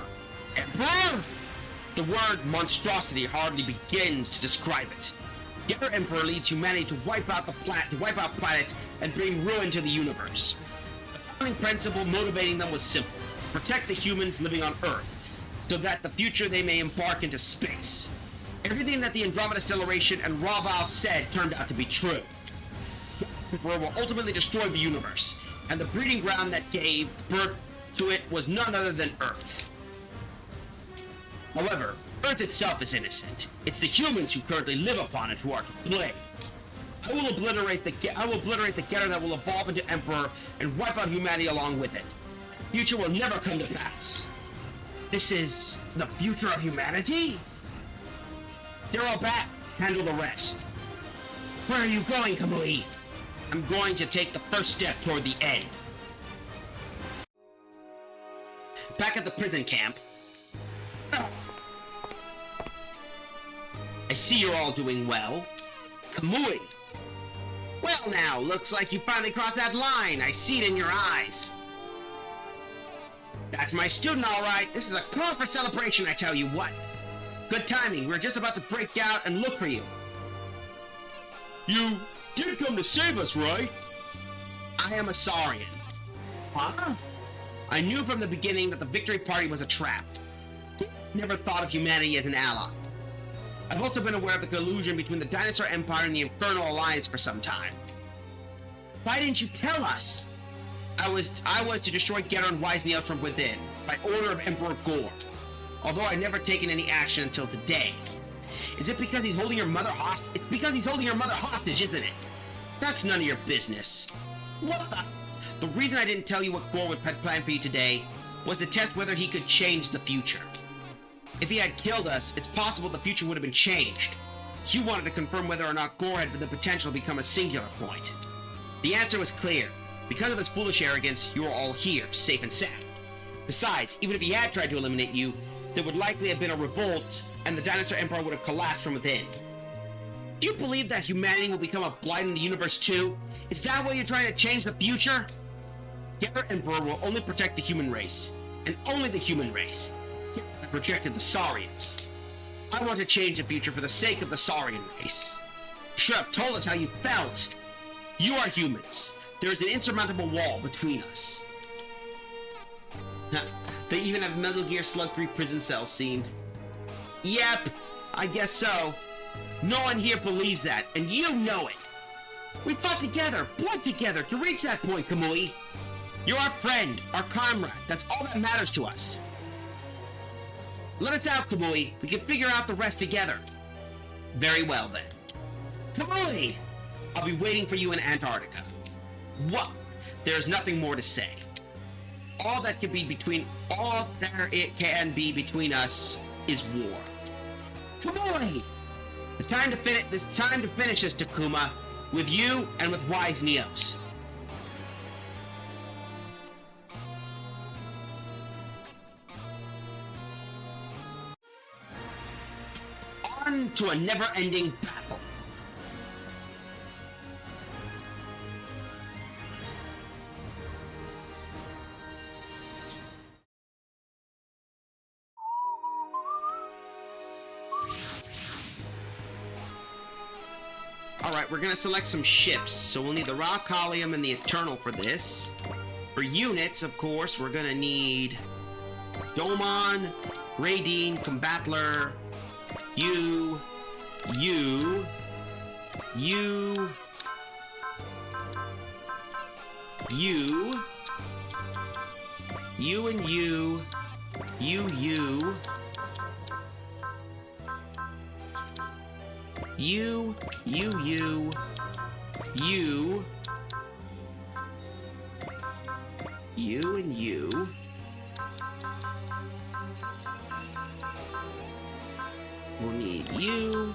S2: Emperor? The word monstrosity hardly begins to describe it. Getter Emperor leads humanity to wipe out planets and bring ruin to the universe. The founding principle motivating them was simple: to protect the humans living on Earth, so that the future they may embark into space. Everything that the Andromeda Stellation and Raval said turned out to be true. The Emperor will ultimately destroy the universe, and the breeding ground that gave birth to it was none other than Earth. However, Earth itself is innocent. It's the humans who currently live upon it who are to blame. I will obliterate the Getter that will evolve into Emperor and wipe out humanity along with it. The future will never come to pass. This is the future of humanity? Darrow Bat, handle the rest. Where are you going, Kamui? I'm going to take the first step toward the end. Back at the prison camp. I see you're all doing well. Kamui! Well now, looks like you finally crossed that line. I see it in your eyes. That's my student, alright. This is a cause for celebration, I tell you what. Good timing. We're just about to break out and look for you. You did come to save us, right? I am a Saurian. Huh? I knew from the beginning that the Victory Party was a trap. Never thought of humanity as an ally. I've also been aware of the collusion between the Dinosaur Empire and the Infernal Alliance for some time. Why didn't you tell us? I was to destroy Gera and Wise Neos from within, by order of Emperor Gore. Although I've never taken any action until today. Is it because he's holding your mother hostage? It's because he's holding your mother hostage, isn't it? That's none of your business. What the? The reason I didn't tell you what Gore would plan for you today was to test whether he could change the future. If he had killed us, it's possible the future would have been changed. You wanted to confirm whether or not Gore had the potential to become a singular point. The answer was clear. Because of his foolish arrogance, you are all here, safe and sound. Besides, even if he had tried to eliminate you, there would likely have been a revolt, and the Dinosaur Empire would have collapsed from within. Do you believe that humanity will become a blight in the universe too? Is that why you're trying to change the future? Gera Emperor will only protect the human race, and only the human race. Gera has rejected the Saurians. I want to change the future for the sake of the Saurian race. You should have told us how you felt. You are humans. There is an insurmountable wall between us. They even have Metal Gear Slug 3 prison cell scene. Yep, I guess so. No one here believes that, and you know it. We fought together, blood together, to reach that point, Kamui. You're our friend, our comrade. That's all that matters to us. Let us out, Kamui. We can figure out the rest together. Very well, then. Kamui! I'll be waiting for you in Antarctica. What? There's nothing more to say. All there can be between us is war. Kamui! It's time to finish this, Takuma, with you and with Wise Neos. On to a never-ending battle. Alright, we're gonna select some ships, so we'll need the Raw Collium and the Eternal for this. For units, of course, we're gonna need Domon, Raideen, Combatler, you, and you, and you. We'll need you,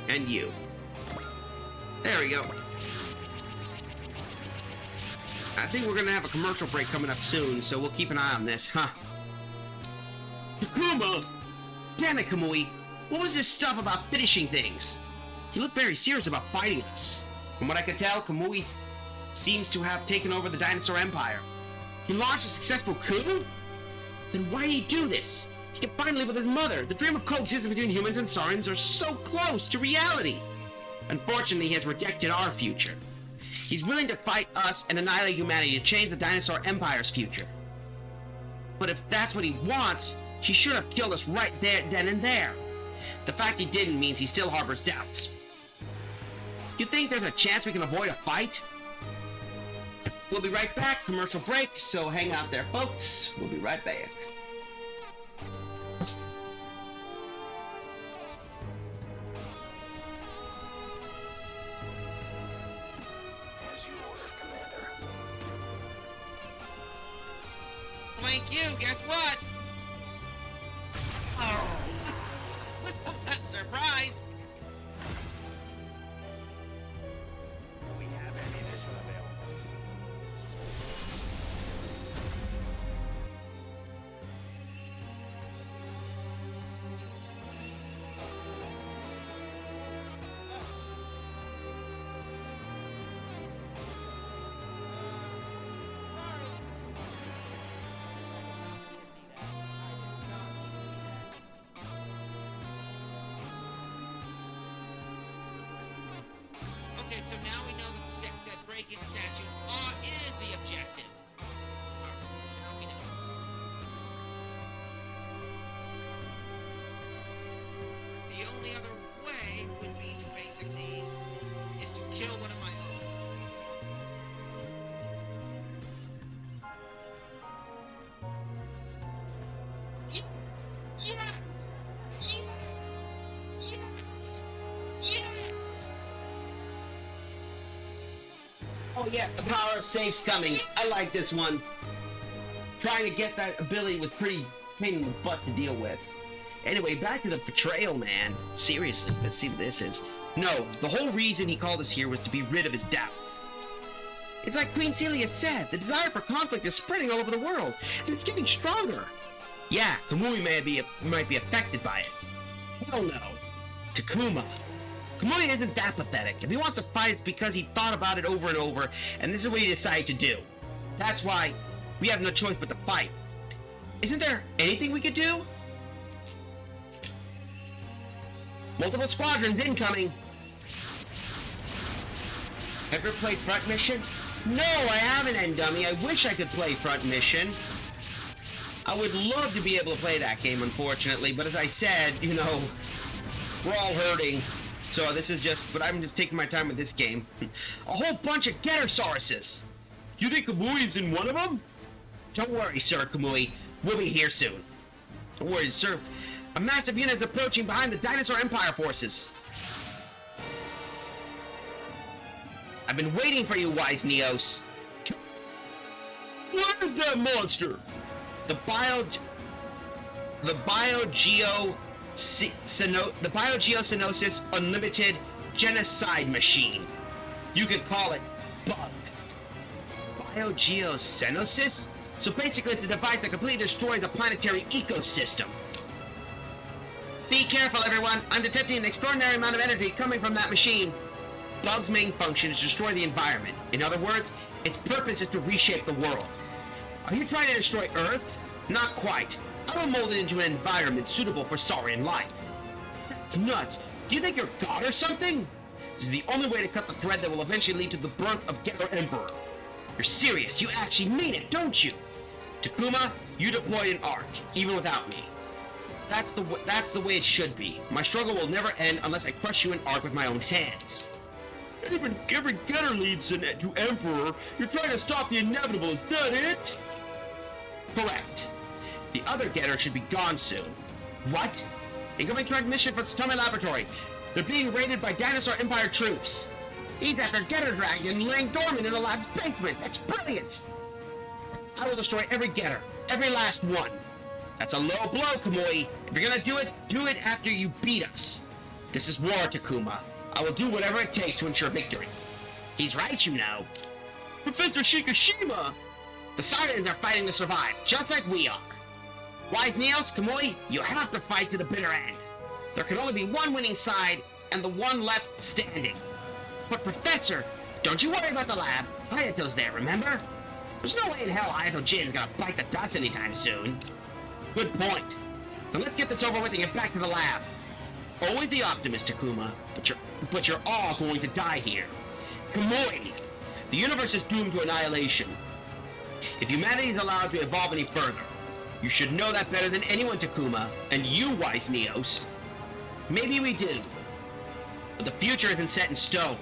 S2: and you. There we go. I think we're gonna have a commercial break coming up soon, so we'll keep an eye on this, huh? Takuma! Damn it, Kamui! What was this stuff about finishing things? He looked very serious about fighting us. From what I could tell, Kamui seems to have taken over the Dinosaur Empire. He launched a successful coup? Then why did he do this? He can finally live with his mother. The dream of coexistence between humans and Saurians are so close to reality. Unfortunately, he has rejected our future. He's willing to fight us and annihilate humanity to change the Dinosaur Empire's future. But if that's what he wants, he should have killed us right there, then and there. The fact he didn't means he still harbors doubts. You think there's a chance we can avoid a fight? We'll be right back. Commercial break, so hang out there, folks. We'll be right back. Thank you, guess what? Oh, surprise!
S13: We have ammunition available.
S2: Okay, so now we know that breaking the statues is the objective. Now we know. The only other way would be to basically is to kill one of my own. Oh yeah, the power of safe's coming. I like this one. Trying to get that ability was pretty pain in the butt to deal with. Anyway, back to the betrayal, man. Seriously, let's see what this is. No, the whole reason he called us here was to be rid of his doubts. It's like Queen Celia said, the desire for conflict is spreading all over the world, and it's getting stronger. Yeah, Kamui might be affected by it. Hell no. Takuma. Kamui isn't that pathetic. If he wants to fight, it's because he thought about it over and over, and this is what he decided to do. That's why we have no choice but to fight. Isn't there anything we could do? Multiple squadrons incoming. Ever played Front Mission? No, I haven't, N-Dummy. I wish I could play Front Mission. I would love to be able to play that game, unfortunately, but as I said, you know, we're all hurting. So this is just, but I'm just taking my time with this game. A whole bunch of Gettersauruses. You think Kamui's in one of them? Don't worry, Sir Kamui. We'll be here soon. Don't worry, sir. A massive unit is approaching behind the Dinosaur Empire forces. I've been waiting for you, wise Neos. What is that monster? The Biogeosynosis Unlimited Genocide Machine. You could call it Bug. Biogeosynosis? So basically it's a device that completely destroys the planetary ecosystem. Be careful, everyone. I'm detecting an extraordinary amount of energy coming from that machine. Bug's main function is to destroy the environment. In other words, its purpose is to reshape the world. Are you trying to destroy Earth? Not quite. I will mold it into an environment suitable for saurian life. That's nuts. Do you think you're God or something? This is the only way to cut the thread that will eventually lead to the birth of Getter Emperor. You're serious. You actually mean it, don't you? Takuma, you deployed an arc, even without me. That's the way it should be. My struggle will never end unless I crush you in arc with my own hands. Even every Getter leads to Emperor. You're trying to stop the inevitable, is that it? Correct. The other Getter should be gone soon. What? Incoming transmission from Satome Laboratory. They're being raided by Dinosaur Empire troops. He's after Getter Dragon laying dormant in the lab's basement. That's brilliant. I will destroy every Getter. Every last one. That's a low blow, Kamui. If you're gonna do it after you beat us. This is war, Takuma. I will do whatever it takes to ensure victory. He's right, you know. Professor Shikishima! The Sirens are fighting to survive, just like we are. Wise Neos, Kamui, you have to fight to the bitter end. There can only be one winning side, and the one left standing. But Professor, don't you worry about the lab. Hayato's there, remember? There's no way in hell Hayato Jin's gonna bite the dust anytime soon. Good point. Then let's get this over with and get back to the lab. Always the optimist, Takuma, but you're all going to die here. Kamui, the universe is doomed to annihilation. If humanity is allowed to evolve any further, you should know that better than anyone, Takuma, and you, wise Neos. Maybe we do, but the future isn't set in stone.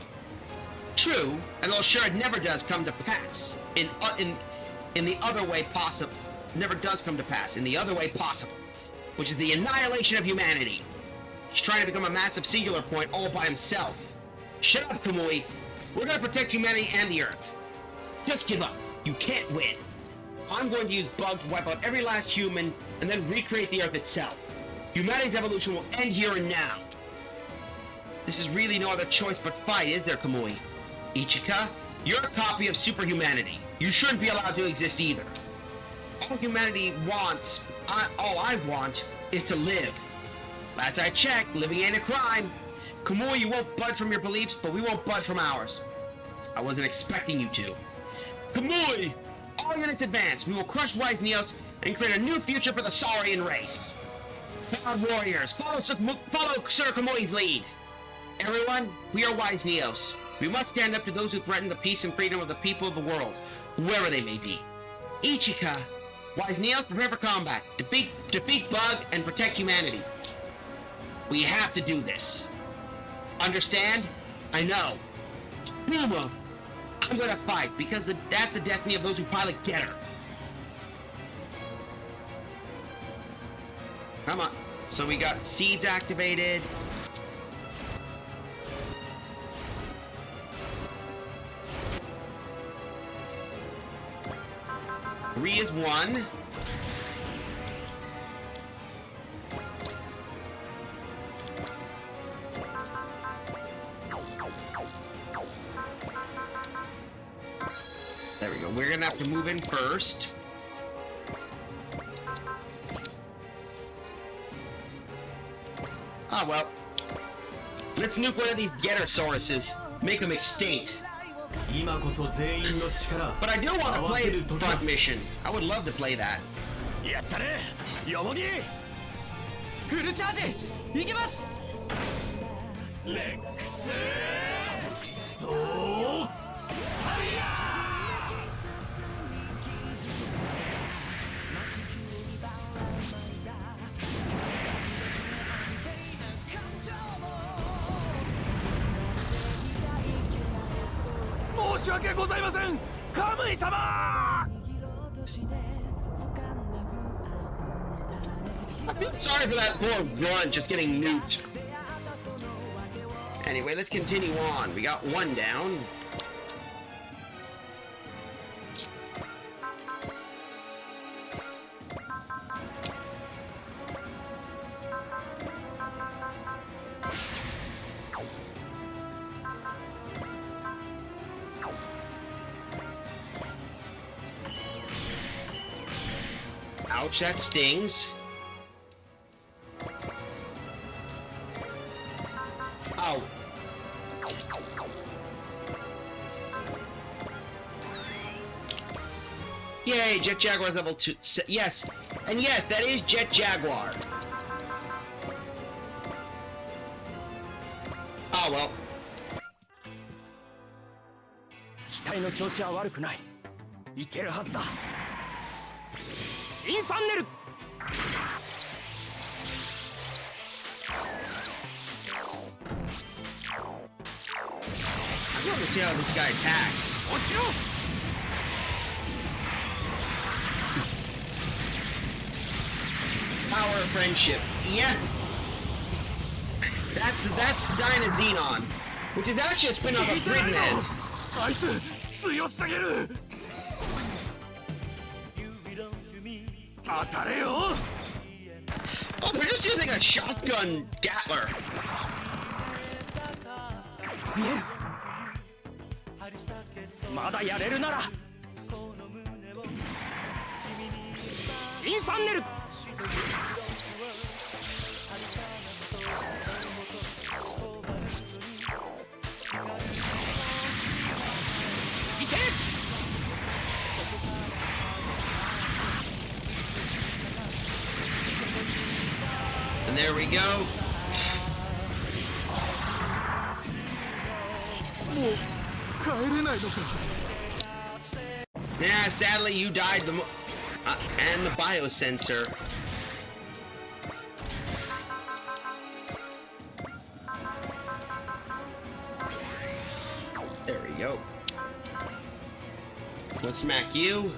S2: True, and though sure it never does come to pass in the other way possible. Never does come to pass in the other way possible, which is the annihilation of humanity. He's trying to become a massive singular point all by himself. Shut up, Kamui. We're gonna protect humanity and the Earth. Just give up. You can't win. I'm going to use Bug to wipe out every last human and then recreate the Earth itself. Humanity's evolution will end here and now. This is really no other choice but fight, is there, Kamui? Ichika, you're a copy of superhumanity. You shouldn't be allowed to exist either. All humanity wants, all I want, is to live. Last I checked, living ain't a crime. Kamui, you won't budge from your beliefs, but we won't budge from ours. I wasn't expecting you to. Kamui! All units advance. We will crush Wise Neos and create a new future for the Saurian race. Cloud Warriors, follow Sir Kamui's lead. Everyone, we are Wise Neos. We must stand up to those who threaten the peace and freedom of the people of the world, whoever they may be. Ichika, Wise Neos, prepare for combat. Defeat Bug and protect humanity. We have to do this. Understand? I know. Puma, I'm gonna fight because that's the destiny of those who pilot Getter. Come on. So we got seeds activated. 3 is 1. There we go. We're gonna have to move in first. Ah, well. Let's nuke one of these Gettersauruses. Make them extinct. But I do want to play front mission. I would love to play that.
S4: やったねヨモギフルチャージいきますレックスドースタリア申し訳ございませんカムイ様
S2: Sorry for that poor grunt just getting nuked. Anyway, let's continue on. We got one down. Ouch, that stings. Ow. Yay, Jet Jaguar's level 2. Yes, and yes, that is Jet Jaguar. Oh well.
S4: 機体の調子は悪くないいけるはずだインファンネル
S2: I want to see how this guy attacks. Power of friendship. Yeah. That's Dyna Xenon, which is actually a spin-off of Gridman.
S4: あいつ強すぎる当たれよ
S2: Oh, we're just using a shotgun Gatler.
S4: 見えるまだやれるならインファンネルいけ
S2: And there we go. Yeah, sadly you died and the biosensor. There we go. We'll smack you.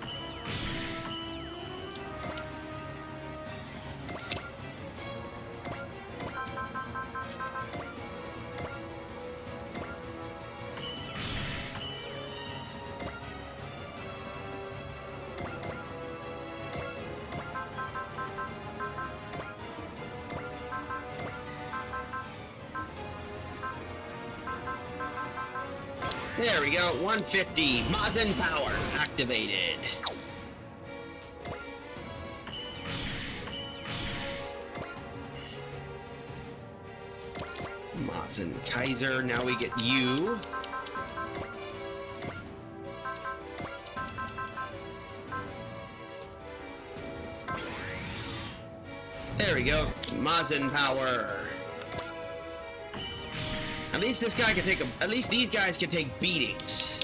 S2: There we go, 150. Mazen power activated. Mazen Kaiser, now we get you. There we go, Mazen power. At least this guy can take at least these guys can take beatings.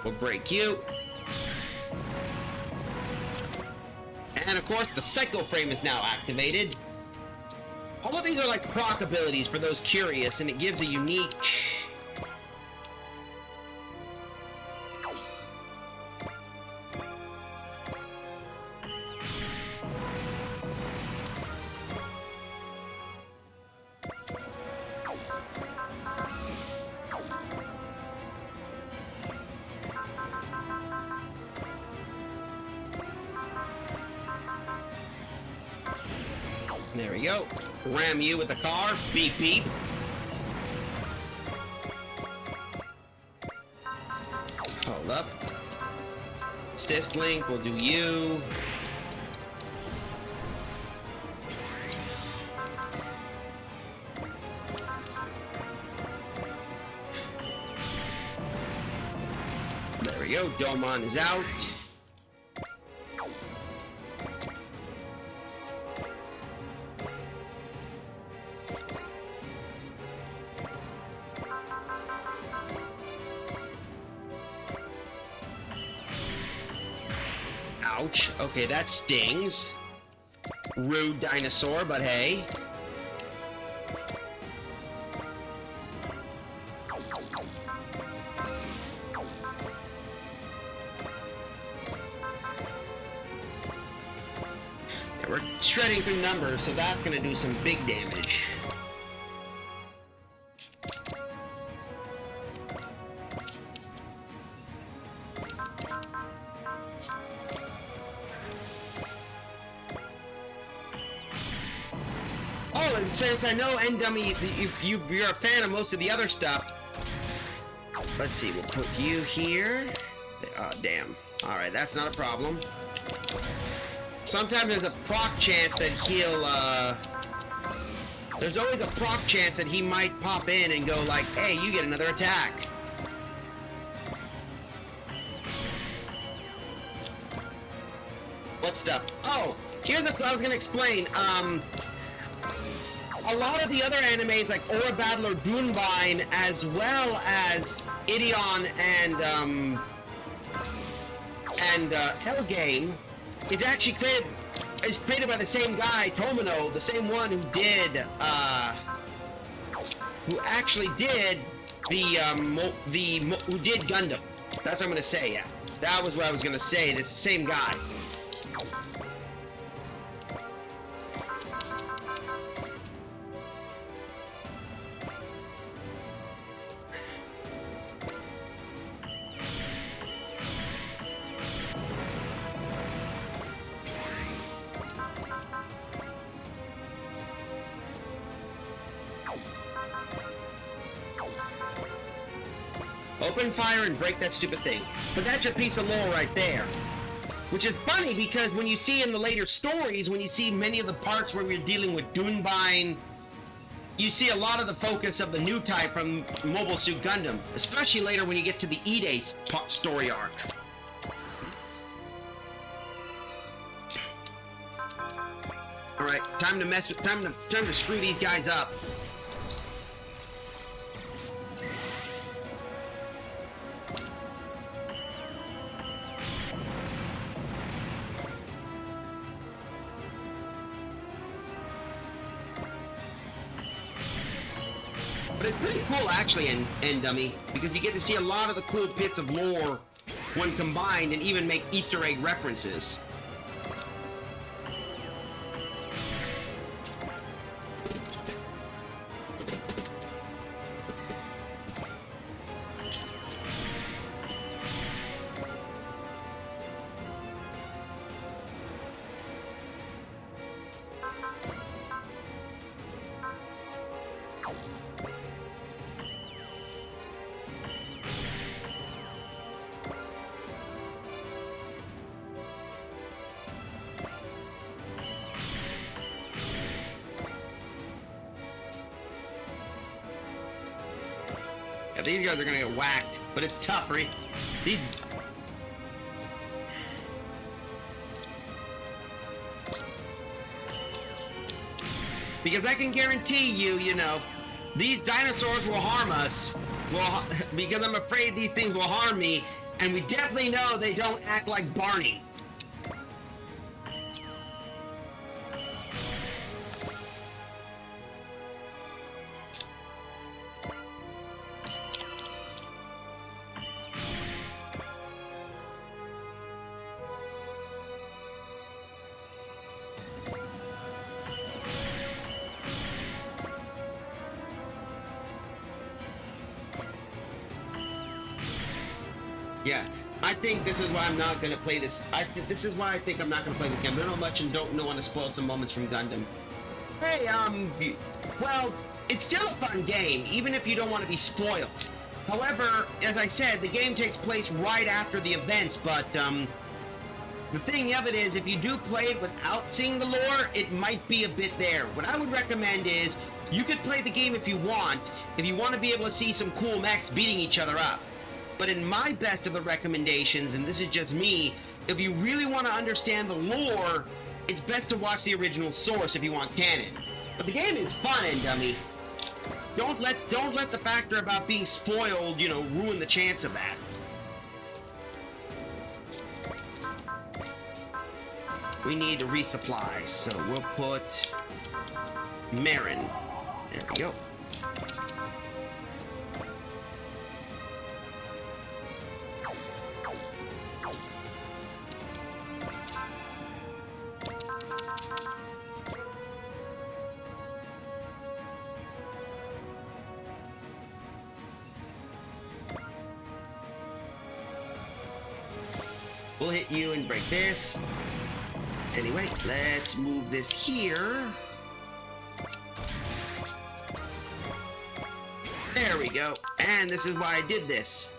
S2: We'll break you. And of course the Psycho Frame is now activated. All of these are like proc abilities for those curious, and it gives a unique There we go. Ram you with a car. Beep, beep. Hold up. Assist Link, we'll do you. There we go. Domon is out. Ouch. Okay, that stings. Rude dinosaur, but hey. Yeah, we're shredding through numbers, so that's gonna do some big damage. And since I know N-Dummy, you're a fan of most of the other stuff, let's see, we'll put you here. Oh, damn. Alright, that's not a problem. Sometimes there's a proc chance that he'll, there's always a proc chance that he might pop in and go like, hey, you get another attack. What stuff? Oh, here's what I was gonna explain. A lot of the other animes like Aura Battler Dunbine, as well as Ideon and Hell Game, is actually created by the same guy, Tomino, the same one who did who actually did who did Gundam. That's what I'm gonna say. Yeah, that was what I was gonna say. It's the same guy. Open fire and break that stupid thing. But that's your piece of lore right there. Which is funny because when you see in the later stories, when you see many of the parts where we're dealing with Dunbine, you see a lot of the focus of the new type from Mobile Suit Gundam. Especially later when you get to the Ide story arc. Alright, time to screw these guys up. But it's pretty cool actually in Dummy, because you get to see a lot of the cool bits of lore when combined and even make Easter egg references. Yeah, these guys are gonna get whacked, but it's tough, right? These... Because I can guarantee you, you know, these dinosaurs will harm us. Well, because I'm afraid these things will harm me, and we definitely know they don't act like Barney. Yeah, I think this is why I'm not gonna play this. This is why I think I'm not gonna play this game. I don't know much and don't want to spoil some moments from Gundam. Hey, well, it's still a fun game, even if you don't want to be spoiled. However, as I said, the game takes place right after the events, but, the thing of it is, if you do play it without seeing the lore, it might be a bit there. What I would recommend is, you could play the game if you want to be able to see some cool mechs beating each other up. But in my best of the recommendations, and this is just me, if you really want to understand the lore, it's best to watch the original source if you want canon. But the game is fun, and dummy. Don't let the factor about being spoiled, you know, ruin the chance of that. We need to resupply, so we'll put Marin. There we go. We'll hit you and break this. Anyway, let's move this here. There we go. And this is why I did this.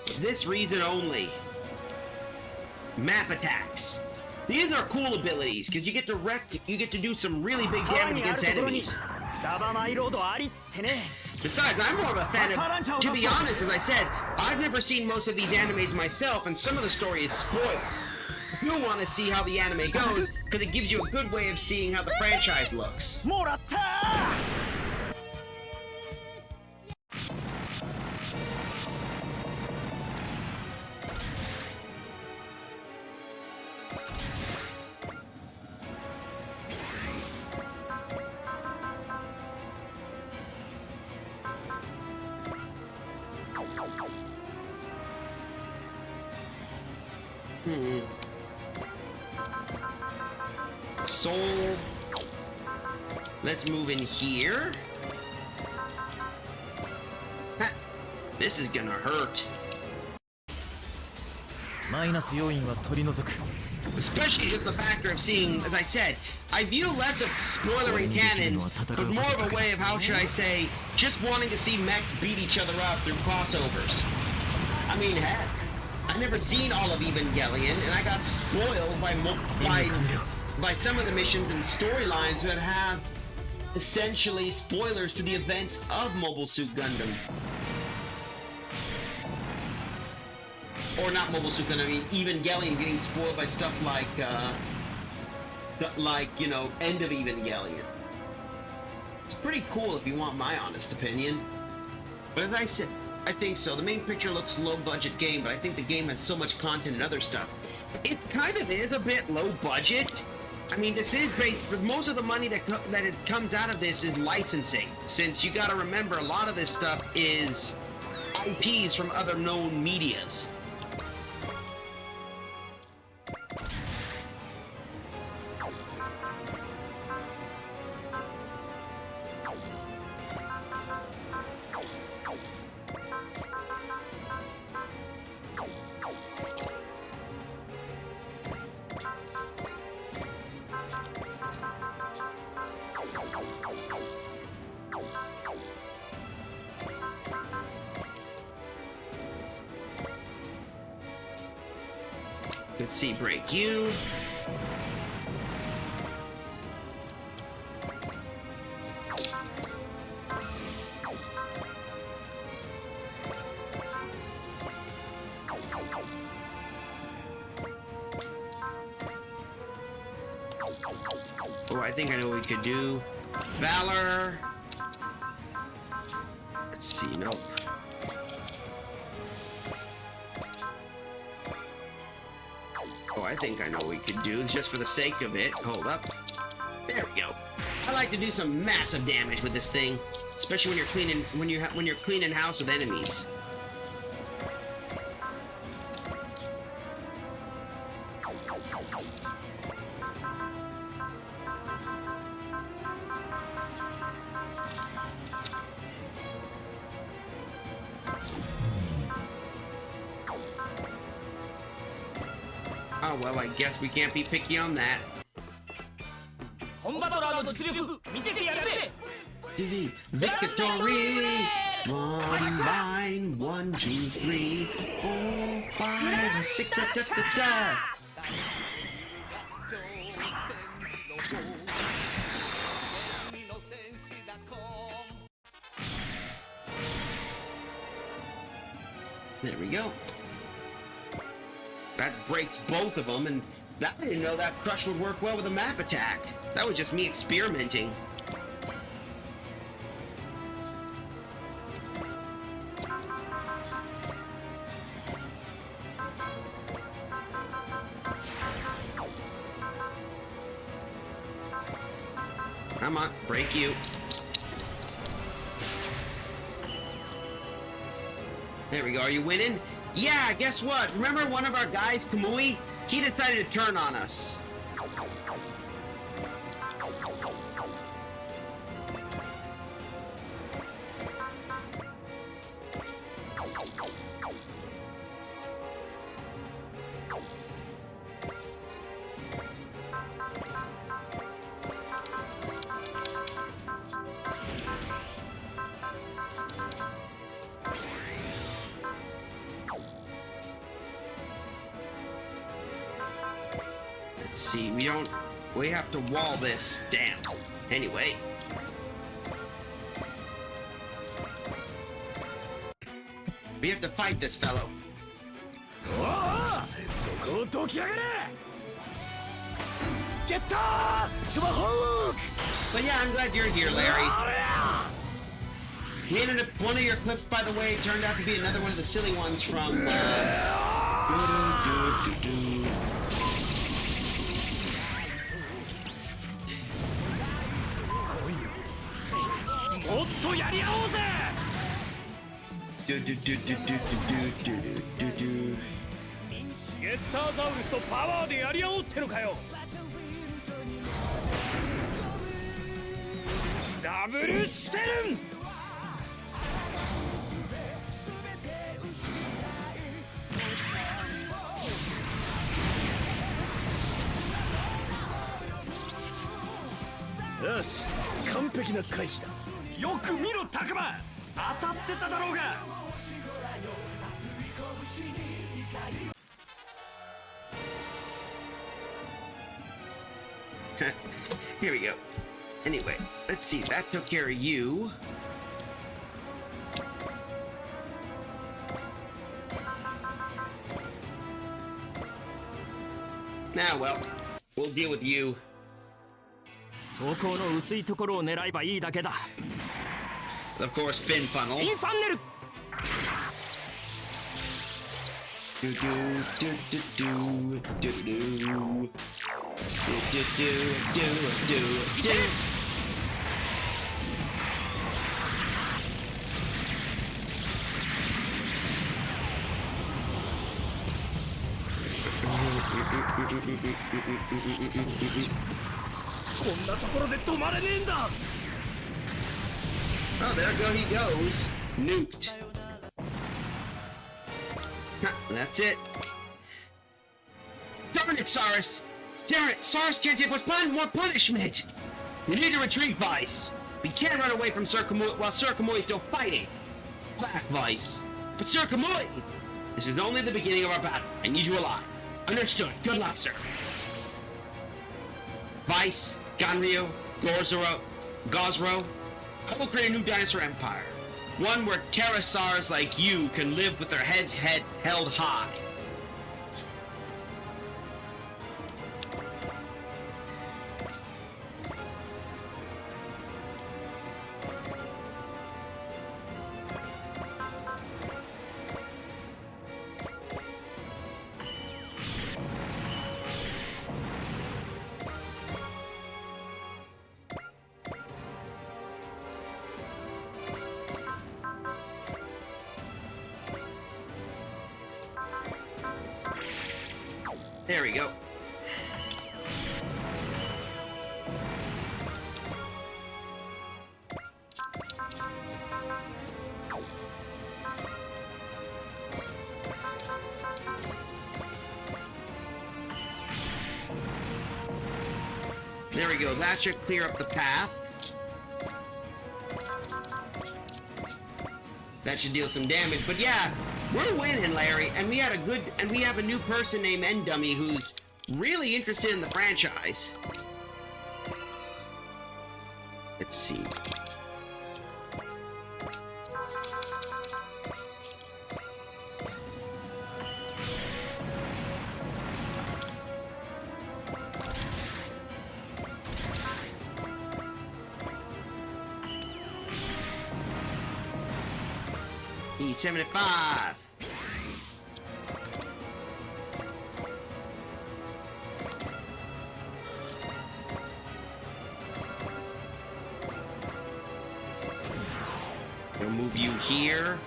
S2: For this reason only. Map attacks. These are cool abilities because you get to do some really big damage against enemies. Besides, I'm more of a fan of, to be honest, as I said, I've never seen most of these animes myself, and some of the story is spoiled. I do want to see how the anime goes, because it gives you a good way of seeing how the franchise looks. Soul. Let's move in here. Ha. This is gonna hurt. Especially just the factor of seeing, as I said, I view less of spoilering cannons, but more of a way of, how should I say, just wanting to see mechs beat each other up through crossovers. I mean, heck, I've never seen all of Evangelion, and I got spoiled by some of the missions and storylines that have essentially spoilers to the events of Mobile Suit Gundam. Or not Mobile Suit Gundam, I mean Evangelion getting spoiled by stuff like, you know, End of Evangelion. It's pretty cool if you want my honest opinion. But as I said, I think so. The main picture looks low budget game, but I think the game has so much content and other stuff. It's kind of is a bit low budget. I mean, this is based, but most of the money that it comes out of this is licensing, since you gotta remember a lot of this stuff is IPs from other known medias. Let's see, break you. Oh, I think I know what we could do. Valor. Let's see, nope. Oh, I think I know what we could do, just for the sake of it. Hold up. There we go. I like to do some massive damage with this thing, especially when you're cleaning house with enemies. Oh, well, I guess we can't be picky on that.
S4: 実力見せてやるぜ
S2: Victory! 29, 1, 2, 3, 4, 5, 6, da, da, da. There we go. That breaks both of them, and that, I didn't know that crush would work well with a map attack. That was just me experimenting. Come on, break you. There we go. Are you winning? Yeah, guess what? Remember one of our guys, Kamui? He decided to turn on us. Let's see, we have to wall this down. Anyway. We have to fight this fellow. But yeah, I'm glad you're here, Larry. We ended up, one of your clips, by the way, turned out to be another one of the silly ones from,
S4: ゲッターザウルスとパワーでやり合おうってのかよダブルシュテルンよし完璧な回避だよく見ろタクマ当たってただろうが
S2: Here we go. Anyway, let's see. That took care of you. Now, well, we'll deal with you.
S4: 走行の薄いところを狙えばいいだけだ
S2: Of course, fin funnel.
S4: インファンネル
S2: Do do do do do do do do do do do do. Oh, there he goes. Nuked. That's it. Darn it, Cyrus! Darn it, Cyrus can't take much more punishment! We need to retreat, Vice! We can't run away from Sir Kamui while Sir Kamui is still fighting! Back, Vice! But Sir Kamui! This is only the beginning of our battle. I need you alive. Understood. Good luck, sir. Vice, Ganryu, Gozro, I will create a new dinosaur empire. One where pterosaurs like you can live with their heads held high. There we go. There we go. That should clear up the path. That should deal some damage. But yeah, we're winning, Larry. And we have a new person named N-Dummy who's really interested in the franchise. Let's see. E75. We'll move you here.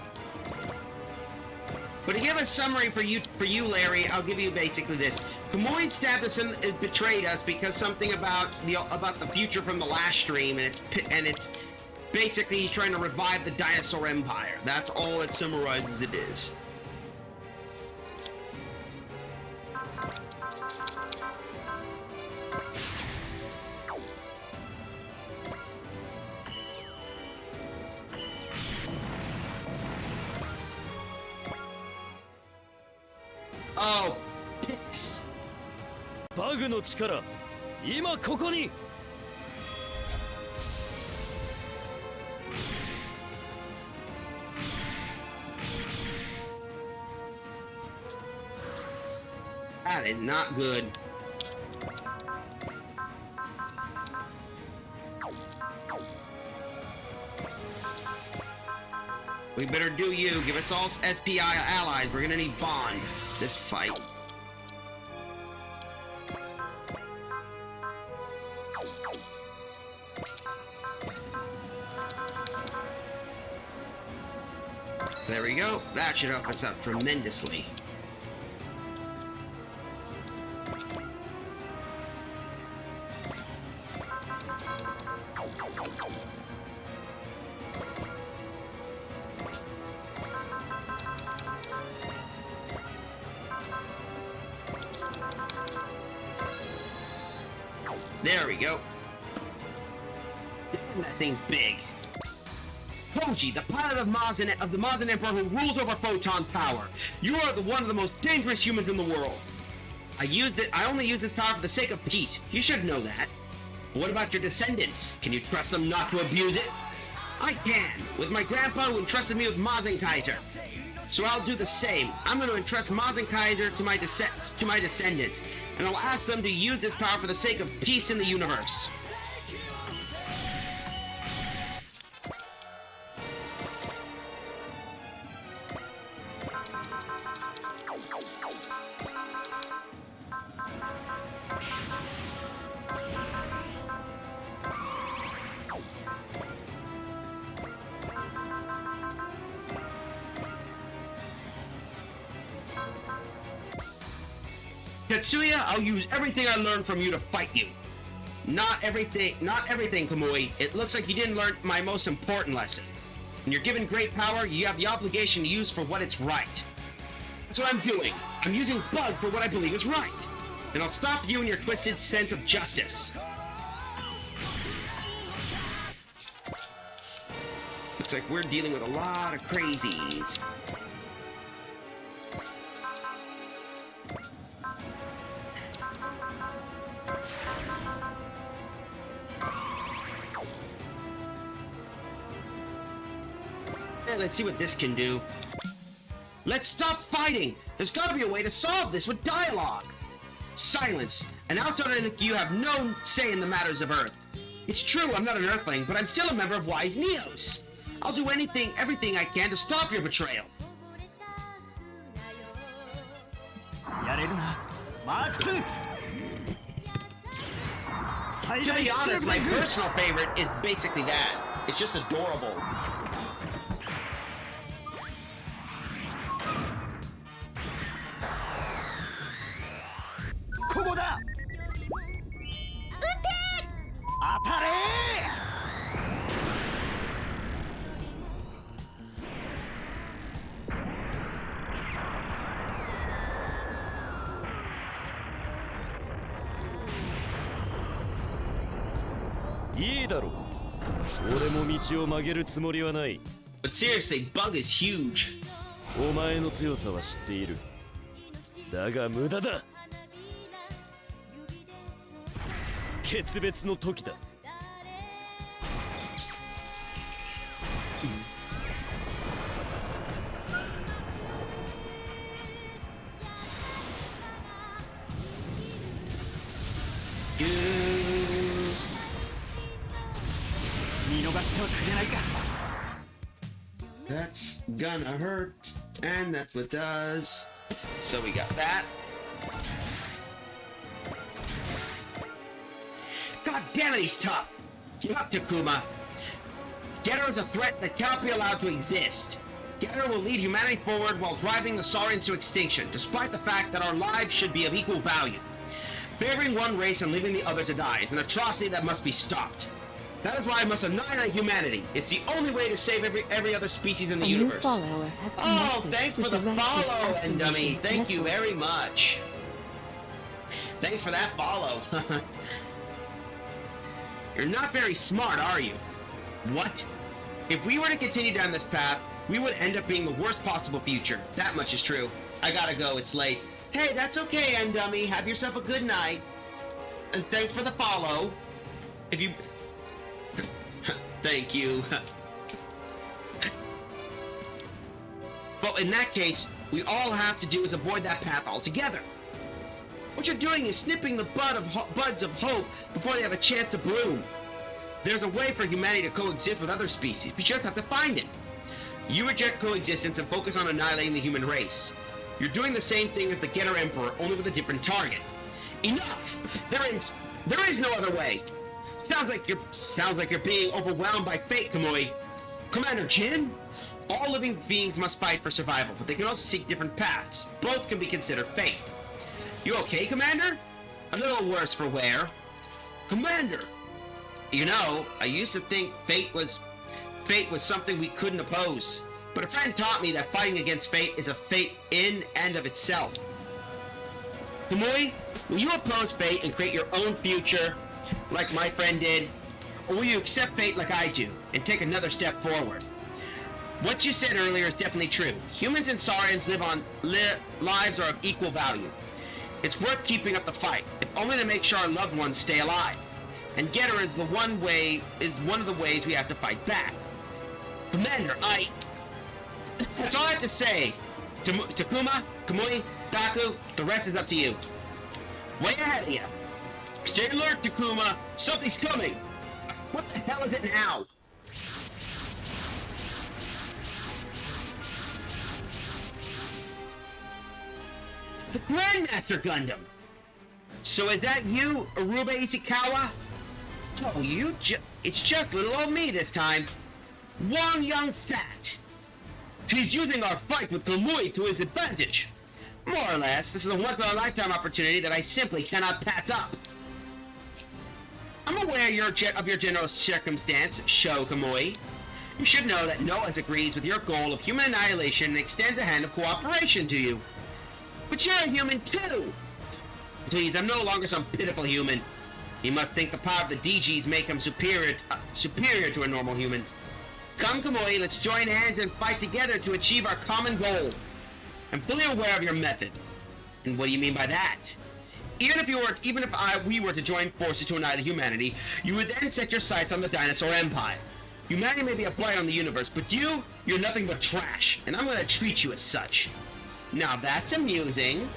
S2: But to give a summary for you, Larry, I'll give you basically this. Kamui stabbed us and betrayed us because something about the future from the last stream, and it's basically he's trying to revive the dinosaur empire. That's all it summarizes it is. Oh, pits.
S4: バグの力、今ここに。
S2: That is not good. We better do you. Give us all SPI allies. We're gonna need bond this fight. There we go. That should help us out tremendously. There we go. Damn, that thing's big. Koji, the pilot of the Mazin Emperor who rules over photon power. You are one of the most dangerous humans in the world. I only use this power for the sake of peace. You should know that. But what about your descendants? Can you trust them not to abuse it? I can, with my grandpa who entrusted me with Mazin Kaiser. So I'll do the same. I'm going to entrust Mazin Kaiser to my descendants, and I'll ask them to use this power for the sake of peace in the universe. Tetsuya, I'll use everything I learned from you to fight you. Not everything, Kamui. It looks like you didn't learn my most important lesson. When you're given great power, you have the obligation to use for what it's right. That's what I'm doing. I'm using Bug for what I believe is right. And I'll stop you and your twisted sense of justice. Looks like we're dealing with a lot of crazies. Let's see what this can do. Let's stop fighting! There's gotta be a way to solve this with dialogue! Silence! An outsider like you have no say in the matters of Earth. It's true, I'm not an Earthling, but I'm still a member of Wise Neos. I'll do everything I can to stop your betrayal. To be honest, my personal favorite is basically that. It's just adorable.
S4: いいだろう。俺も道を曲げるつもりはない。
S2: But seriously, Bug is huge.
S4: お前の強さは知っている。だが無駄だ。決別の時だ。見逃してはくれないか。
S2: That's gonna hurt, and that's what does. So we got that. God damn it, he's tough. Give up, Takuma. Getter is a threat that cannot be allowed to exist. Getter will lead humanity forward while driving the Saurians to extinction, despite the fact that our lives should be of equal value. Favoring one race and leaving the other to die is an atrocity that must be stopped. That is why I must annihilate humanity. It's the only way to save every other species in the universe.
S3: Follower has
S2: Oh,
S3: connected
S2: thanks
S3: with
S2: for the
S3: Righteous
S2: follow,
S3: Absolution's
S2: Endummy. Thank you
S3: network.
S2: very much. Thanks for that follow. You're not very smart, are you? What? If we were to continue down this path, we would end up being the worst possible future. That much is true. I gotta go, it's late. Hey, that's okay, Endummy. Have yourself a good night. And thanks for the follow. If you... Thank you. But in that case, we all have to do is avoid that path altogether. What you're doing is snipping the buds of hope before they have a chance to bloom. There's a way for humanity to coexist with other species. We just have to find it. You reject coexistence and focus on annihilating the human race. You're doing the same thing as the Getter Emperor, only with a different target. Enough! There is no other way. Sounds like you're being overwhelmed by fate, Kamui. Commander Jin? All living beings must fight for survival, but they can also seek different paths. Both can be considered fate. You okay, Commander? A little worse for wear. Commander! You know, I used to think fate was something we couldn't oppose. But a friend taught me that fighting against fate is a fate in and of itself. Kamui, will you oppose fate and create your own future, like my friend did? Or will you accept fate like I do, and take another step forward? What you said earlier is definitely true. Humans and Saurians lives are of equal value. It's worth keeping up the fight, if only to make sure our loved ones stay alive. And Getter is one of the ways we have to fight back. Commander, that's all I have to say. Takuma, Kamui, Daku, the rest is up to you. Way ahead of you. Stay alert, Takuma. Something's coming. What the hell is it now? The Grandmaster Gundam. So is that you, Aruba Ishikawa? Oh, it's just little old me this time. Wong Young Fat. He's using our fight with Kamui to his advantage. More or less, this is a once-in-a-lifetime opportunity that I simply cannot pass up. I'm aware of your general circumstance, Sho Kamui. You should know that Noah agrees with your goal of human annihilation and extends a hand of cooperation to you. But you're a human too! Please, I'm no longer some pitiful human. He must think the power of the DGs make him superior to a normal human. Come, Kamui, let's join hands and fight together to achieve our common goal. I'm fully aware of your methods. And what do you mean by that? Even if we were to join forces to annihilate humanity, you would then set your sights on the Dinosaur Empire. Humanity may be a blight on the universe, but you're nothing but trash, and I'm gonna treat you as such. Now that's amusing.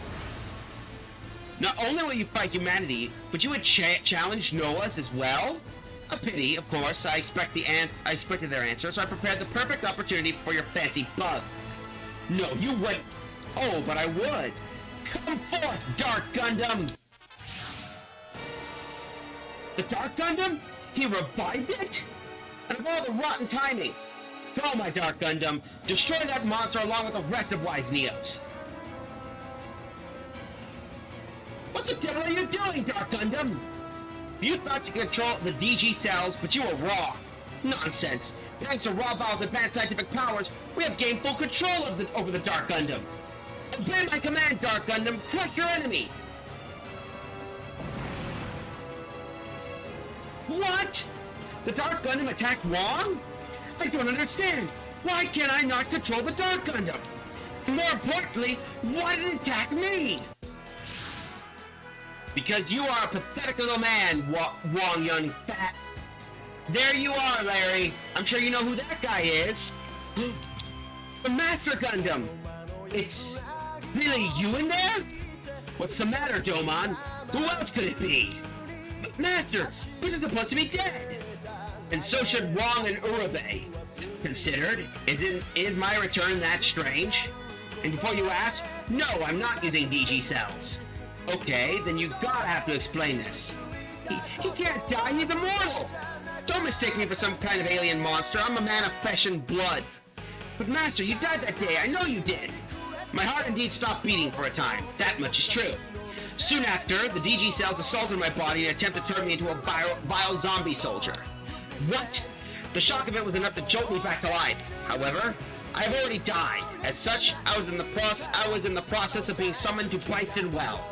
S2: Not only will you fight humanity, but you would challenge Noah's as well? A pity, of course. I expected their answer, so I prepared the perfect opportunity for your fancy bug. No, you wouldn't. Oh, but I would. Come forth, Dark Gundam! The Dark Gundam? He revived it? And of all the rotten timing! Go, my Dark Gundam! Destroy that monster along with the rest of Wise Neos! What the devil are you doing, Dark Gundam? You thought you could control the DG cells, but you were wrong. Nonsense! Thanks to Raval's advanced scientific powers, we have gained full control over the Dark Gundam! Obey my command, Dark Gundam! Crush your enemy! What? The Dark Gundam attacked Wong? I don't understand. Why can't I not control the Dark Gundam? And more importantly, why did it attack me? Because you are a pathetic little man, Wong Young Fat. There you are, Larry. I'm sure you know who that guy is. The Master Gundam. It's really you in there? What's the matter, Domon? Who else could it be? Master, this is supposed to be dead. And so should Wong and Urabe. Considered, is my return that strange? And before you ask, no, I'm not using DG cells. Okay, then you gotta have to explain this. He can't die, he's immortal! Don't mistake me for some kind of alien monster, I'm a man of flesh and blood. But Master, you died that day, I know you did! My heart indeed stopped beating for a time, that much is true. Soon after, the DG cells assaulted my body and attempted to turn me into a vile zombie soldier. What? The shock of it was enough to jolt me back to life. However, I have already died. As such, I was in the process of being summoned to Bison Well.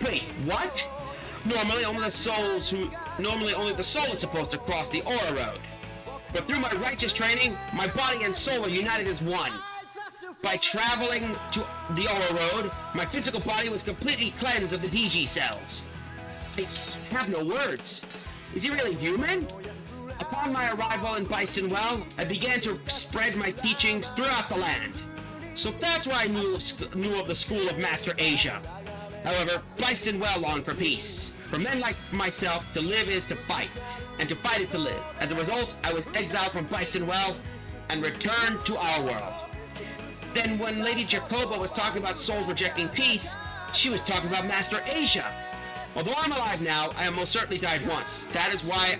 S2: Wait, what? Normally only the soul is supposed to cross the Aura Road. But through my righteous training, my body and soul are united as one. By traveling to the Aura Road, my physical body was completely cleansed of the DG cells. I have no words. Is he really human? Upon my arrival in Bison Well, I began to spread my teachings throughout the land. So that's why I knew of the School of Master Asia. However, Bison Well longed for peace. For men like myself, to live is to fight, and to fight is to live. As a result, I was exiled from Bison Well and returned to our world. Then when Lady Jacoba was talking about souls rejecting peace, she was talking about Master Asia. Although I'm alive now, I have most certainly died once. That is why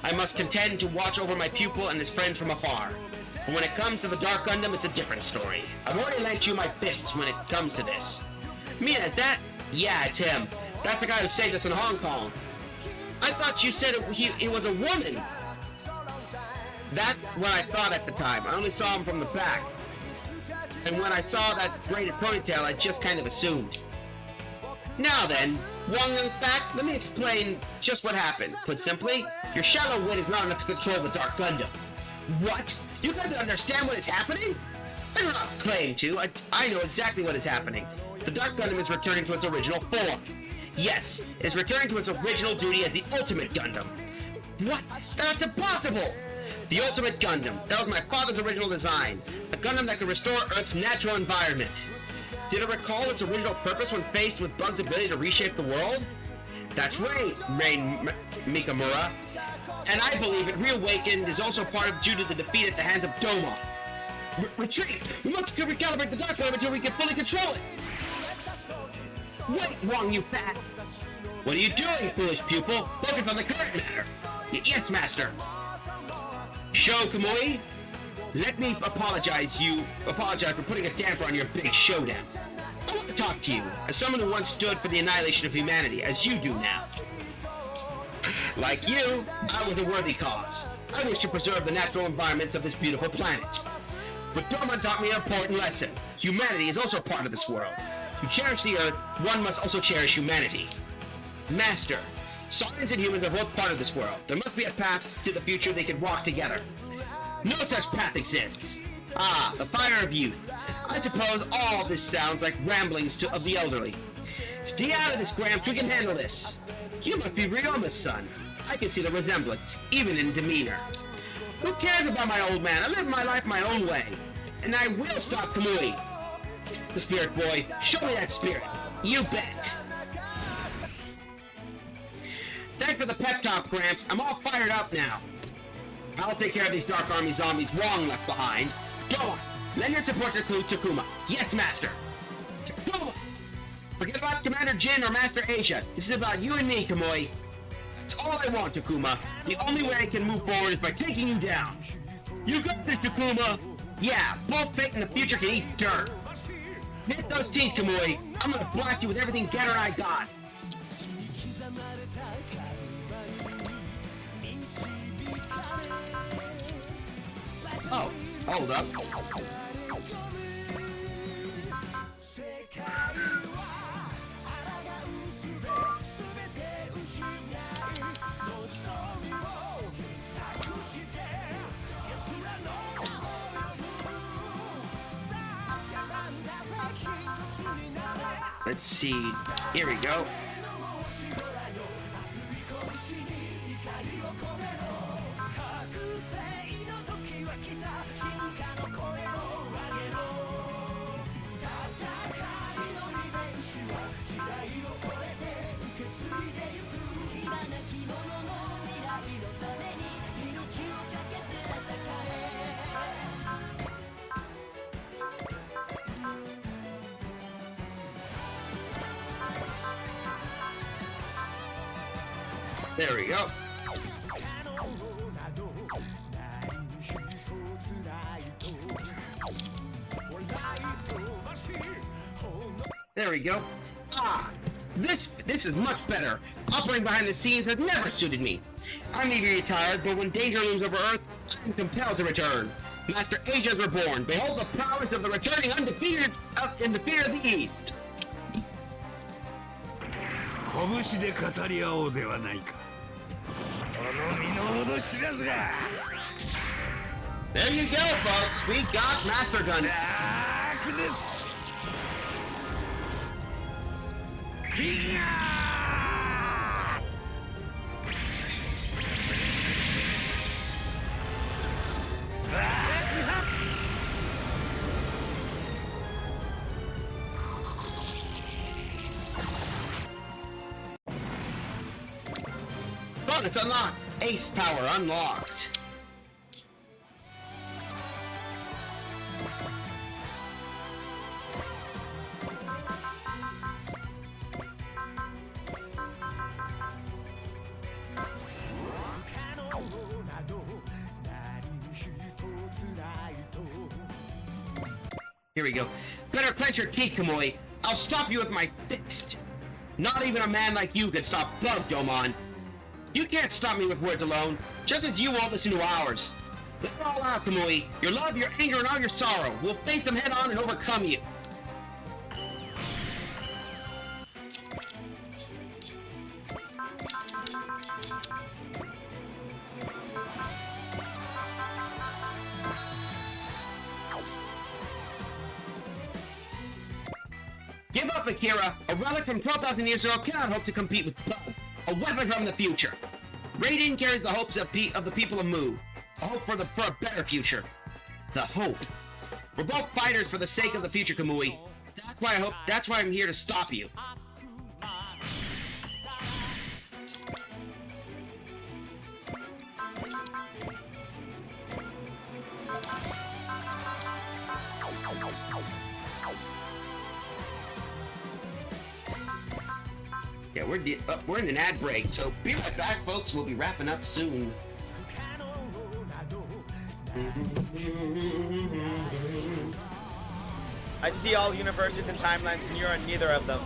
S2: I must contend to watch over my pupil and his friends from afar. But when it comes to the Dark Gundam, it's a different story. I've already lent you my fists when it comes to this. Mina, is that? Yeah, it's him. That's the guy who saved us in Hong Kong. I thought you said it was a woman. That's what I thought at the time. I only saw him from the back. And when I saw that braided ponytail, I just kind of assumed. Now then, Wong Young Fat, let me explain just what happened. Put simply, your shallow wit is not enough to control the Dark Gundam. What? You got to understand what is happening? I do not claim to. I know exactly what is happening. The Dark Gundam is returning to its original form. Yes, it is returning to its original duty as the Ultimate Gundam. What? That's impossible! The Ultimate Gundam. That was my father's original design. A Gundam that could restore Earth's natural environment. Did it recall its original purpose when faced with Bug's ability to reshape the world? That's right, Rain Mikamura. And I believe it reawakened is also part of due to the defeat at the hands of Doma. Retreat! We must recalibrate the Dark Gundam until we can fully control it! Wait, Wong, you fat! What are you doing, foolish pupil? Focus on the current matter. Yes, Master. Sho Kamui, let me apologize for putting a damper on your big showdown. I want to talk to you, as someone who once stood for the annihilation of humanity, as you do now. Like you, I was a worthy cause. I wish to preserve the natural environments of this beautiful planet. But Dorman taught me an important lesson. Humanity is also part of this world. To cherish the Earth, one must also cherish humanity. Master, science and humans are both part of this world. There must be a path to the future they can walk together. No such path exists. Ah, the fire of youth. I suppose all this sounds like ramblings of the elderly. Stay out of this, Gramps. We can handle this. You must be Ryoma's son. I can see the resemblance, even in demeanor. Who cares about my old man? I live my life my own way. And I will stop Kamui. The spirit boy. Show me that spirit. You bet. Thanks for the pep talk, Gramps. I'm all fired up now. I'll take care of these Dark Army zombies Wong left behind. Go on. Lend your support to Takuma. Yes, Master. Takuma! Forget about Commander Jin or Master Asia. This is about you and me, Kamui. That's all I want, Takuma. The only way I can move forward is by taking you down. You got this, Takuma. Yeah, both fate and the future can eat dirt. Hit those teeth, Kamui. I'm gonna blast you with everything Getter and I got. Oh, hold up. Let's see. Here we go. There we go. There we go. Ah, this is much better. Operating behind the scenes has never suited me. I may be retired, but when danger looms over Earth, I'm compelled to return. Master Asia is reborn. Behold the prowess of the returning undefeated in the fear of the East.
S7: 拳で語り合おうではないか。この身の程知らずが。
S2: There you go, folks. We got Master Gun.
S7: 楽です。ヒガー。爆発。
S2: Bonus unlocked. Ace power unlocked. Here we go. Better clench your teeth, Kamui. I'll stop you with my fist. Not even a man like you could stop Bug, Domon. You can't stop me with words alone, just as you won't listen to ours. Let it all out, Kamui. Your love, your anger, and all your sorrow. We'll face them head on and overcome you. Give up, Akira. A relic from 12,000 years ago cannot hope to compete with Bug, a weapon from the future. Raiden carries the hopes of the people of Mu, a hope for a better future. The hope. We're both fighters for the sake of the future, Kamui. That's why I'm here to stop you. Yeah, we're in an ad break, so be right back, folks. We'll be wrapping up soon.
S13: I see all universes and timelines, and you're on neither of them.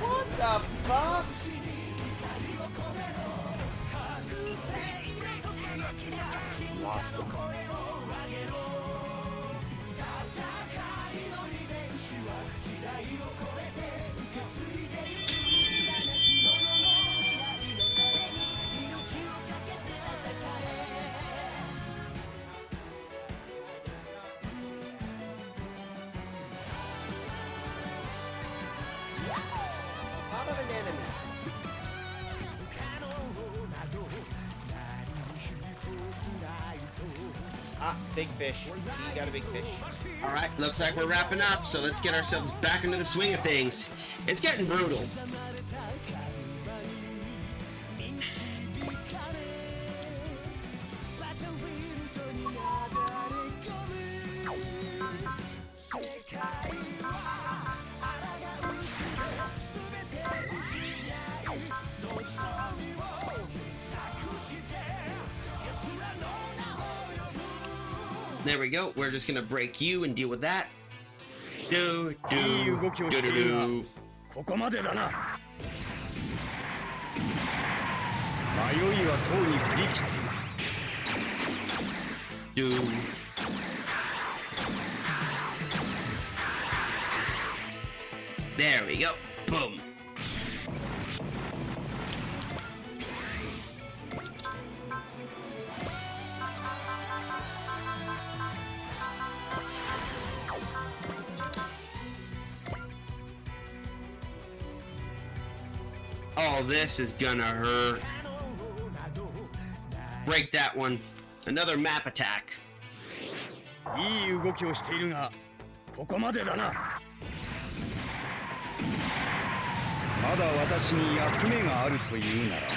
S13: What the fuck?
S7: Lost him.
S13: Out of an enemy. Ah, big fish. He got a big fish.
S2: Alright, looks like we're wrapping up, so let's get ourselves back into the swing of things. It's getting brutal. There we go. We're just gonna break you and deal with that. Do,
S7: いい
S2: do,
S7: 動きを
S2: do,
S7: して
S2: do,
S7: いるが
S2: do.
S7: ここまでだな。迷いはとうに振り切っている。
S2: Do. There we go. Boom. Oh, this is gonna hurt. Break that one. Another map attack.
S7: いい動きをしているがここまでだな。まだ私に役目があるというなら。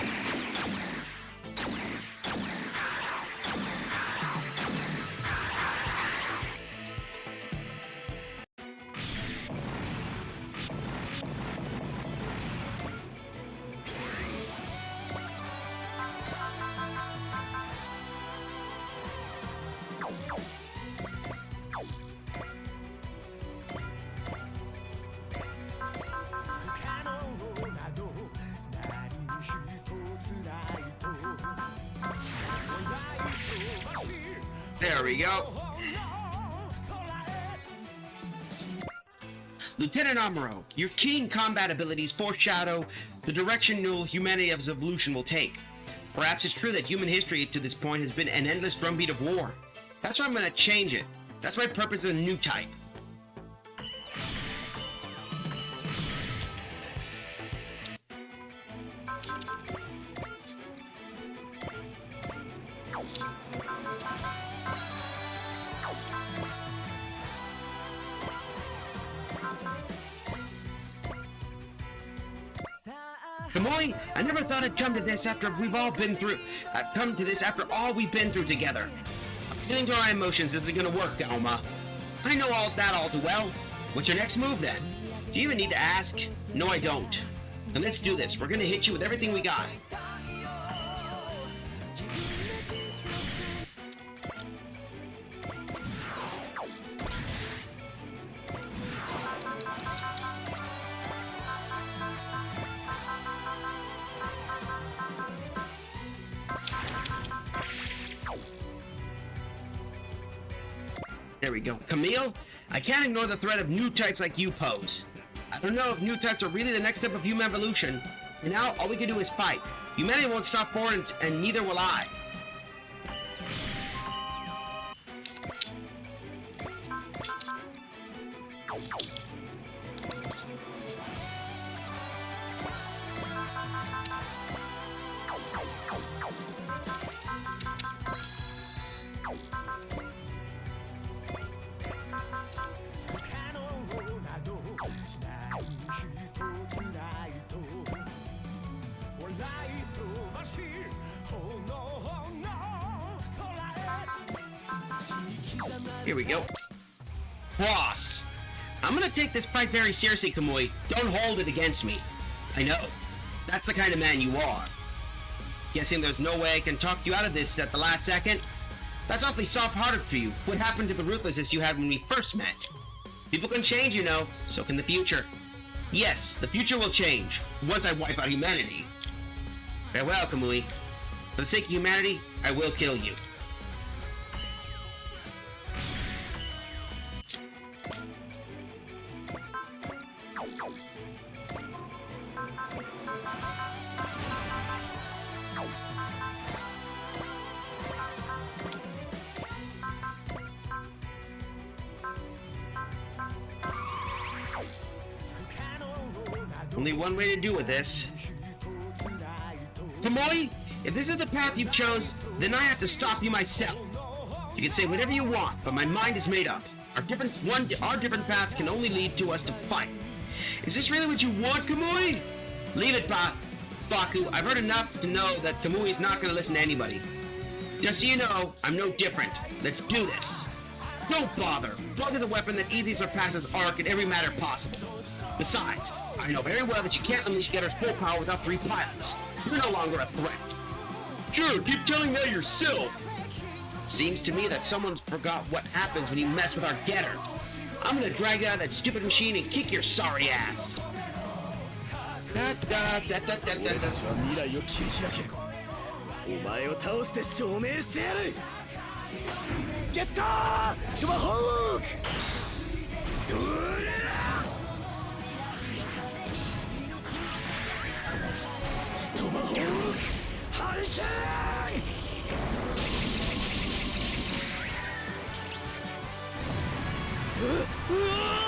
S2: There we go. Lieutenant Amuro, your keen combat abilities foreshadow the directional humanity of evolution will take. Perhaps it's true that human history to this point has been an endless drumbeat of war. That's why I'm gonna change it. That's my purpose as a new type. Kamui, I never thought I'd come to this after we've all been through. I've come to this after all we've been through together. Appealing to our emotions isn't gonna work, Dauma. I know all that all too well. What's your next move then? Do you even need to ask? No, I don't. Then let's do this. We're gonna hit you with everything we got. There we go. Camille, I can't ignore the threat of new types like you pose. I don't know if new types are really the next step of human evolution, and now all we can do is fight. Humanity won't stop for it, and neither will I. Here we go. Boss! I'm gonna take this fight very seriously, Kamui. Don't hold it against me. I know. That's the kind of man you are. Guessing there's no way I can talk you out of this at the last second? That's awfully soft-hearted for you. What happened to the ruthlessness you had when we first met? People can change, you know. So can the future. Yes, the future will change. Once I wipe out humanity. Farewell, Kamui. For the sake of humanity, I will kill you. Only one way to do with this. Kamui, if this is the path you've chose, then I have to stop you myself. You can say whatever you want, but my mind is made up. Our different paths can only lead to us to fight. Is this really what you want, Kamui? Leave it, Baku. I've heard enough to know that Kamui is not going to listen to anybody. Just so you know, I'm no different. Let's do this. Don't bother. Bug is a weapon that easily surpasses Arc in every matter possible. Besides, I know very well that you can't unleash Getter's full power without 3 pilots. You're no longer a threat. Sure, keep telling that yourself. Seems to me that someone forgot what happens when you mess with our getter. I'm gonna drag you out of that stupid machine and kick your sorry ass. That's
S4: 未来を切り開け。お前を倒して証明してやる。ゲットートマホーク。ドゥレラ。トマホーク。ハリケーン。うわー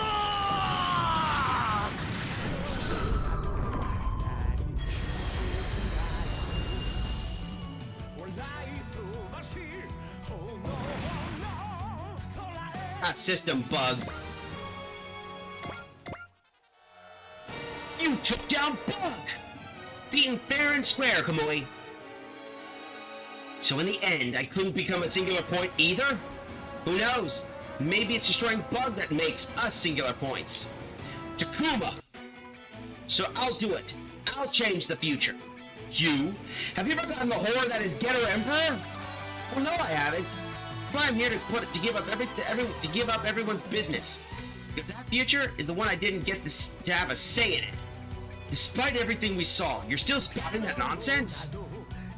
S2: That system bug. You took down Bug! Being fair and square, Kamui. So in the end, I couldn't become a singular point either? Who knows? Maybe it's destroying Bug that makes us singular points. Takuma! So I'll do it. I'll change the future. You? Have you ever gotten the horror that is Getter Emperor? Well, no, I haven't. But I'm here to give up everyone's business. Because that future is the one I didn't get to have a say in it. Despite everything we saw, you're still spouting that nonsense?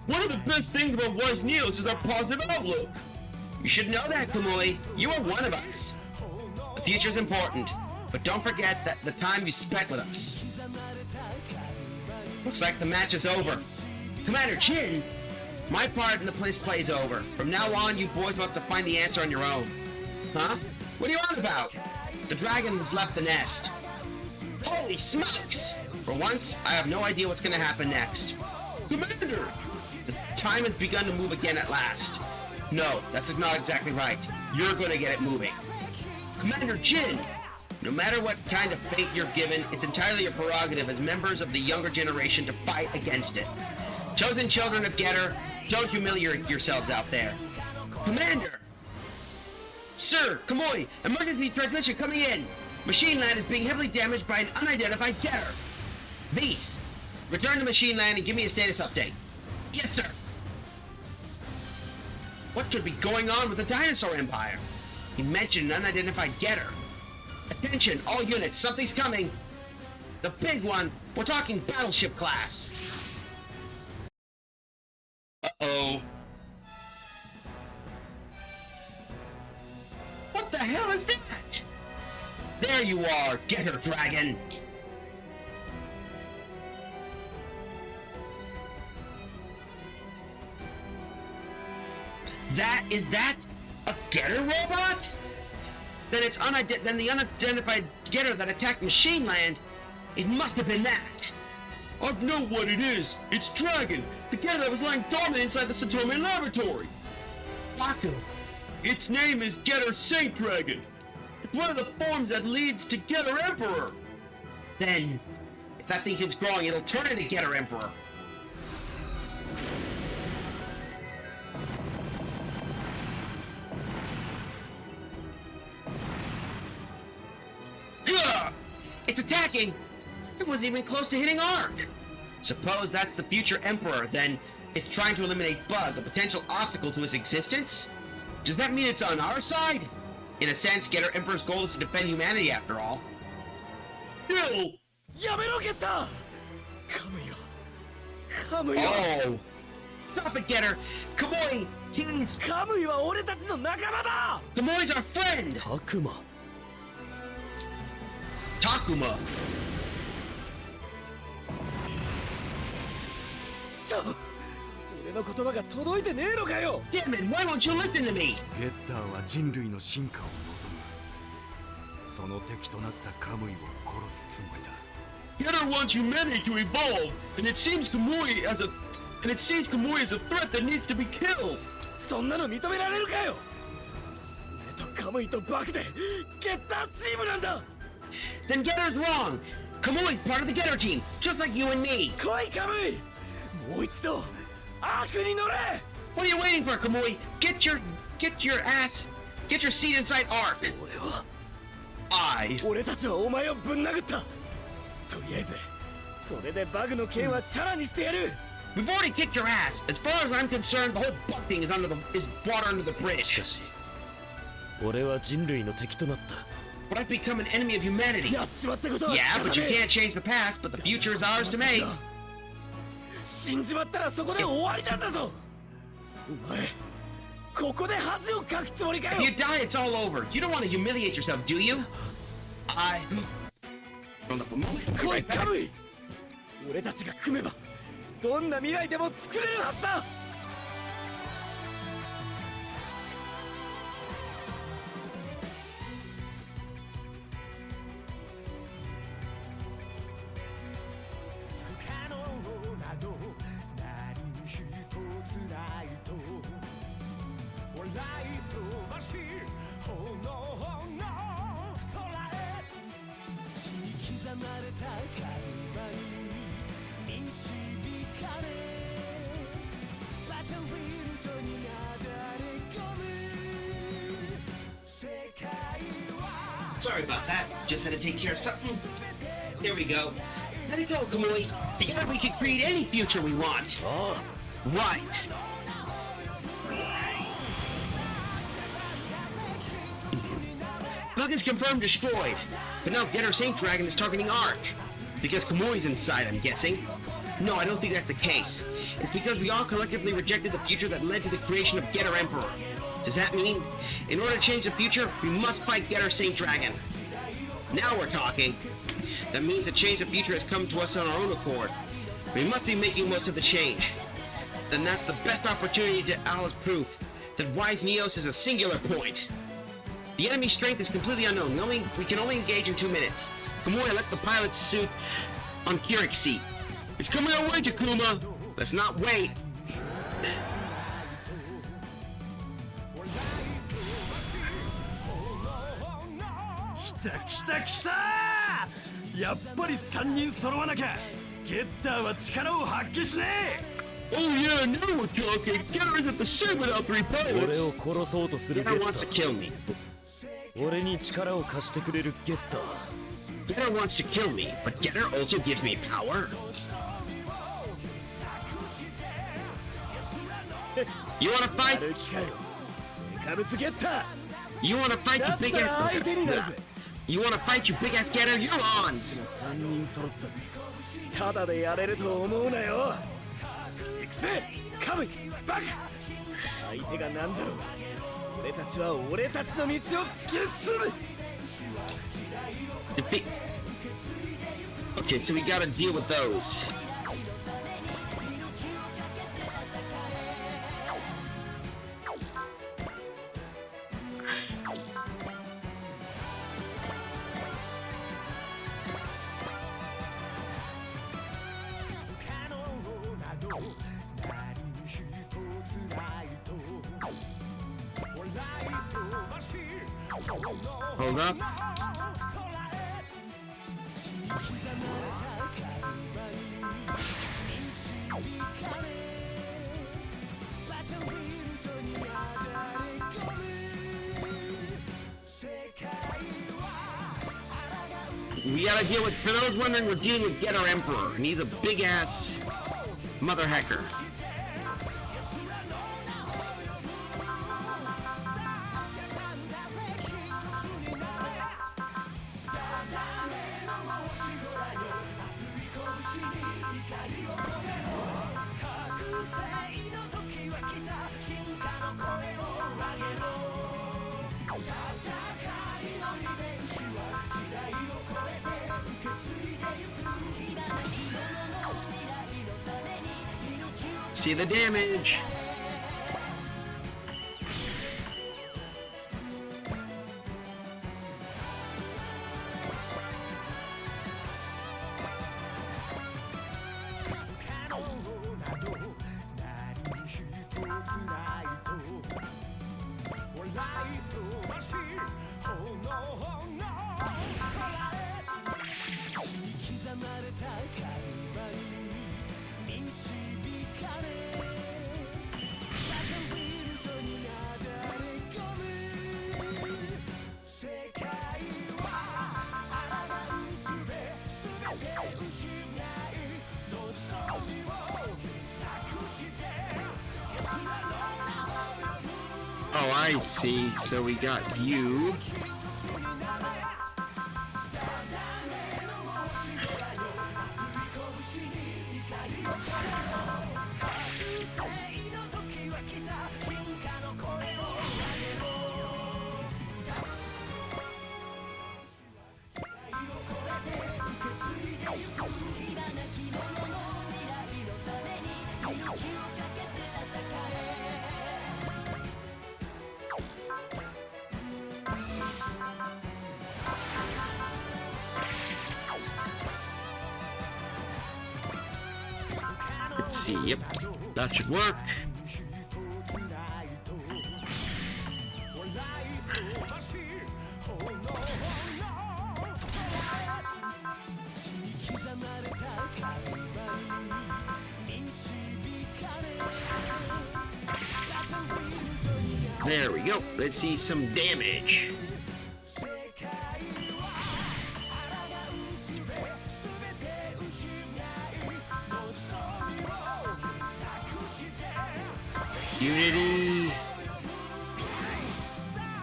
S2: One of the best things about Wise Neos is our positive outlook. You should know that, Kamui. You are one of us. The future's important, but don't forget that the time you spent with us. Looks like the match is over. Commander Chin, my part in the play is over. From now on, you boys will have to find the answer on your own. Huh? What are you on about? The dragon has left the nest. Holy smokes! For once, I have no idea what's gonna happen next. Commander! The time has begun to move again at last. No, that's not exactly right. You're gonna get it moving. Commander Jin! No matter what kind of fate you're given, it's entirely your prerogative as members of the younger generation to fight against it. Chosen children of Getter, don't humiliate yourselves out there. Commander! Sir, Kamui, emergency transmission coming in. Machine Land is being heavily damaged by an unidentified Getter. Vise, return to Machine Land and give me a status update. Yes, sir. What could be going on with the Dinosaur Empire? He mentioned an unidentified Getter. Attention, all units, something's coming. The big one, we're talking battleship class. Uh-oh. What the hell is that? There you are, Getter Dragon. Is that a Getter robot? Then the unidentified Getter that attacked Machine Land, it must have been that. I know what it is. It's Dragon, the Getter that was lying dormant inside the Satome laboratory. Baku. Its name is Getter Saint Dragon. It's one of the forms that leads to Getter Emperor. Then, if that thing keeps growing, it'll turn into Getter Emperor. Gah! It's attacking! It wasn't even close to hitting Arc! Suppose that's the future Emperor, then it's trying to eliminate Bug, a potential obstacle to his existence? Does that mean it's on our side? In a sense, Getter Emperor's goal is to defend humanity after all. Bill!
S4: Yamero Getter! Kamui!
S2: Oh! Stop it, Getter! Kamui! He's...
S4: Kamui wa oretachi no nakama da!
S2: Kamui's our friend! Takuma!
S4: So, 俺の言葉が届いてねえのかよ
S2: Damn it, why won't you listen to me?
S7: ゲッターは人類の進化を望む。その敵となったカムイを殺すつもりだ。
S2: Getter wants humanity to evolve, and it seems Kamui as a threat that needs to be killed.
S4: そんなの認められるかよ俺とカムイとバクでゲッターチームなんだ
S2: Then Getter's wrong! Kamui's part of the Getter team, just like you and me!
S4: 来いカムイもう一度アークに乗れ
S2: What are you waiting for, Kamui? Get your seat inside Arc!
S4: 俺たちはお前をぶん殴ったとりあえずそれでバグの剣はチャラにしてやる
S2: We've already kicked your ass. As far as I'm concerned, the whole bug thing is brought under the bridge.
S4: 俺は人類の敵となった。
S2: But I've become an enemy of humanity.
S4: やっちまったことは
S2: Yeah, but you can't change the past, but the future is ours to make.
S4: 死んじまったらそこで終わりなんだぞ。お前、ここで恥をかくつもりかよ。
S2: If you die, it's all over. You don't want to humiliate yourself, do you? Hold up a moment.
S4: 来い、カムイ。俺たちが組めば、どんな未来でも作れるはずだ。
S2: Sorry about that. Just had to take care of something. Here we go. Let it go, Kamui. Together we can create any future we want. Right. Bug is confirmed destroyed. But now Getter Saint Dragon is targeting Ark. Because Kamui's inside, I'm guessing. No, I don't think that's the case. It's because we all collectively rejected the future that led to the creation of Getter Emperor. Does that mean, in order to change the future, we must fight Getter Saint Dragon? Now we're talking. That means the change of future has come to us on our own accord. We must be making most of the change. Then that's the best opportunity to Alice proof that Wise Neos is a singular point. The enemy strength is completely unknown. We can only engage in 2 minutes. Kamui left the pilot's suit on Kirik's seat. It's coming our way, Takuma! Let's not wait. Oh yeah, now we're talking. Getter is at the same without 3 pilots. Getter wants to kill me.
S4: 俺に力を貸してくれるゲッター。
S2: Getter wants to kill me, but Getter also gives me power. You wanna fight? You wanna fight, you big ass? You wanna fight, you big ass Getter? You're on.
S4: ただでやれると思うなよ。行くぜ、カムイ、バク。相手が何だろうと、俺たちは俺たちの道を突き進む。
S2: Okay, so we gotta deal with those. Hold up. We gotta deal with, for those wondering, we're dealing with Getter Emperor, and he's a big ass mother hecker. See the damage. Oh, I see. So we got you. Let's see, yep, that should work. There we go, let's see some damage. Unity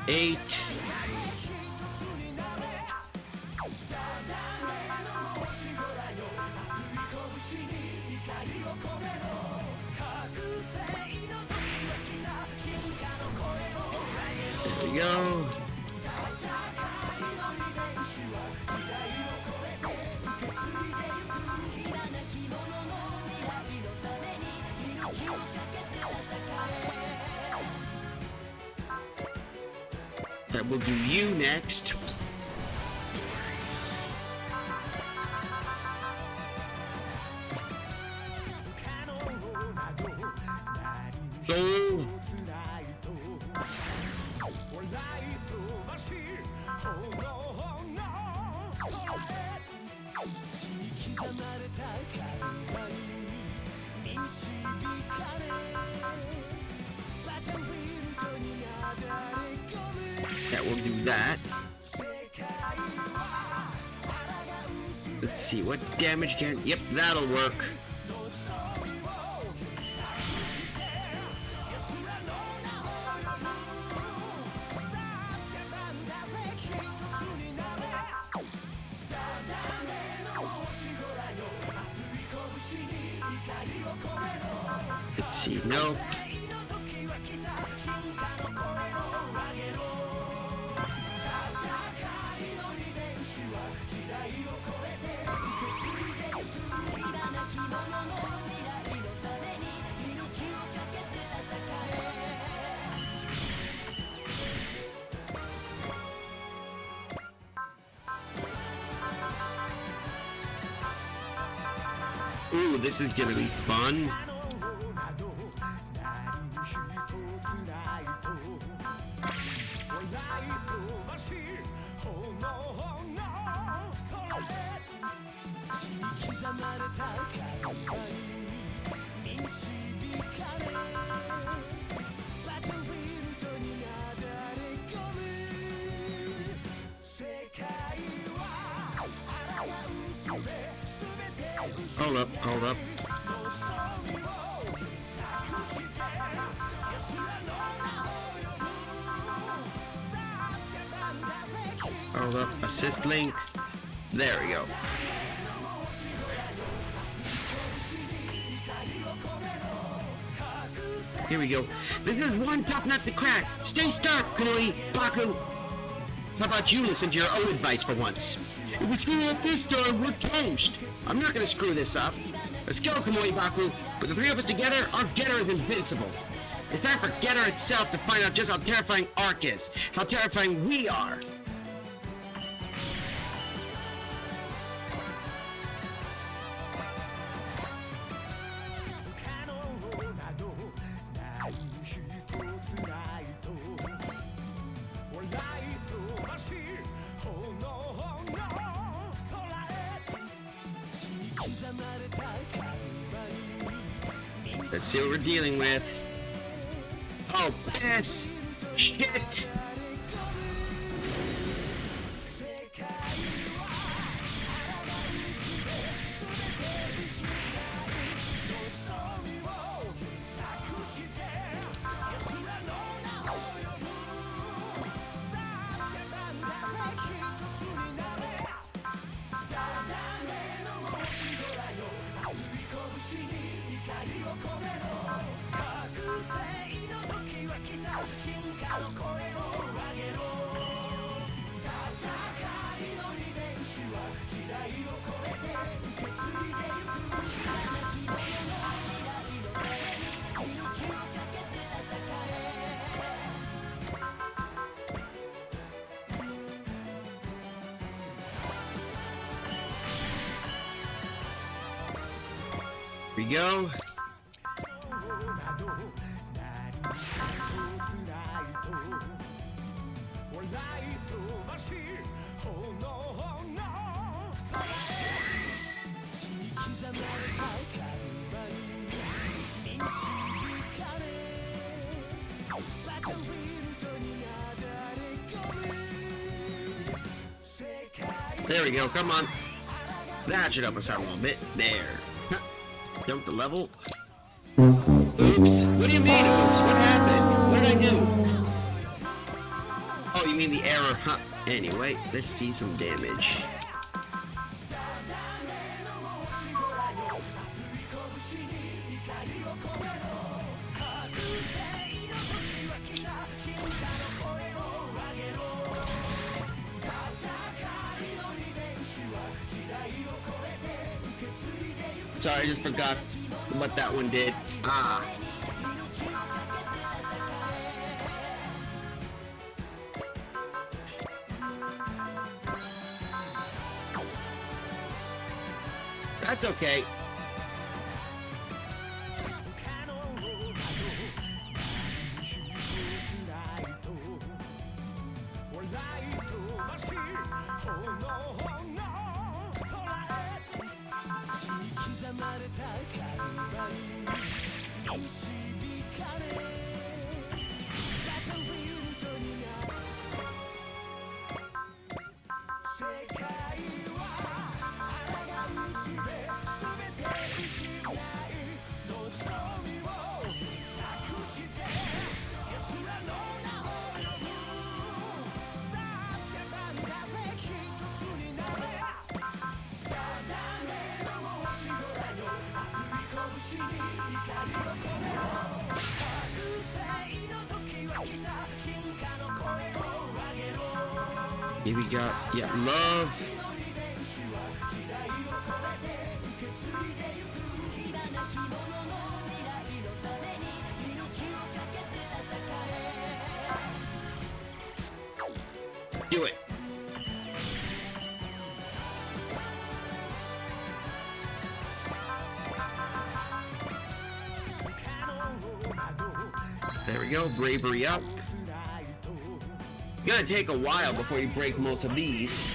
S2: 8. There we go. That will do you next. Go. That will do that. Let's see, what damage can... Yep, that'll work. Let's see, nope. Ooh, this is gonna be fun. Hold up, hold up. Hold up, assist link. There we go. Here we go. This is one tough nut to crack. Stay stark, Kanui, Baku. How about you listen to your own advice for once? If we screw up this time, we're toast. I'm not gonna screw this up. Let's go, Kamui Baku. With the three of us together, our Getter is invincible. It's time for Getter itself to find out just how terrifying Ark is. How terrifying we are. Let's see what we're dealing with. Oh, piss! Shit! we go. There we go, come on. That should help us out a little bit. There. Jump the level. Oops. What do you mean, oops? What happened? What did I do? Oh, you mean the error, huh? Anyway, let's see some damage. Sorry, I just forgot what that one did. Ah. That's okay. Here we got, yeah, love. Do it. There we go, bravery up. Gonna take a while before you break most of these.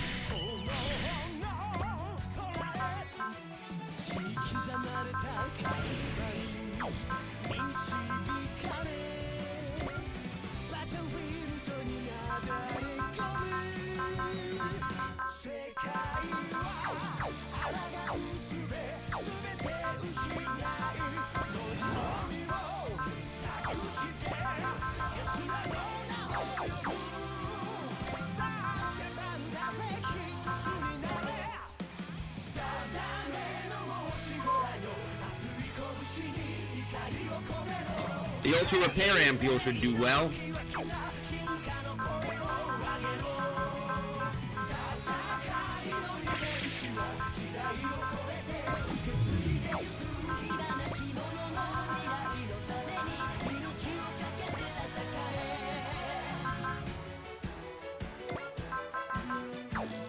S2: The Ultra Repair Ampule should do well.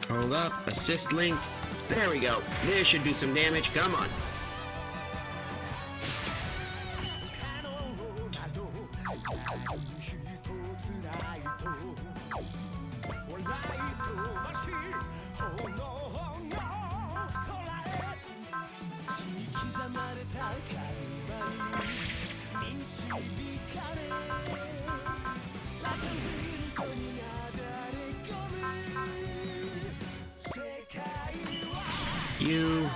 S2: Hold up, assist link. There we go. This should do some damage. Come on. You.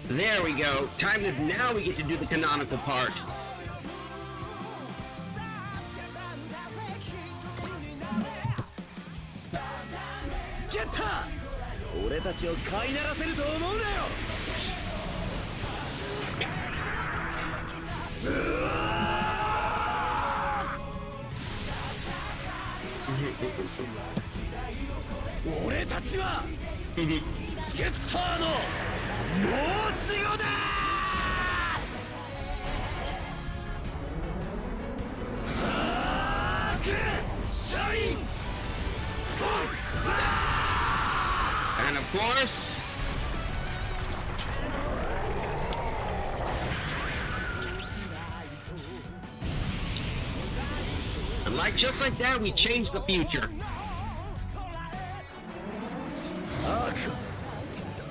S2: There we go. Time to, now we get to do the canonical part.
S4: Get her! 俺たちを飼いならせると思うなよ。俺たちはゲッターの申し子だ。
S2: And of course. And just like that, we changed the future.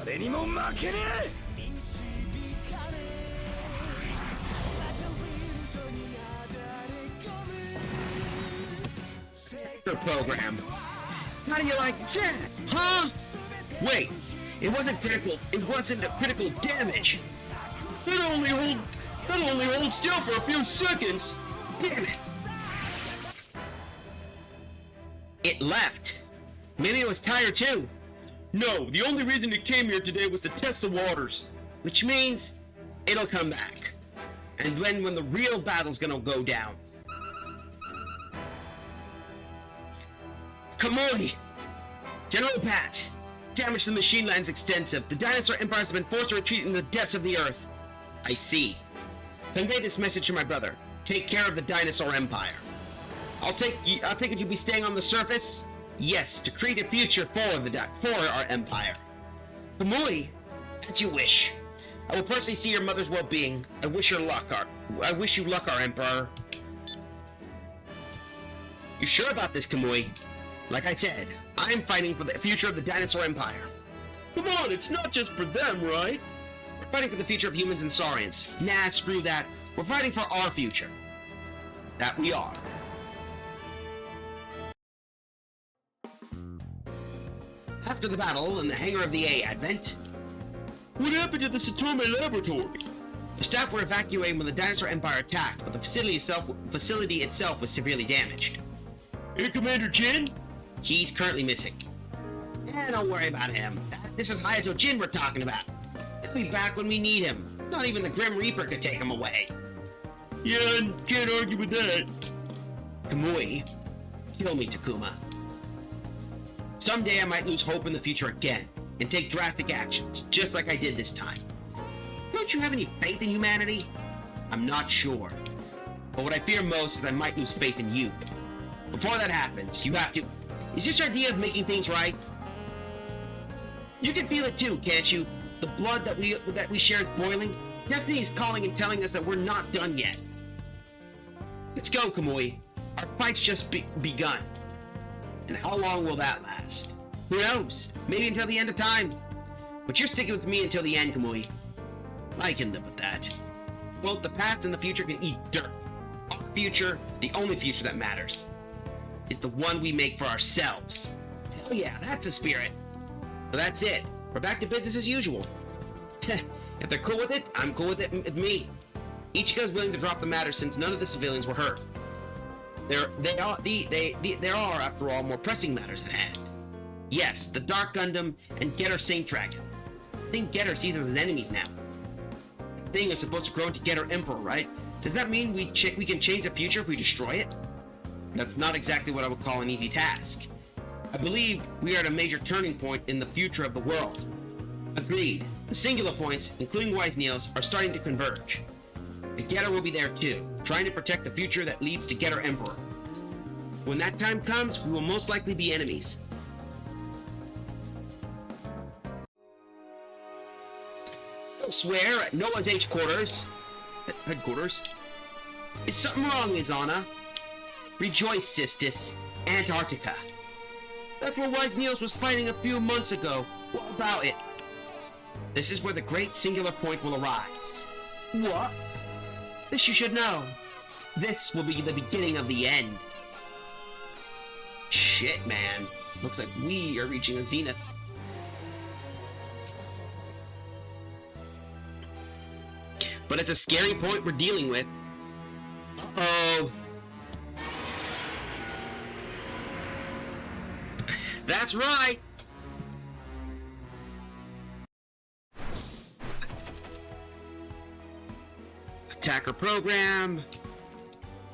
S4: 誰にも負けねえ
S2: Program. How do you like that? Huh? Wait, it wasn't critical damage. That'll only hold still for a few seconds. Damn it. It left. Maybe it was tired too. No, the only reason it came here today was to test the waters. Which means it'll come back. And then when the real battle's gonna go down. Kamui! General Pat! Damage to the machine land's extensive. The dinosaur empires have been forced to retreat in the depths of the earth. I see. Convey this message to my brother. Take care of the dinosaur empire. I'll take it you'll be staying on the surface? Yes, to create a future for our empire. Kamui, as you wish. I will personally see your mother's well-being. I wish you luck, our emperor. You sure about this, Kamui? Like I said, I'm fighting for the future of the dinosaur empire. Come on, it's not just for them, right? We're fighting for the future of humans and saurians. Nah, screw that. We're fighting for our future. That we are. After the battle in the hangar of the A Advent, what happened to the Satome laboratory? The staff were evacuating when the dinosaur empire attacked, but the facility itself was severely damaged. Hey, Commander Jin? He's currently missing. Don't worry about him. This is Hayato Jin we're talking about. He'll be back when we need him. Not even the Grim Reaper could take him away. Yeah, can't argue with that. Kamui, kill me, Takuma. Someday I might lose hope in the future again, and take drastic actions, just like I did this time. Don't you have any faith in humanity? I'm not sure. But what I fear most is I might lose faith in you. Before that happens, you have to... Is this your idea of making things right? You can feel it too, can't you? The blood that we share is boiling. Destiny is calling and telling us that we're not done yet. Let's go, Kamui. Our fight's just begun. And how long will that last? Who knows? Maybe until the end of time. But you're sticking with me until the end, Kamui. I can live with that. Both the past and the future can eat dirt. Our future, the only future that matters, is the one we make for ourselves. Hell yeah, that's the spirit. So that's it. We're back to business as usual. If they're cool with it, I'm cool with it with me. Ichigo is willing to drop the matter since none of the civilians were hurt. There are, after all, more pressing matters at hand. Yes, the Dark Gundam and Getter Saint Dragon. I think Getter sees us as enemies now. The thing is supposed to grow into Getter Emperor, right? Does that mean we can change the future if we destroy it? That's not exactly what I would call an easy task. I believe we are at a major turning point in the future of the world. Agreed. The singular points, including Wise Neos, are starting to converge. The Getter will be there too, trying to protect the future that leads to Getter Emperor. When that time comes, we will most likely be enemies. Elsewhere at Noah's headquarters. Is something wrong, Izana? Rejoice, Sistis. Antarctica. That's where Wise Neos was fighting a few months ago. What about it? This is where the great singular point will arise. What? This you should know. This will be the beginning of the end. Shit, man. Looks like we are reaching a zenith. But it's a scary point we're dealing with. Uh-oh. That's right. Attacker program.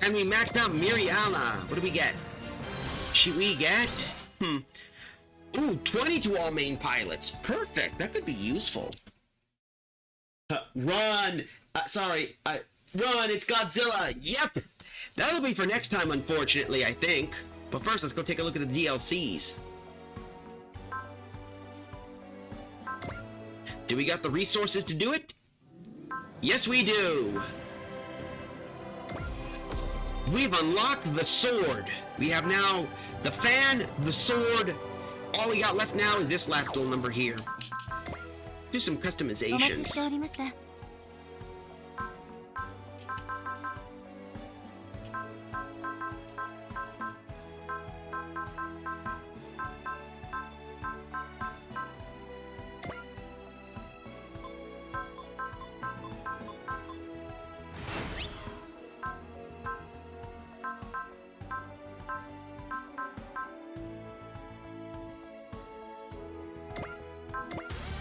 S2: And we maxed out Miriana. What do we get? Should we get? Ooh, 20 to all main pilots. Perfect. That could be useful. Run! Run! It's Godzilla! Yep! That'll be for next time, unfortunately, I think. But first, let's go take a look at the DLCs. Do we got the resources to do it? Yes, we do. We've unlocked the sword. We have now the fan, the sword. All we got left now is this last little number here. Do some
S6: お待ちして
S2: customizations.
S6: おりました。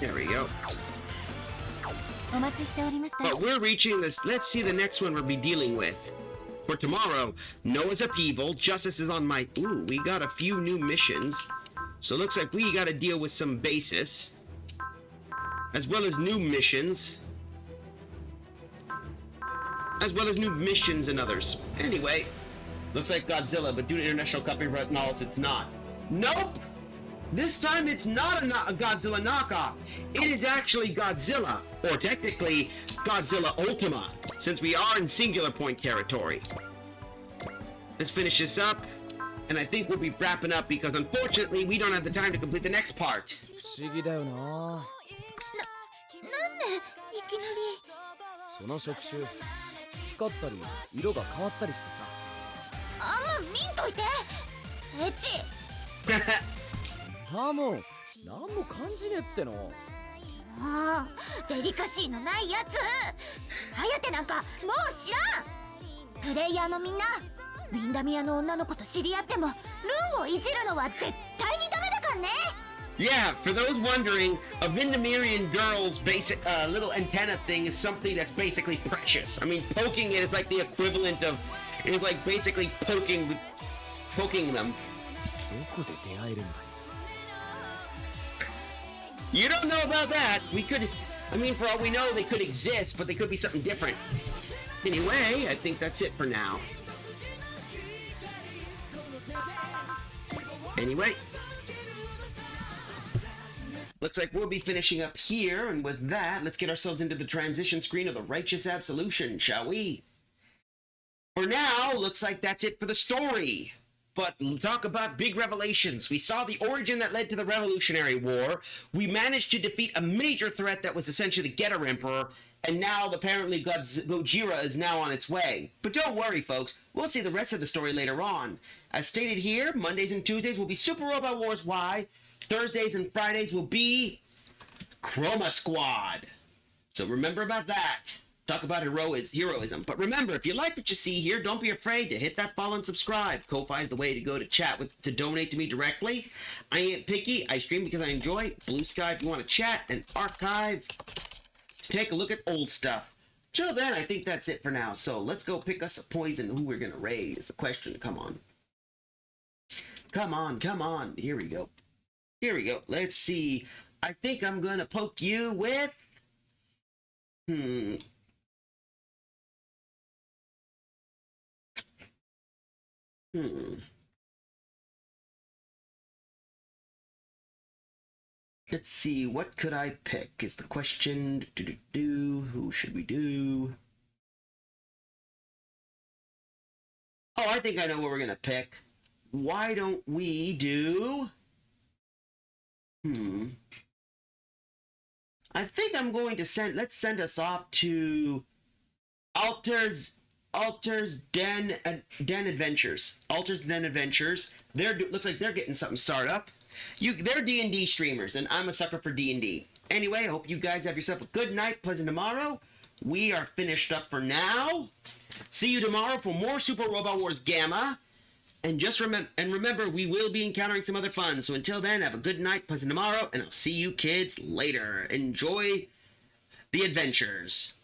S2: There we go.
S6: お待ちしておりました。
S2: But we're reaching this. Let's see the next one we'll be dealing with. For tomorrow, Noah's upheaval. Justice is on my... Ooh, we got a few new missions. So it looks like we got to deal with some basis. As well as new missions. As well as new missions and others. Anyway, looks like Godzilla, but due to international copyright laws, it's not. Nope! This time it's not a Godzilla knockoff. It is actually Godzilla, or technically Godzilla Ultima, since we are in singular point territory. Let's finish this up, and I think we'll be wrapping up because unfortunately we don't have the time to complete the next part.
S4: 不思議だよな。
S6: なんでいきなり。
S4: その触手光ったり色が変わったりしてさ。
S6: あんま見んといて。エッチ。
S4: ああもう何も感じねえっての。
S6: ああ、デリカシーのないやつ。ハヤテなんかもう知らん。プレイヤーのみんな、ウィンダミアの女の子と知り合ってもルーンをいじるのは絶対にダメだからね。
S2: Yeah, for those wondering, a Vindemirian girl's basic little antenna thing is something that's basically precious. I mean, poking it is like the equivalent of, it is like basically poking them.
S4: どこで出会えるんだよ。
S2: You don't know about that. We could, I mean, for all we know, they could exist, but they could be something different. Anyway, I think that's it for now. Anyway. Looks like we'll be finishing up here, and with that, let's get ourselves into the transition screen of the Righteous Absolution, shall we? For now, looks like that's it for the story. But talk about big revelations. We saw the origin that led to the Revolutionary War. We managed to defeat a major threat that was essentially the Getter Emperor, and now apparently Gojira is now on its way. But don't worry, folks. We'll see the rest of the story later on. As stated here, Mondays and Tuesdays will be Super Robot Wars Y. Thursdays and Fridays will be Chroma Squad. So remember about that. Talk about heroism. But remember, if you like what you see here, don't be afraid to hit that follow and subscribe. Ko-Fi is the way to go to chat to donate to me directly. I ain't picky. I stream because I enjoy. Blue Sky if you want to chat, and Archive to take a look at old stuff. Till then, I think that's it for now. So let's go pick us a poison. Who we're going to raid is the question. Come on. Come on, come on. Here we go. Here we go. Let's see. I think I'm going to poke you with... Let's see, what could I pick is the question. Who should we do? Oh, I think I know what we're gonna pick. Why don't we do... I think I'm going to let's send us off to Alter's Den Adventures. Alter's Den Adventures. Looks like they're getting something started up. They're D&D streamers, and I'm a sucker for D&D. Anyway, I hope you guys have yourself a good night, pleasant tomorrow. We are finished up for now. See you tomorrow for more Super Robot Wars Gamma. And remember, we will be encountering some other fun. So until then, have a good night, pleasant tomorrow, and I'll see you kids later. Enjoy the adventures.